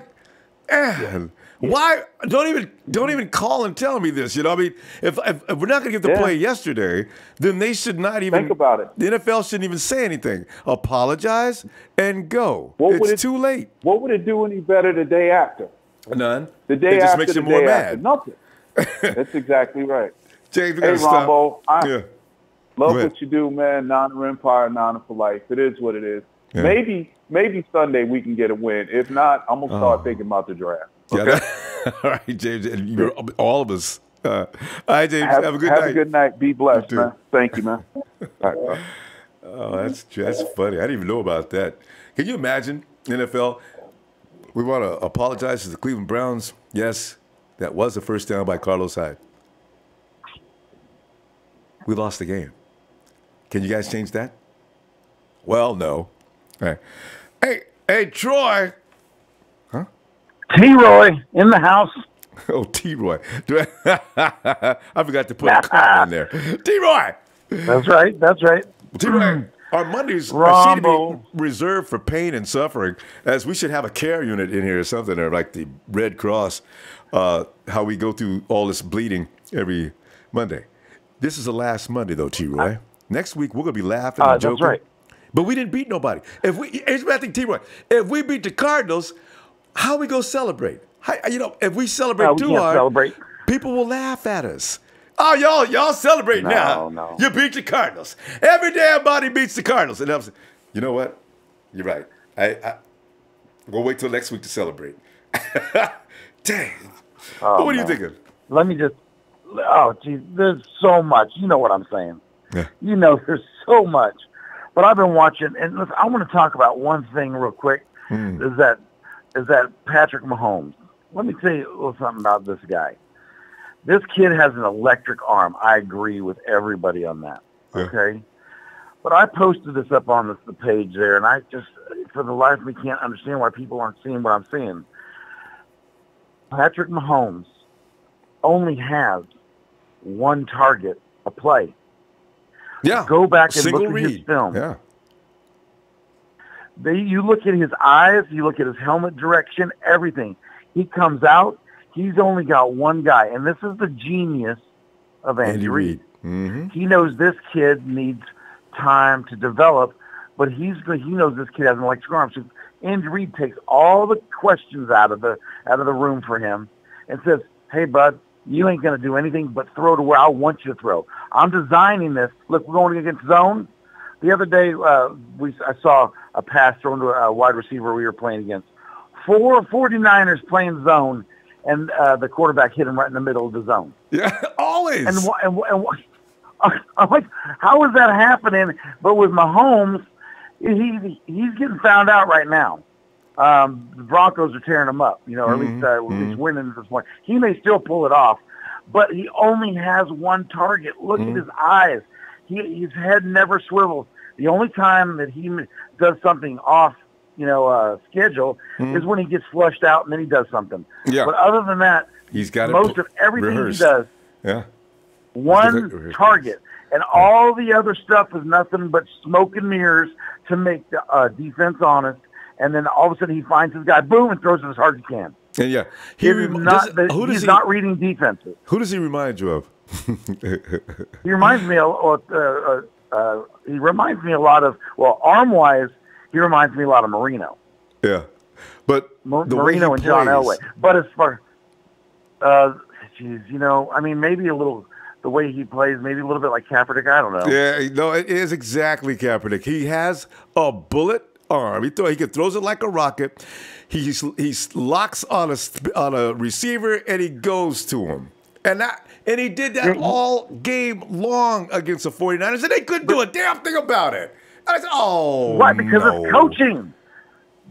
why don't even call and tell me this? You know, I mean, if we're not going to give the play yesterday, then they should not even
think about it.
The NFL shouldn't even say anything. Apologize and go. It's too late.
What would it do any better the day after?
None.
The day
it just
after,
makes
the
you more
day
mad.
after, nothing. That's exactly right.
James, we
hey,
gotta stop.
Ronbo, I
Yeah.
love
Go ahead.
what you do, man. Nana Empire, Nana for life. It is what it is.
Yeah.
Maybe Sunday we can get a win. If not, I'm gonna start thinking about the draft. Okay?
Yeah, all right, James. And you're all of us. All right, James. Have a good night.
Have a good night. Be blessed, man. Thank you, man. All right, bye.
Oh, that's funny. I didn't even know about that. Can you imagine, NFL? We want to apologize to the Cleveland Browns. Yes, that was the first down by Carlos Hyde. we lost the game. Can you guys change that? Well, no. All right. Hey, Troy. Huh?
T-Roy in the house.
Oh, T-Roy. I forgot to put a comma in there. T-Roy.
That's right.
T-Roy, our Mondays seem to be reserved for pain and suffering, as we should have a care unit in here or something, or like the Red Cross, how we go through all this bleeding every Monday. This is the last Monday, though, T-Roy. Next week, we're going to be laughing and joking.
That's right.
But we didn't beat nobody. Here's what I think, T-Roy. If we beat the Cardinals, how we going to celebrate? If we celebrate too hard, people will laugh at us. Oh, y'all celebrate now.
No.
You beat the Cardinals. Every damn body beats the Cardinals. And I'm saying, you know what? You're right. We'll wait till next week to celebrate. Dang. What are you thinking?
Let me just, geez, there's so much. You know what I'm saying.
Yeah.
You know there's so much. But I've been watching, and listen, I want to talk about one thing real quick, is that Patrick Mahomes. Let me tell you a little something about this guy. This kid has an electric arm. I agree with everybody on that. Okay? But I posted this up on the page there, and I just, for the life of me, can't understand why people aren't seeing what I'm seeing. Patrick Mahomes only has one target a play.
Yeah.
Go back and
Single
look at
read.
his film.
Yeah.
You look at his eyes, you look at his helmet direction, everything. He comes out, he's only got one guy. And this is the genius of Andy Reid.
Mm-hmm.
He knows this kid needs time to develop, but he knows this kid has an electric arm. So Andy Reid takes all the questions out of the room for him and says, "Hey, bud, you ain't going to do anything but throw to where I want you to throw. I'm designing this. Look, we're going against zone." The other day, I saw a pass thrown to a wide receiver we were playing against. 49ers playing zone, and the quarterback hit him right in the middle of the zone.
Yeah, always.
And I'm like, how is that happening? But with Mahomes, he's getting found out right now. The Broncos are tearing him up, or at least winning at this point. He may still pull it off, but he only has one target. Look at his eyes. His head never swivels. The only time that he does something off, schedule is when he gets flushed out and then he does something.
Yeah.
But other than that,
he's got
most of everything
rehearsed.
he does,
yeah,
one target. And all the other stuff is nothing but smoke and mirrors to make the defense honest. And then all of a sudden he finds his guy, boom, and throws it as hard as he can.
And yeah,
he's not reading defenses.
Who does he remind you of?
He reminds me a lot of, arm wise, he reminds me a lot of Marino.
Yeah, but
Marino and John Elway. But as far, maybe a little. The way he plays, maybe a little bit like Kaepernick. I don't know.
Yeah, no, it is exactly Kaepernick. He has a bullet arm. He throws it like a rocket. He locks on a receiver and he goes to him. And he did that all game long against the 49ers, and they couldn't do a damn thing about it. I said,
why? Because it's coaching.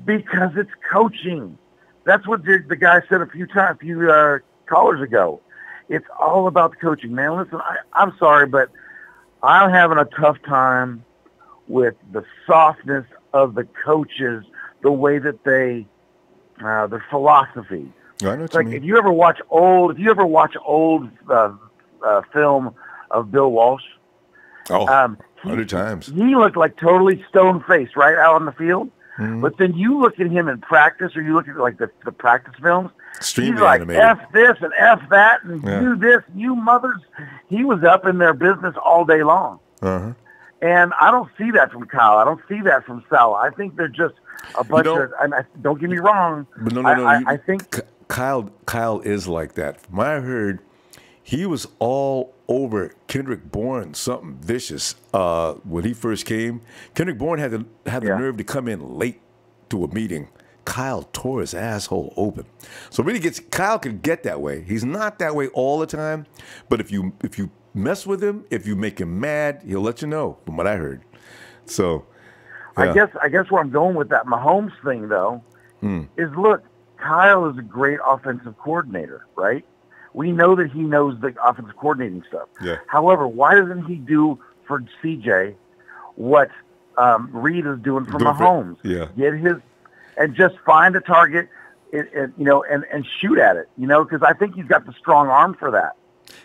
Because it's coaching. That's what the guy said a few callers ago. It's all about the coaching, man. Listen, I'm sorry, but I'm having a tough time with the softness of the coaches, the way that their philosophy.
I know what
like if you ever watch old film of Bill Walsh.
100 times.
He looked like totally stone-faced right out on the field. Mm-hmm. But then you look at him in practice, or you look at like the practice films.
Extremely
he's like
animated.
F this and F that and do this, you mothers. He was up in their business all day long.
Uh-huh.
And I don't see that from Kyle. I don't see that from Sal. I think they're just a bunch of. Don't get me wrong.
But no.
I think
Kyle is like that. From what I heard, he was all over Kendrick Bourne, something vicious when he first came. Kendrick Bourne had the nerve to come in late to a meeting. Kyle tore his asshole open. So really Kyle can get that way. He's not that way all the time, but if you mess with him, if you make him mad, he'll let you know, from what I heard. So yeah.
I guess where I'm going with that Mahomes thing though is look, Kyle is a great offensive coordinator, right? We know that he knows the offensive coordinating stuff.
Yeah.
However, why doesn't he do for CJ what Reed is doing for Mahomes?
Yeah.
Get his and just find a target, and shoot at it. Because I think he's got the strong arm for that.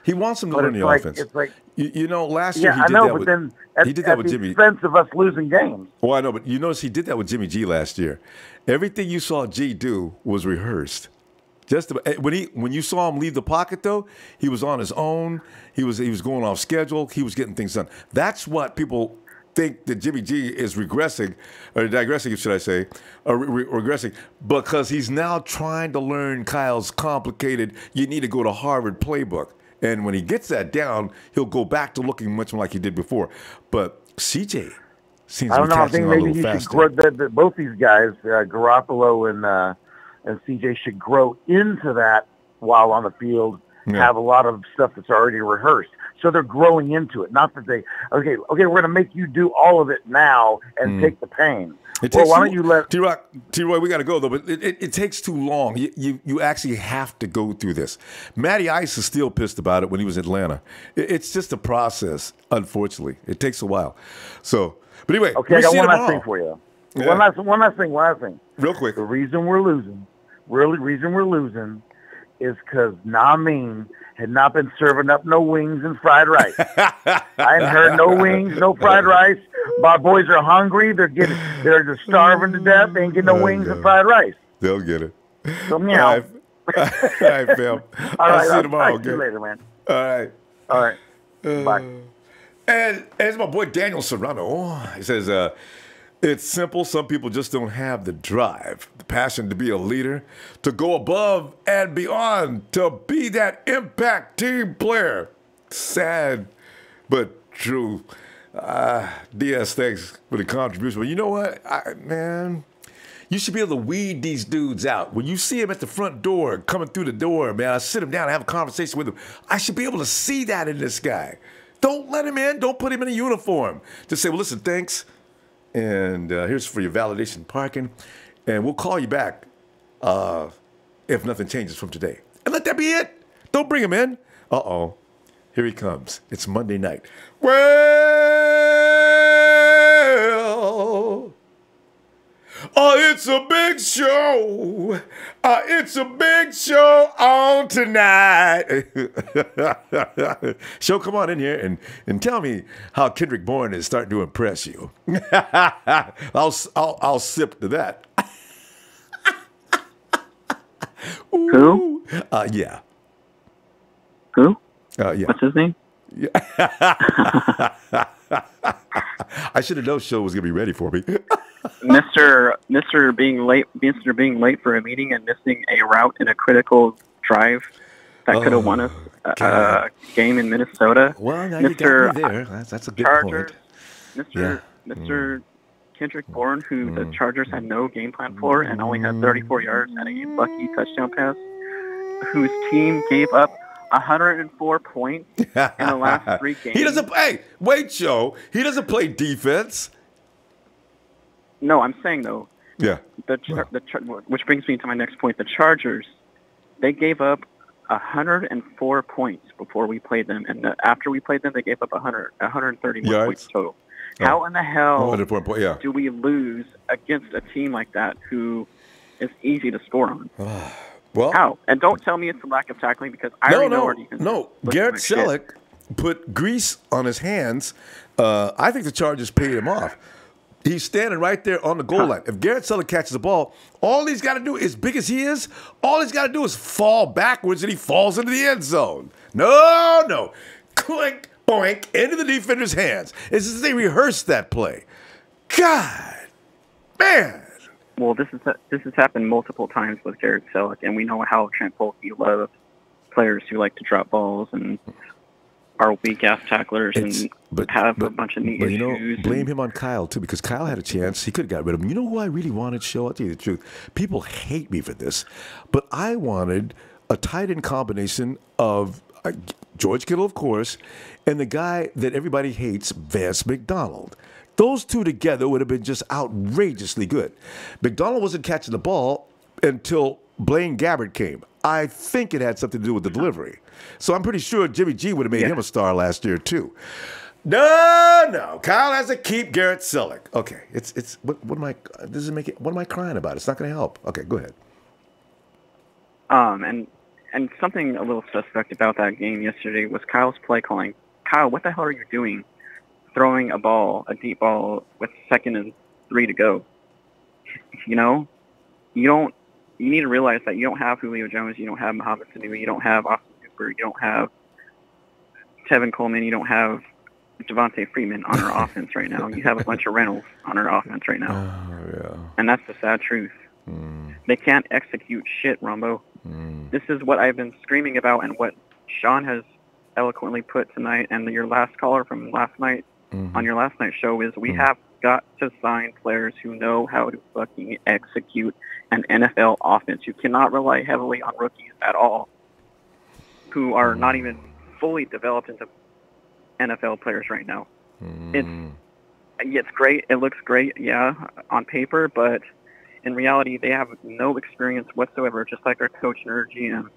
He wants him to learn the offense.
It's like
last year he did that.
But then
he did that with Jimmy.
At the expense of us losing games.
Well, I know, but you notice he did that with Jimmy G last year. Everything you saw G do was rehearsed. When you saw him leave the pocket, though, he was on his own. He was going off schedule. He was getting things done. That's what people think that Jimmy G is regressing, or digressing, should I say, or regressing, because he's now trying to learn Kyle's complicated, you need to go to Harvard playbook. And when he gets that down, he'll go back to looking much more like he did before. But CJ seems to be catching on a little faster.
I think maybe both these guys, Garoppolo and CJ, should grow into that while on the field, have a lot of stuff that's already rehearsed. So they're growing into it. Not that we're going to make you do all of it now and take the pain. Why don't you let
T-Roy, we got to go, though, but it takes too long. You actually have to go through this. Matty Ice is still pissed about it when he was in Atlanta. It's just a process, unfortunately. It takes a while. So, but anyway.
Okay, I got one last thing for you. Yeah. One last thing.
Real quick.
The reason we're losing is because Namin had not been serving up no wings and fried rice. I ain't heard no wings, no fried rice. My boys are hungry. They're just starving to death. They ain't getting no wings and fried rice.
They'll get it.
So meow.
All right, fam. I'll see you tomorrow.
I'll see you later, man.
All
right. Bye.
And it's my boy Daniel Serrano. He says, it's simple. Some people just don't have the drive, the passion to be a leader, to go above and beyond, to be that impact team player. Sad, but true. DS, thanks for the contribution. But you know what, man? You should be able to weed these dudes out. When you see them at the front door, coming through the door, man, I sit them down and have a conversation with them. I should be able to see that in this guy. Don't let him in. Don't put him in a uniform. Just say, well, listen, thanks. And here's for your validation parking. And we'll call you back if nothing changes from today. And let that be it. Don't bring him in. Uh-oh. Here he comes. It's Monday night. Well, it's a big show. It's a big show on tonight. Show, come on in here and tell me how Kendrick Bourne is starting to impress you. I'll sip to that.
Who?
Yeah.
Who?
Yeah.
What's his name?
Yeah. I should have known show was gonna be ready for me.
Mr. being late for a meeting and missing a route in a critical drive that could have won us a game in Minnesota.
Well, now you got me there. That's a good
Chargers,
point.
Mr. Kendrick Bourne, who the Chargers had no game plan for and only had 34 yards and a lucky touchdown pass, whose team gave up 104 points in the last 3 games.
He doesn't. Hey, wait, Joe. He doesn't play defense.
No, I'm saying though.
Yeah.
Which brings me to my next point. The Chargers, they gave up 104 points before we played them, and after we played them, they gave up 130 more points total. How in the hell do we lose against a team like that who is easy to score on?
Well,
how? And don't tell me it's a lack of tackling because I already know our defense.
No, Garrett Selleck put grease on his hands. I think the Chargers paid him off. He's standing right there on the goal line. If Garrett Selleck catches the ball, all he's got to do, as big as he is, all he's got to do is fall backwards and he falls into the end zone. No. Clink, boink, into the defender's hands. It's as they rehearsed that play. God, man.
Well, this has happened multiple times with Garrett Selleck, and we know how Trent Baalke loves players who like to drop balls and are weak-ass tacklers and have a bunch of knee issues.
You know, blame him on Kyle, too, because Kyle had a chance. He could have got rid of him. You know who I really wanted, Show? I'll tell you the truth. People hate me for this, but I wanted a tight end combination of George Kittle, of course, and the guy that everybody hates, Vance McDonald. Those two together would have been just outrageously good. McDonald wasn't catching the ball until Blaine Gabbert came. I think it had something to do with the delivery. So I'm pretty sure Jimmy G would have made him a star last year too. No. Kyle has to keep Garrett Selleck. Okay, it's what am I? Does it make it? What am I crying about? It's not going to help. Okay, go ahead.
And something a little suspect about that game yesterday was Kyle's play calling. Kyle, what the hell are you doing? Throwing a deep ball with 2nd and 3 to go. You need to realize that you don't have Julio Jones, you don't have Mohamed Sanu, you don't have Austin Cooper, you don't have Tevin Coleman, you don't have Devontae Freeman on our offense right now. You have a bunch of rentals on our offense right now.
Oh, yeah.
And that's the sad truth. They can't execute shit, Ronbo. This is what I've been screaming about and what Sean has eloquently put tonight and your last caller from last night on your last night show is we have got to sign players who know how to fucking execute an NFL offense. You cannot rely heavily on rookies at all who are not even fully developed into NFL players right now. It's great. It looks great, yeah, on paper, but in reality, they have no experience whatsoever, just like our coach and our GM.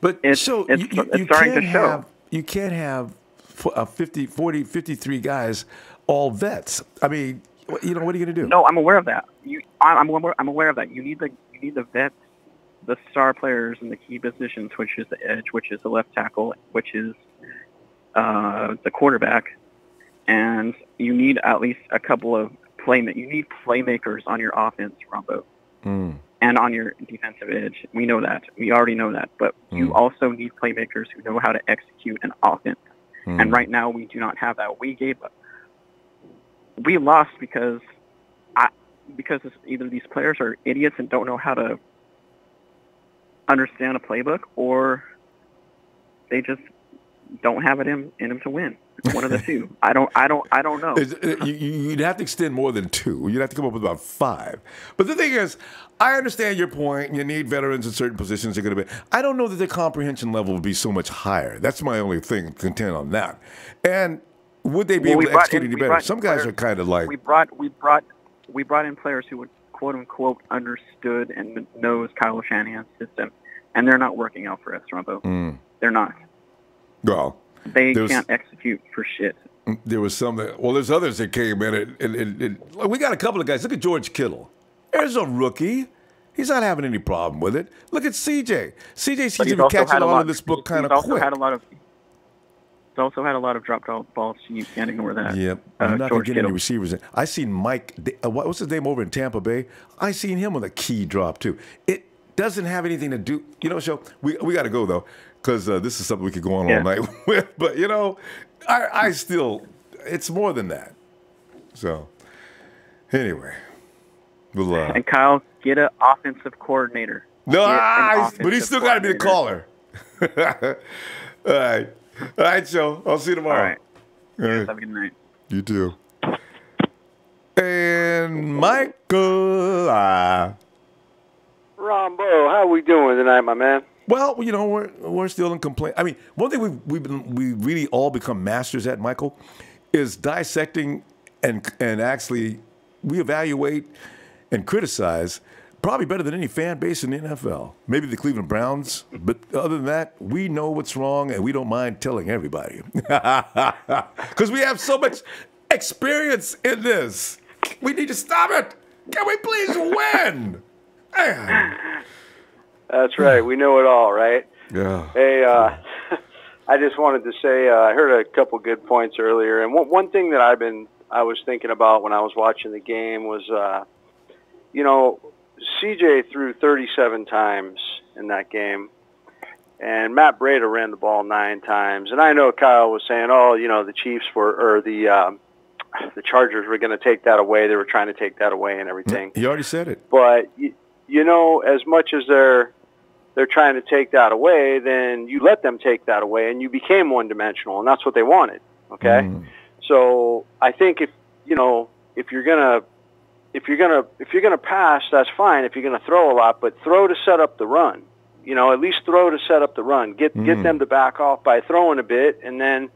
But
it's starting to show.
You can't have 53 guys, all vets. I mean, what are you going to do?
No, I'm aware of that. I'm aware of that. You need the vets, the star players in the key positions, which is the edge, which is the left tackle, which is the quarterback, and you need at least a couple of you need playmakers on your offense, Ronbo, and on your defensive edge. We know that. We already know that. But you also need playmakers who know how to execute an offense. And right now, we do not have that. We lost because either these players are idiots and don't know how to understand a playbook, or they just don't have it in them to win. One of the two. I don't know.
You'd have to extend more than 2. You'd have to come up with about 5. But the thing is, I understand your point. You need veterans in certain positions. They're going to be. I don't know that their comprehension level would be so much higher. That's my only thing to contend on that. And would they be able to execute any better? Some guys are kind of like
we brought in players who would quote unquote understood and knows Kyle Shanahan's system, and they're not working out for us, Ronbo. They're not.
Well,
they can't execute for shit.
There was some that, there's others that came in and we got a couple of guys. Look at George Kittle. There's a rookie. He's not having any problem with it. Look at CJ. CJ seems to be catching on in this book kind of quick. He's
also had a lot of dropped balls. You can't ignore that.
Yep. I'm not going to get any receivers in. I seen Mike, what's his name over in Tampa Bay? I seen him with a key drop too. It doesn't have anything to do, Sho, we got to go though. Because this is something we could go on all night with. But, I still, it's more than that. So, anyway. We'll,
and Kyle, get an offensive coordinator.
No, but he's still got to be the caller. All right, Joe. I'll see you tomorrow.
All right. Have a good night.
You too. And Michael.
Ronbo, how we doing tonight, my man?
Well, we're still in complaint. I mean, one thing we really all become masters at, Michael, is dissecting and actually we evaluate and criticize probably better than any fan base in the NFL. Maybe the Cleveland Browns, but other than that, we know what's wrong and we don't mind telling everybody because we have so much experience in this. We need to stop it. Can we please win? Man.
That's right. We know it all, right?
Yeah.
Hey, I just wanted to say I heard a couple good points earlier, and one thing that I was thinking about when I was watching the game was, CJ threw 37 times in that game, and Matt Breida ran the ball 9 times. And I know Kyle was saying, the Chiefs the Chargers were going to take that away. They were trying to take that away and everything.
He already said it.
But as much as they're trying to take that away, then you let them take that away, and you became one-dimensional, and that's what they wanted. Okay, so I think if you're gonna pass, that's fine. If you're gonna throw a lot, but throw to set up the run. At least throw to set up the run. Get them to back off by throwing a bit, and then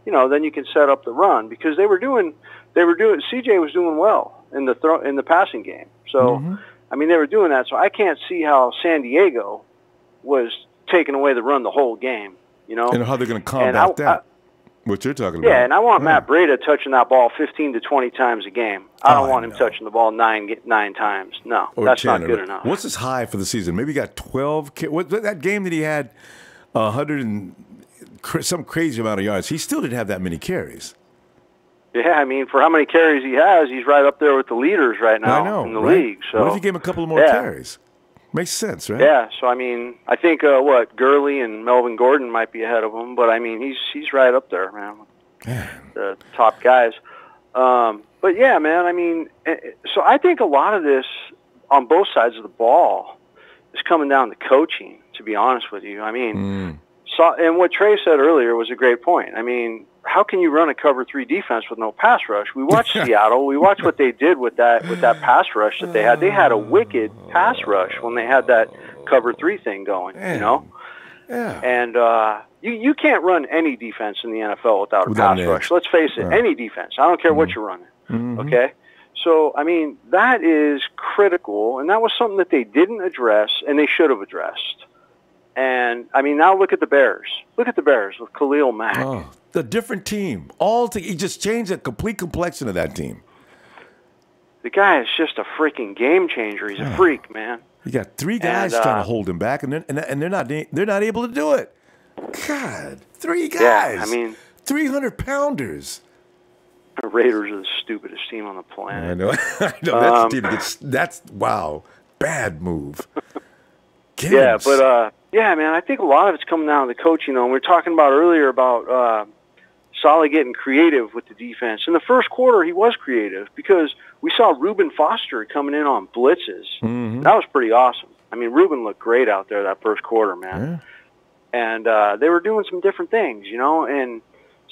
then you can set up the run because they were doing. CJ was doing well in the passing game. So. I mean, they were doing that, so I can't see how San Diego was taking away the run the whole game. You know,
and how they're going to combat that? What you're talking about?
Yeah, and I want Matt Breida touching that ball 15 to 20 times a game. I don't want him touching the ball nine times. No, that's not good enough.
What's his high for the season? Maybe he got 12. What that game that he had 100 and some crazy amount of yards? He still didn't have that many carries.
Yeah, I mean, for how many carries he has, he's right up there with the leaders right now in the league. So
what if you gave him a couple of more carries? Makes sense, right?
Yeah, so I mean, I think Gurley and Melvin Gordon might be ahead of him, but I mean, he's right up there, man. The top guys. But yeah, man, I mean, so I think a lot of this on both sides of the ball is coming down to coaching, to be honest with you. I mean, and what Trey said earlier was a great point. I mean, how can you run a cover 3 defense with no pass rush? We watched Seattle. We watched what they did with that pass rush that they had. They had a wicked pass rush when they had that cover 3 thing going, you know?
Yeah.
And you can't run any defense in the NFL without a pass rush. Let's face it, any defense. I don't care what you're running, okay? So, I mean, that is critical, and that was something that they didn't address, and they should have addressed. And, I mean, now look at the Bears. Look at the Bears with Khalil Mack.
Oh, the different team. He just changed the complete complexion of that team.
The guy is just a freaking game changer. He's a freak, man.
You got 3 guys trying to hold him back, and they're not able to do it. God, 3 guys.
Yeah, I mean,
300-pounders.
The Raiders are the stupidest team on the planet.
I know. I know. That's the team that gets. That's wow. Bad move.
Yeah, but yeah, man, I think a lot of it's coming down to the coaching. And we were talking about earlier about Saleh getting creative with the defense. In the first quarter, he was creative because we saw Reuben Foster coming in on blitzes. That was pretty awesome. I mean, Reuben looked great out there that first quarter, man. And they were doing some different things, you know. And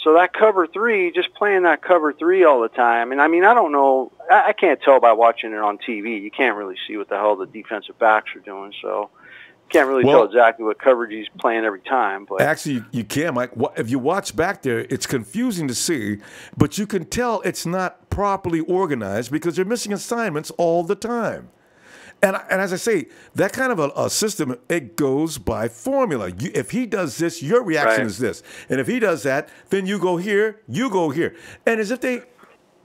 so that cover 3, just playing that cover 3 all the time. And I mean, I don't know. I can't tell by watching it on TV. You can't really see what the hell the defensive backs are doing. So can't really tell exactly what coverage he's playing every time. But
actually, you can, Mike. If you watch back there, it's confusing to see, but you can tell it's not properly organized because they're missing assignments all the time. And as I say, that kind of a system, it goes by formula. If he does this, your reaction is this. And if he does that, then you go here, you go here. And as if they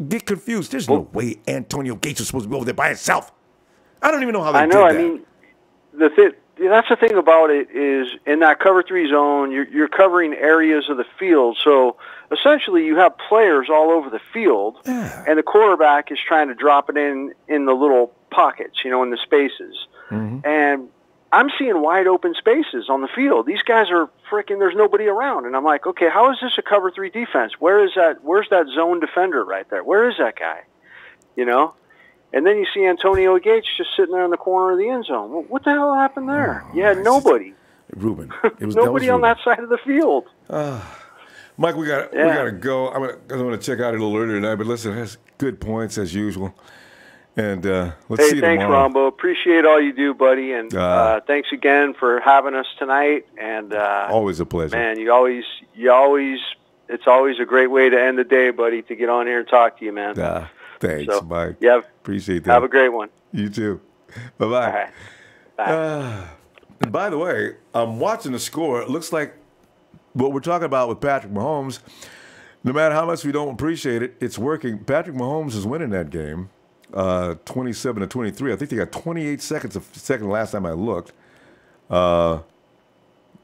get confused, there's no way Antonio Gates is supposed to be over there by himself. I don't even know how they did that.
I mean, that's the thing about it is in that cover 3 zone, you're covering areas of the field. So essentially you have players all over the field, and the quarterback is trying to drop it in the little pockets, you know, in the spaces. And I'm seeing wide open spaces on the field. These guys are freaking, there's nobody around. And I'm like, okay, how is this a cover 3 defense? Where's that zone defender right there? Where is that guy? You know? And then you see Antonio Gates just sitting there in the corner of the end zone. Well, what the hell happened there? You had nobody.
Reuben.
Nobody on that side of the field.
Mike, we got to go. I'm going to check out a little earlier tonight, but listen, that's good points as usual. And let's see you
thanks,
tomorrow.
Ronbo. Appreciate all you do, buddy. And thanks again for having us tonight. And
always a pleasure.
Man, it's always a great way to end the day, buddy, to get on here and talk to you, man.
Thanks, Mike.
Yeah,
appreciate that.
Have a great one.
You too. Bye-bye.
All right. Bye.
And by the way, I'm watching the score. It looks like what we're talking about with Patrick Mahomes, no matter how much we don't appreciate it, it's working. Patrick Mahomes is winning that game, 27-23. I think they got 28 seconds a second last time I looked,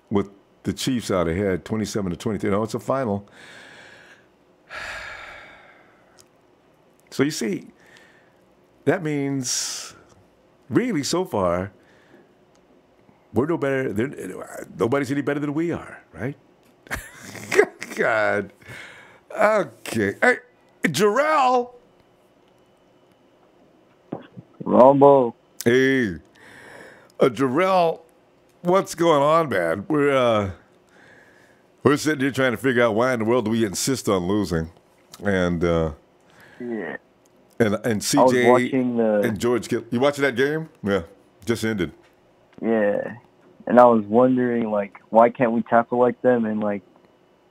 with the Chiefs out ahead, 27-23. No, it's a final. So you see, that means really so far we're no better. Nobody's any better than we are, right? God. Okay. Hey, Jarrell.
Ronbo.
Hey, Jarrell. What's going on, man? We're sitting here trying to figure out why in the world do we insist on losing, and
yeah.
And CJ and George Kittle. You watching that game? Yeah, just ended.
Yeah, and I was wondering, like, why can't we tackle like them, and like,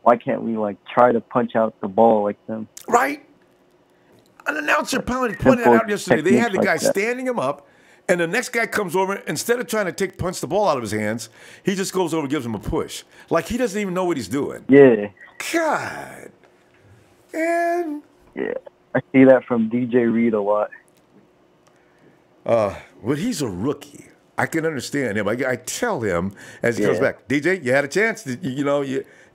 why can't we like try to punch out the ball like them?
Right. An announcer pointed that out yesterday. They had the guy standing him up, And the next guy comes over, instead of trying to punch the ball out of his hands, he just goes over and gives him a push. Like he doesn't even know what he's doing.
Yeah.
God. And
yeah, I see that from DJ Reed a lot.
But he's a rookie. I can understand him. I tell him as he comes back, DJ, you had a chance. You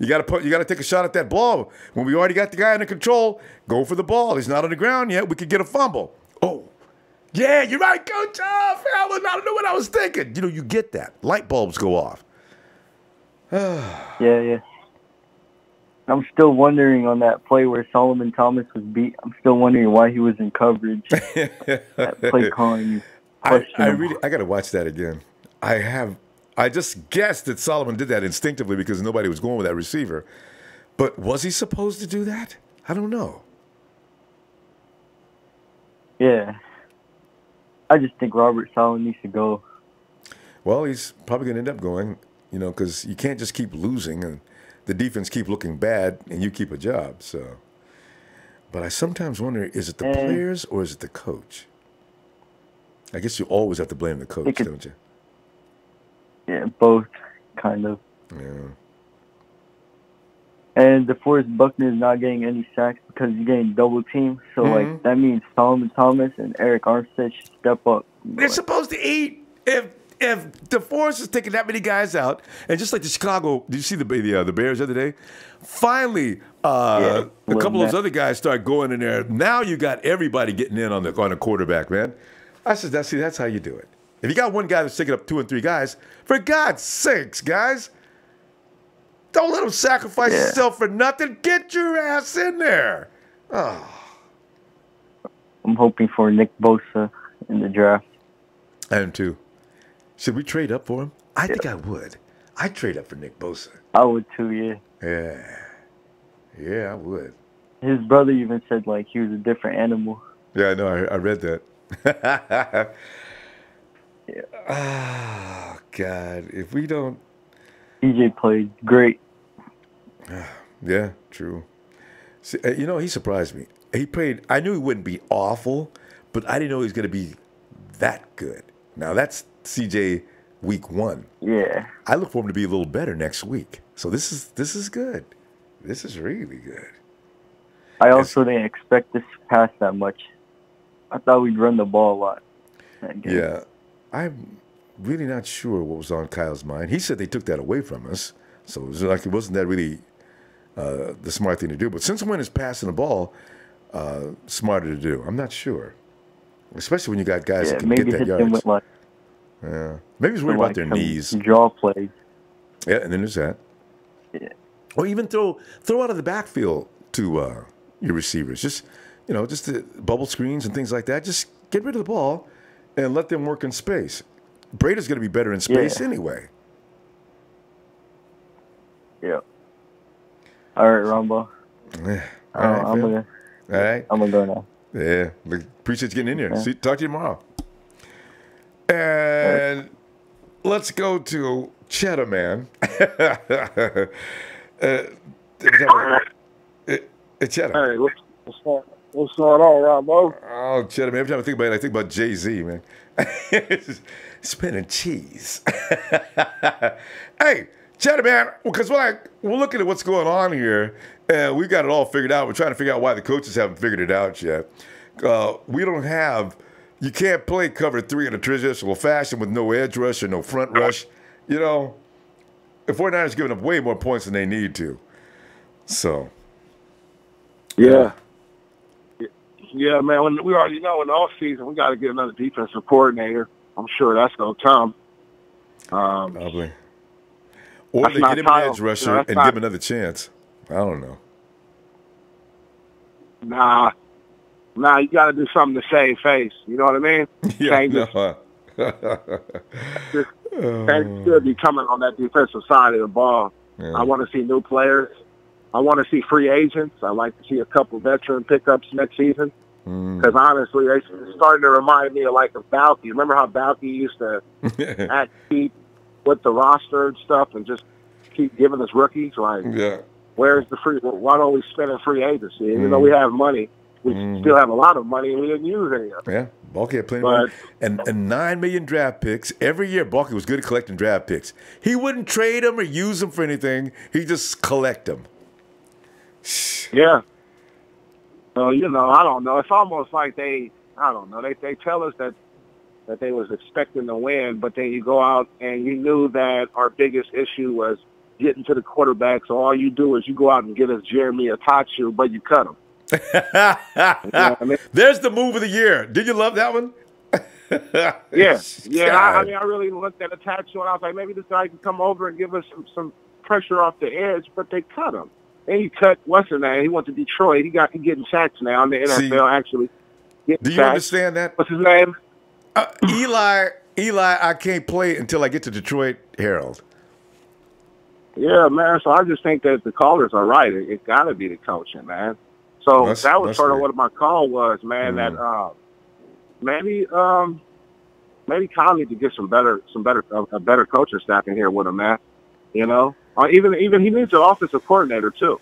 got to take a shot at that ball. When we already got the guy under control, go for the ball. He's not on the ground yet. We could get a fumble. Oh, yeah, you're right, Coach. Oh, I don't know what I was thinking. You get that. Light bulbs go off.
Yeah. I'm still wondering on that play where Solomon Thomas was beat. I'm still wondering why he was in coverage. That play calling.
I got to watch that again. I just guessed that Solomon did that instinctively because nobody was going with that receiver. But was he supposed to do that? I don't know.
Yeah. I just think Robert Solomon needs to go.
Well, he's probably going to end up going, because you can't just keep losing and the defense keep looking bad and you keep a job. So, but I sometimes wonder, is it the players or is it the coach? I guess you always have to blame the coach, don't you?
Yeah, both, kind of.
Yeah.
And DeForest Buckner is not getting any sacks because he's getting double teamed. So, that means Solomon Thomas and Eric Armstead should step up.
They're supposed to eat. If DeForest is taking that many guys out, and just like the Chicago, did you see the Bears the other day? Finally, a couple of those other guys start going in there. Now you got everybody getting in on a quarterback, man. I said, that's how you do it. If you got one guy that's taking up 2 and 3 guys, for God's sakes, guys, don't let him sacrifice himself for nothing. Get your ass in there. Oh.
I'm hoping for Nick Bosa in the draft.
I am too. Should we trade up for him? I think I would. I'd trade up for Nick Bosa.
I would too, yeah.
Yeah, I would.
His brother even said, he was a different animal.
Yeah, I know. I read that.
Yeah.
Oh, God. If we don't...
DJ played great.
Yeah, true. See, he surprised me. He played... I knew he wouldn't be awful, but I didn't know he was going to be that good. Now, that's CJ week 1.
Yeah.
I look for him to be a little better next week. So this is good. This is really good.
I also didn't expect this to pass that much. I thought we'd run the ball a lot.
Yeah. I'm really not sure what was on Kyle's mind. He said they took that away from us. So it was it wasn't that really the smart thing to do. But since when is passing the ball smarter to do? I'm not sure. Especially when you got guys that can get that yards. Maybe he's worried about their knees.
Draw plays.
Yeah, and then there's that.
Yeah.
Or even throw out of the backfield to your receivers. Just the bubble screens and things like that. Just get rid of the ball and let them work in space. Brady's going to be better in space anyway.
Yeah. All right, Ronbo.
Yeah. I'm
gonna go now.
Yeah. Appreciate you getting in here. Yeah. Talk to you tomorrow. And let's go to Cheddar Man. Cheddar.
Hey, what's going on, Ronbo?
Oh, Cheddar Man. Every time I think about it, I think about Jay-Z, man. Spinning cheese. Hey, Cheddar Man, because we're looking at what's going on here, and we've got it all figured out. We're trying to figure out why the coaches haven't figured it out yet. We don't have... You can't play cover 3 in a traditional fashion with no edge rush or no front rush. The 49ers giving up way more points than they need to. So.
Yeah, man. We already know in the offseason we got to get another defensive coordinator. I'm sure that's going to come.
Probably. Or they get him an edge rusher and give him another chance. I don't know.
Nah, you got to do something to save face. You know what I mean?
Yeah,
Change should be coming on that defensive side of the ball. Yeah. I want to see new players. I want to see free agents. I like to see a couple veteran pickups next season. Because honestly, they're starting to remind me of Balky. Remember how Balky used to act cheap with the roster and stuff and just keep giving us rookies? Where's the free? Why don't we spend in free agency? Even though we have money, we still have a lot of money and we didn't use any of it.
Yeah, Balky had plenty of money. And 9 million draft picks. Every year, Balky was good at collecting draft picks. He wouldn't trade them or use them for anything. He just collect them.
Yeah. So, you know, I don't know. It's almost like I don't know. They tell us that they was expecting to win, but then you go out and you knew that our biggest issue was getting to the quarterback. So all you do is you go out and get us Jeremy Atachu, but you cut him. You know I mean?
There's the move of the year. Did you love that one?
Yeah. I mean, I really looked at Atachu and I was like, maybe this guy can come over and give us some pressure off the edge, but they cut him. And he cut what's his name? He went to Detroit. He getting sacks now in the NFL. Actually,
do you understand that?
What's his name?
Eli, I can't play until I get to Detroit Herald.
Yeah, man. So I just think that the callers are right. It got to be the coaching, man. So that was sort of what my call was, man. That maybe Kyle needs to get a better coaching staff in here with him, man. You know, or even he needs an offensive coordinator too.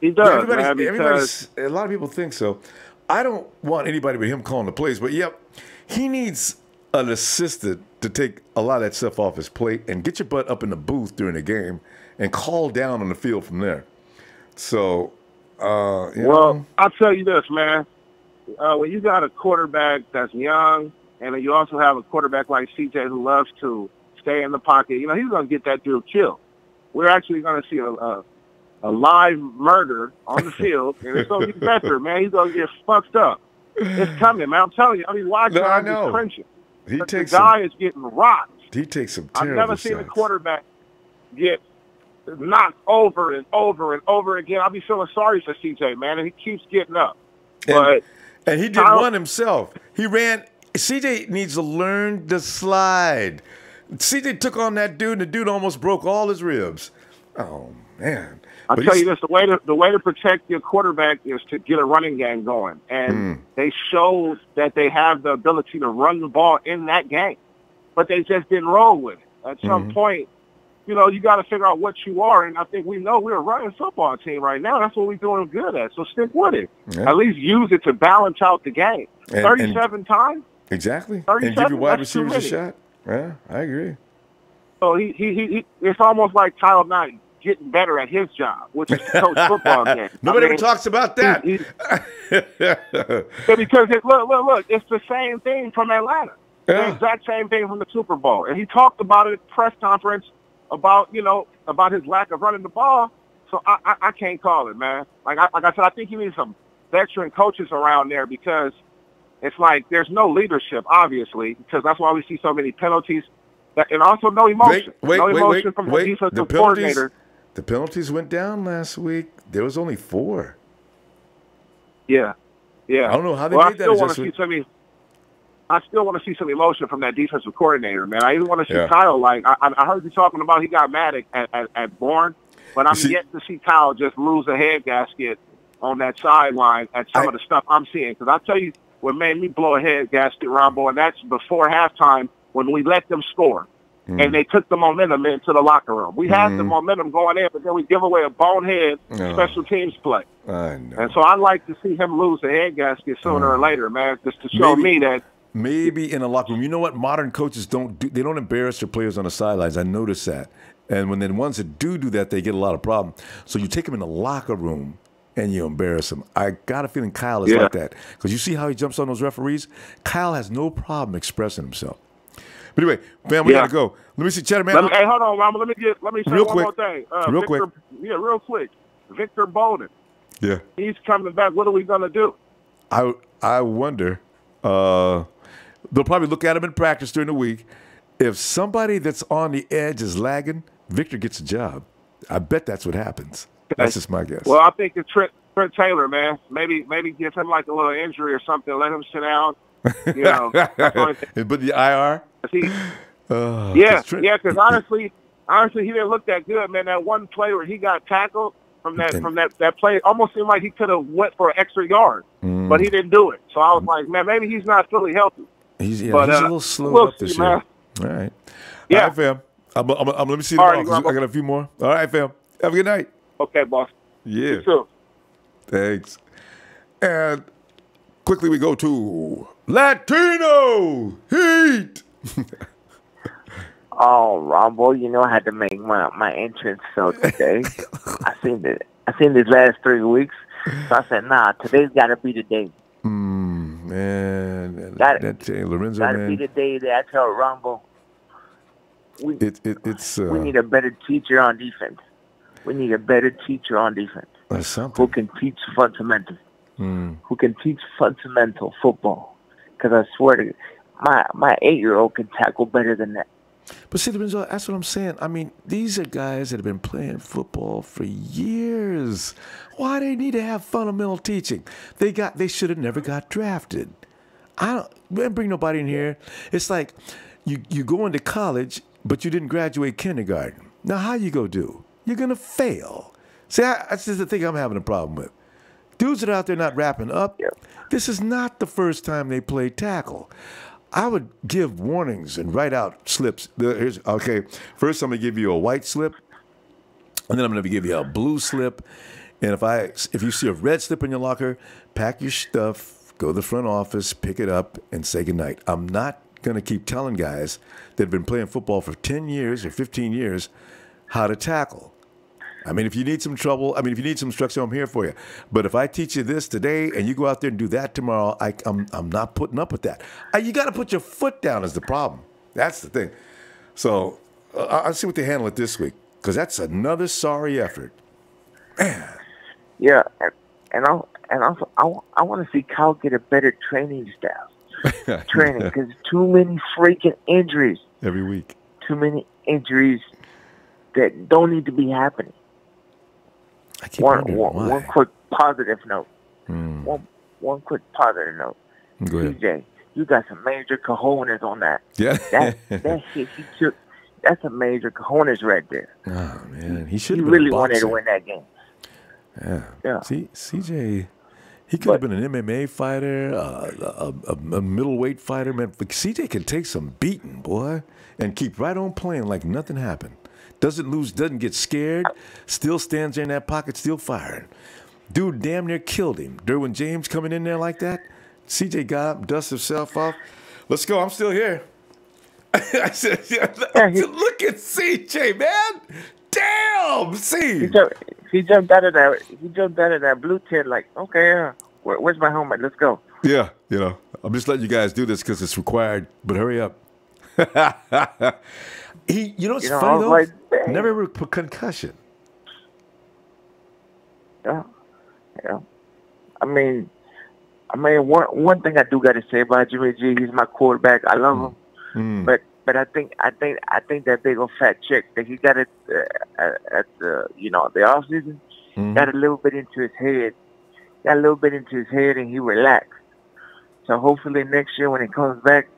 He does, man. Because
a lot of people think so. I don't want anybody but him calling the plays, but yep, he needs an assistant to take a lot of that stuff off his plate and get your butt up in the booth during the game and call down on the field from there. So, you know.
I'll tell you this, man. When you got a quarterback that's young, and then you also have a quarterback like CJ who loves to stay in the pocket, you know, he's going to get that dude killed. We're actually going to see a live murder on the field, and it's going to get better, man. He's going to get fucked up. It's coming, man. I'm telling you. I mean, watching, I'm just cringing. The guy is getting rocked.
He takes some terrible
I've never seen a quarterback get knocked over and over and over again. I'll be feeling sorry for CJ, man, and he keeps getting up.
And he did one himself. He ran. CJ needs to learn to slide. CJ took on that dude, and the dude almost broke all his ribs. Oh, man.
I'll tell you this, the way to protect your quarterback is to get a running game going. And they showed that they have the ability to run the ball in that game. But they just didn't roll with it. At some point, you know, you got to figure out what you are. And I think we know we're a running football team right now. That's what we're doing good at. So stick with it. Yeah. At least use it to balance out the game. 37 times?
Exactly. And give your wide receivers a shot. Yeah, I agree.
So he it's almost like Kyle Knight getting better at his job, which is to coach football games.
Nobody ever talks about that.
Because look, it's the same thing from Atlanta. Yeah. The exact same thing from the Super Bowl. And he talked about it at the press conference about his lack of running the ball. So I can't call it, man. Like I said, I think he needs some veteran coaches around there because it's like there's no leadership, obviously, because that's why we see so many penalties. And also no emotion. No emotion from the defensive coordinator.
The penalties went down last week. There was only 4.
Yeah.
I don't know how they made that adjustment.
I still want to see some emotion from that defensive coordinator, man. I even want to see Kyle. Like I heard you talking about, he got mad at Bourne, but I'm yet to see Kyle just lose a head gasket on that sideline at some of the stuff I'm seeing. Because I'll tell you what made me blow a head gasket, Ronbo, and that's before halftime when we let them score. And they took the momentum into the locker room. We had the momentum going in, but then we give away a bonehead special teams play.
I know.
And so I'd like to see him lose a head gasket sooner or later, man, just to show me that.
Maybe in a locker room. You know what? Modern coaches don't embarrass their players on the sidelines. I noticed that. And when the ones that do that, they get a lot of problems. So you take them in the locker room and you embarrass them. I got a feeling Kyle is like that. Because you see how he jumps on those referees? Kyle has no problem expressing himself. But anyway, man, we got to go. Let me see, Cheddar, man.
Hey, hold on, Rama. Let me say one more thing.
Real quick.
Yeah, real quick. Victor Bolden.
Yeah.
He's coming back. What are we going to do?
I wonder. They'll probably look at him in practice during the week. If somebody that's on the edge is lagging, Victor gets a job. I bet that's what happens. That's just my guess.
Well, I think it's Trent Taylor, man. Maybe give him like a little injury or something. Let him sit down. You know.
But the IR?
Because honestly, he didn't look that good, man. That one play where he got tackled from that play, almost seemed like he could have went for an extra yard, but he didn't do it. So I was like, man, maybe he's not fully healthy.
He's a little slow up this year. Man. All right. Yeah. All right, fam. Let me see the ball because I got a few more. All right, fam. Have a good night.
Okay, boss.
Yeah.
You too.
Thanks. And quickly we go to Latino Heat.
Oh, Ronbo, you know I had to make my entrance so today. I seen these last 3 weeks. So I said, nah, today's gotta be the day.
Man, Lorenzo,
gotta
man.
be the day that I tell Ronbo. We need a better teacher on defense. We need a better teacher on defense.
That's something.
Who can teach fundamental. Who can teach fundamental football. Because I swear to my 8-year-old can tackle better than that.
But see, Lorenzo, that's what I'm saying. I mean, these are guys that have been playing football for years. Why they need to have fundamental teaching? They should have never got drafted. I don't bring nobody in here. It's like you go into college, but you didn't graduate kindergarten. Now, how you go do? You're going to fail. See, that's just the thing I'm having a problem with. Dudes that are out there not wrapping up, this is not the first time they played tackle. I would give warnings and write out slips. Okay, first I'm going to give you a white slip, and then I'm going to give you a blue slip. And if you see a red slip in your locker, pack your stuff, go to the front office, pick it up, and say goodnight. I'm not going to keep telling guys that have been playing football for 10 years or 15 years how to tackle. I mean, if you need some instruction, I'm here for you. But if I teach you this today and you go out there and do that tomorrow, I'm not putting up with that. You got to put your foot down is the problem. That's the thing. So I'll see what they handle it this week, because that's another sorry effort. Man.
Yeah, and also I want to see Cal get a better training staff. Because too many freaking injuries
every week.
Too many injuries that don't need to be happening. One quick positive note. One quick positive note.
Go ahead.
DJ, you got some major cojones on that.
Yeah.
That shit he took. That's a major cojones right there.
Oh man, he should.
He really wanted to win that game.
Yeah. See, CJ, he could have been an MMA fighter, a middleweight fighter. Man, but CJ can take some beating, boy, and keep right on playing like nothing happened. Doesn't lose, doesn't get scared, still stands there in that pocket, still firing. Dude damn near killed him. Derwin James coming in there like that. CJ got up, dusted himself off. Let's go, I'm still here. I said, look at CJ, man. Damn, see.
He jumped out of that blue tent like, okay, where's my helmet? Let's go.
Yeah, I'm just letting you guys do this because it's required, but hurry up. It's funny though. Like, never ever put concussion.
Yeah. I mean, one thing I do got to say about Jimmy G, he's my quarterback. I love him, but I think that big old fat chick that he got at the off season got a little bit into his head. And he relaxed. So hopefully next year when he comes back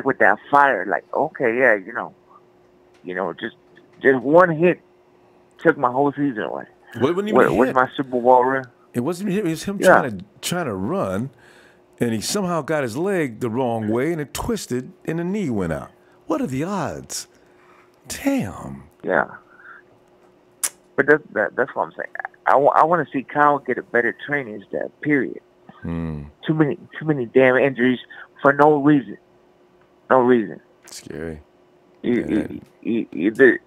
with that fire. Like, okay, yeah, just one hit took my whole season away. Where's my Super Bowl ring?
It wasn't him. It was him trying to run, and he somehow got his leg the wrong way, and it twisted, and the knee went out. What are the odds? Damn.
Yeah. But that's what I'm saying. I want to see Kyle get a better training staff. Period. Too many damn injuries for no reason. No reason.
Scary.
Either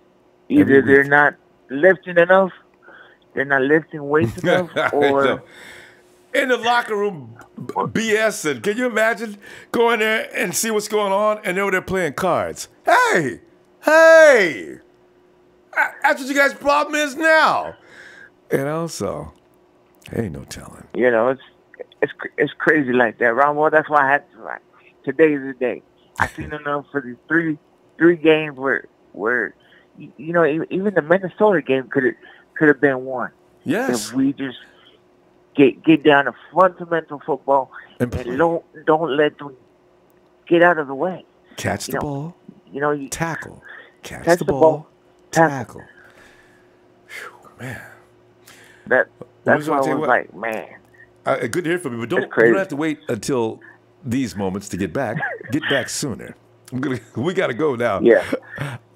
they're not lifting enough, they're not lifting weights enough, or
in the locker room BSing. Can you imagine going there and see what's going on, and they're playing cards? Hey, that's what you guys' problem is now. So, hey, no telling.
It's crazy like that, Ronbo. That's why I had to. Like, today is the day. I seen enough for these three games where even the Minnesota game could have been won.
Yes.
If we just get down to fundamental football and don't let them get out of the way.
Catch the ball. Tackle.
Catch the ball. Tackle.
Whew, man.
That's why I was like, man.
Good to hear from you, but you don't have to wait until these moments to get back. Get back sooner. We got to go now.
Yeah.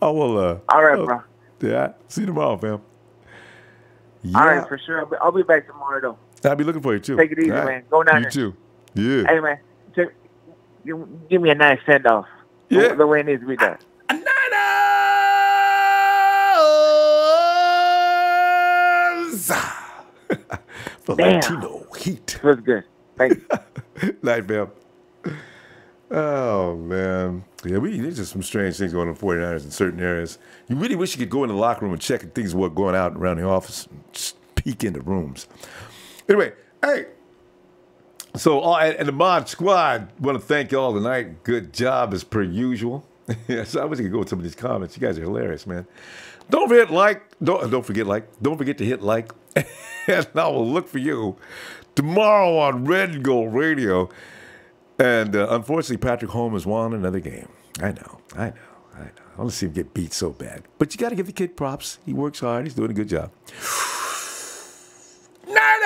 Oh, well.
All right, bro.
Yeah. See you tomorrow, fam. Yeah.
All right, for sure. I'll be back tomorrow, though.
I'll be looking for you, too.
Take it easy,
All right.
man. Go down
You,
there.
too. Yeah.
Hey, man. Give me a nice send-off.
Yeah.
The way it needs to be done.
For
Damn.
Latino Heat.
Feels good. Thank you.
Night, man. Oh, man. Yeah, there's just some strange things going on in 49ers in certain areas. You really wish you could go in the locker room and check things what going out around the office and just peek into rooms. Anyway, hey. So, and the Mod Squad, want to thank you all tonight. Good job as per usual. So I wish I could go with some of these comments. You guys are hilarious, man. Don't forget Don't forget to hit like. And I will look for you tomorrow on Red and Gold Radio. And unfortunately, Patrick Holmes won another game. I know. I want to see him get beat so bad. But you got to give the kid props. He works hard. He's doing a good job. Night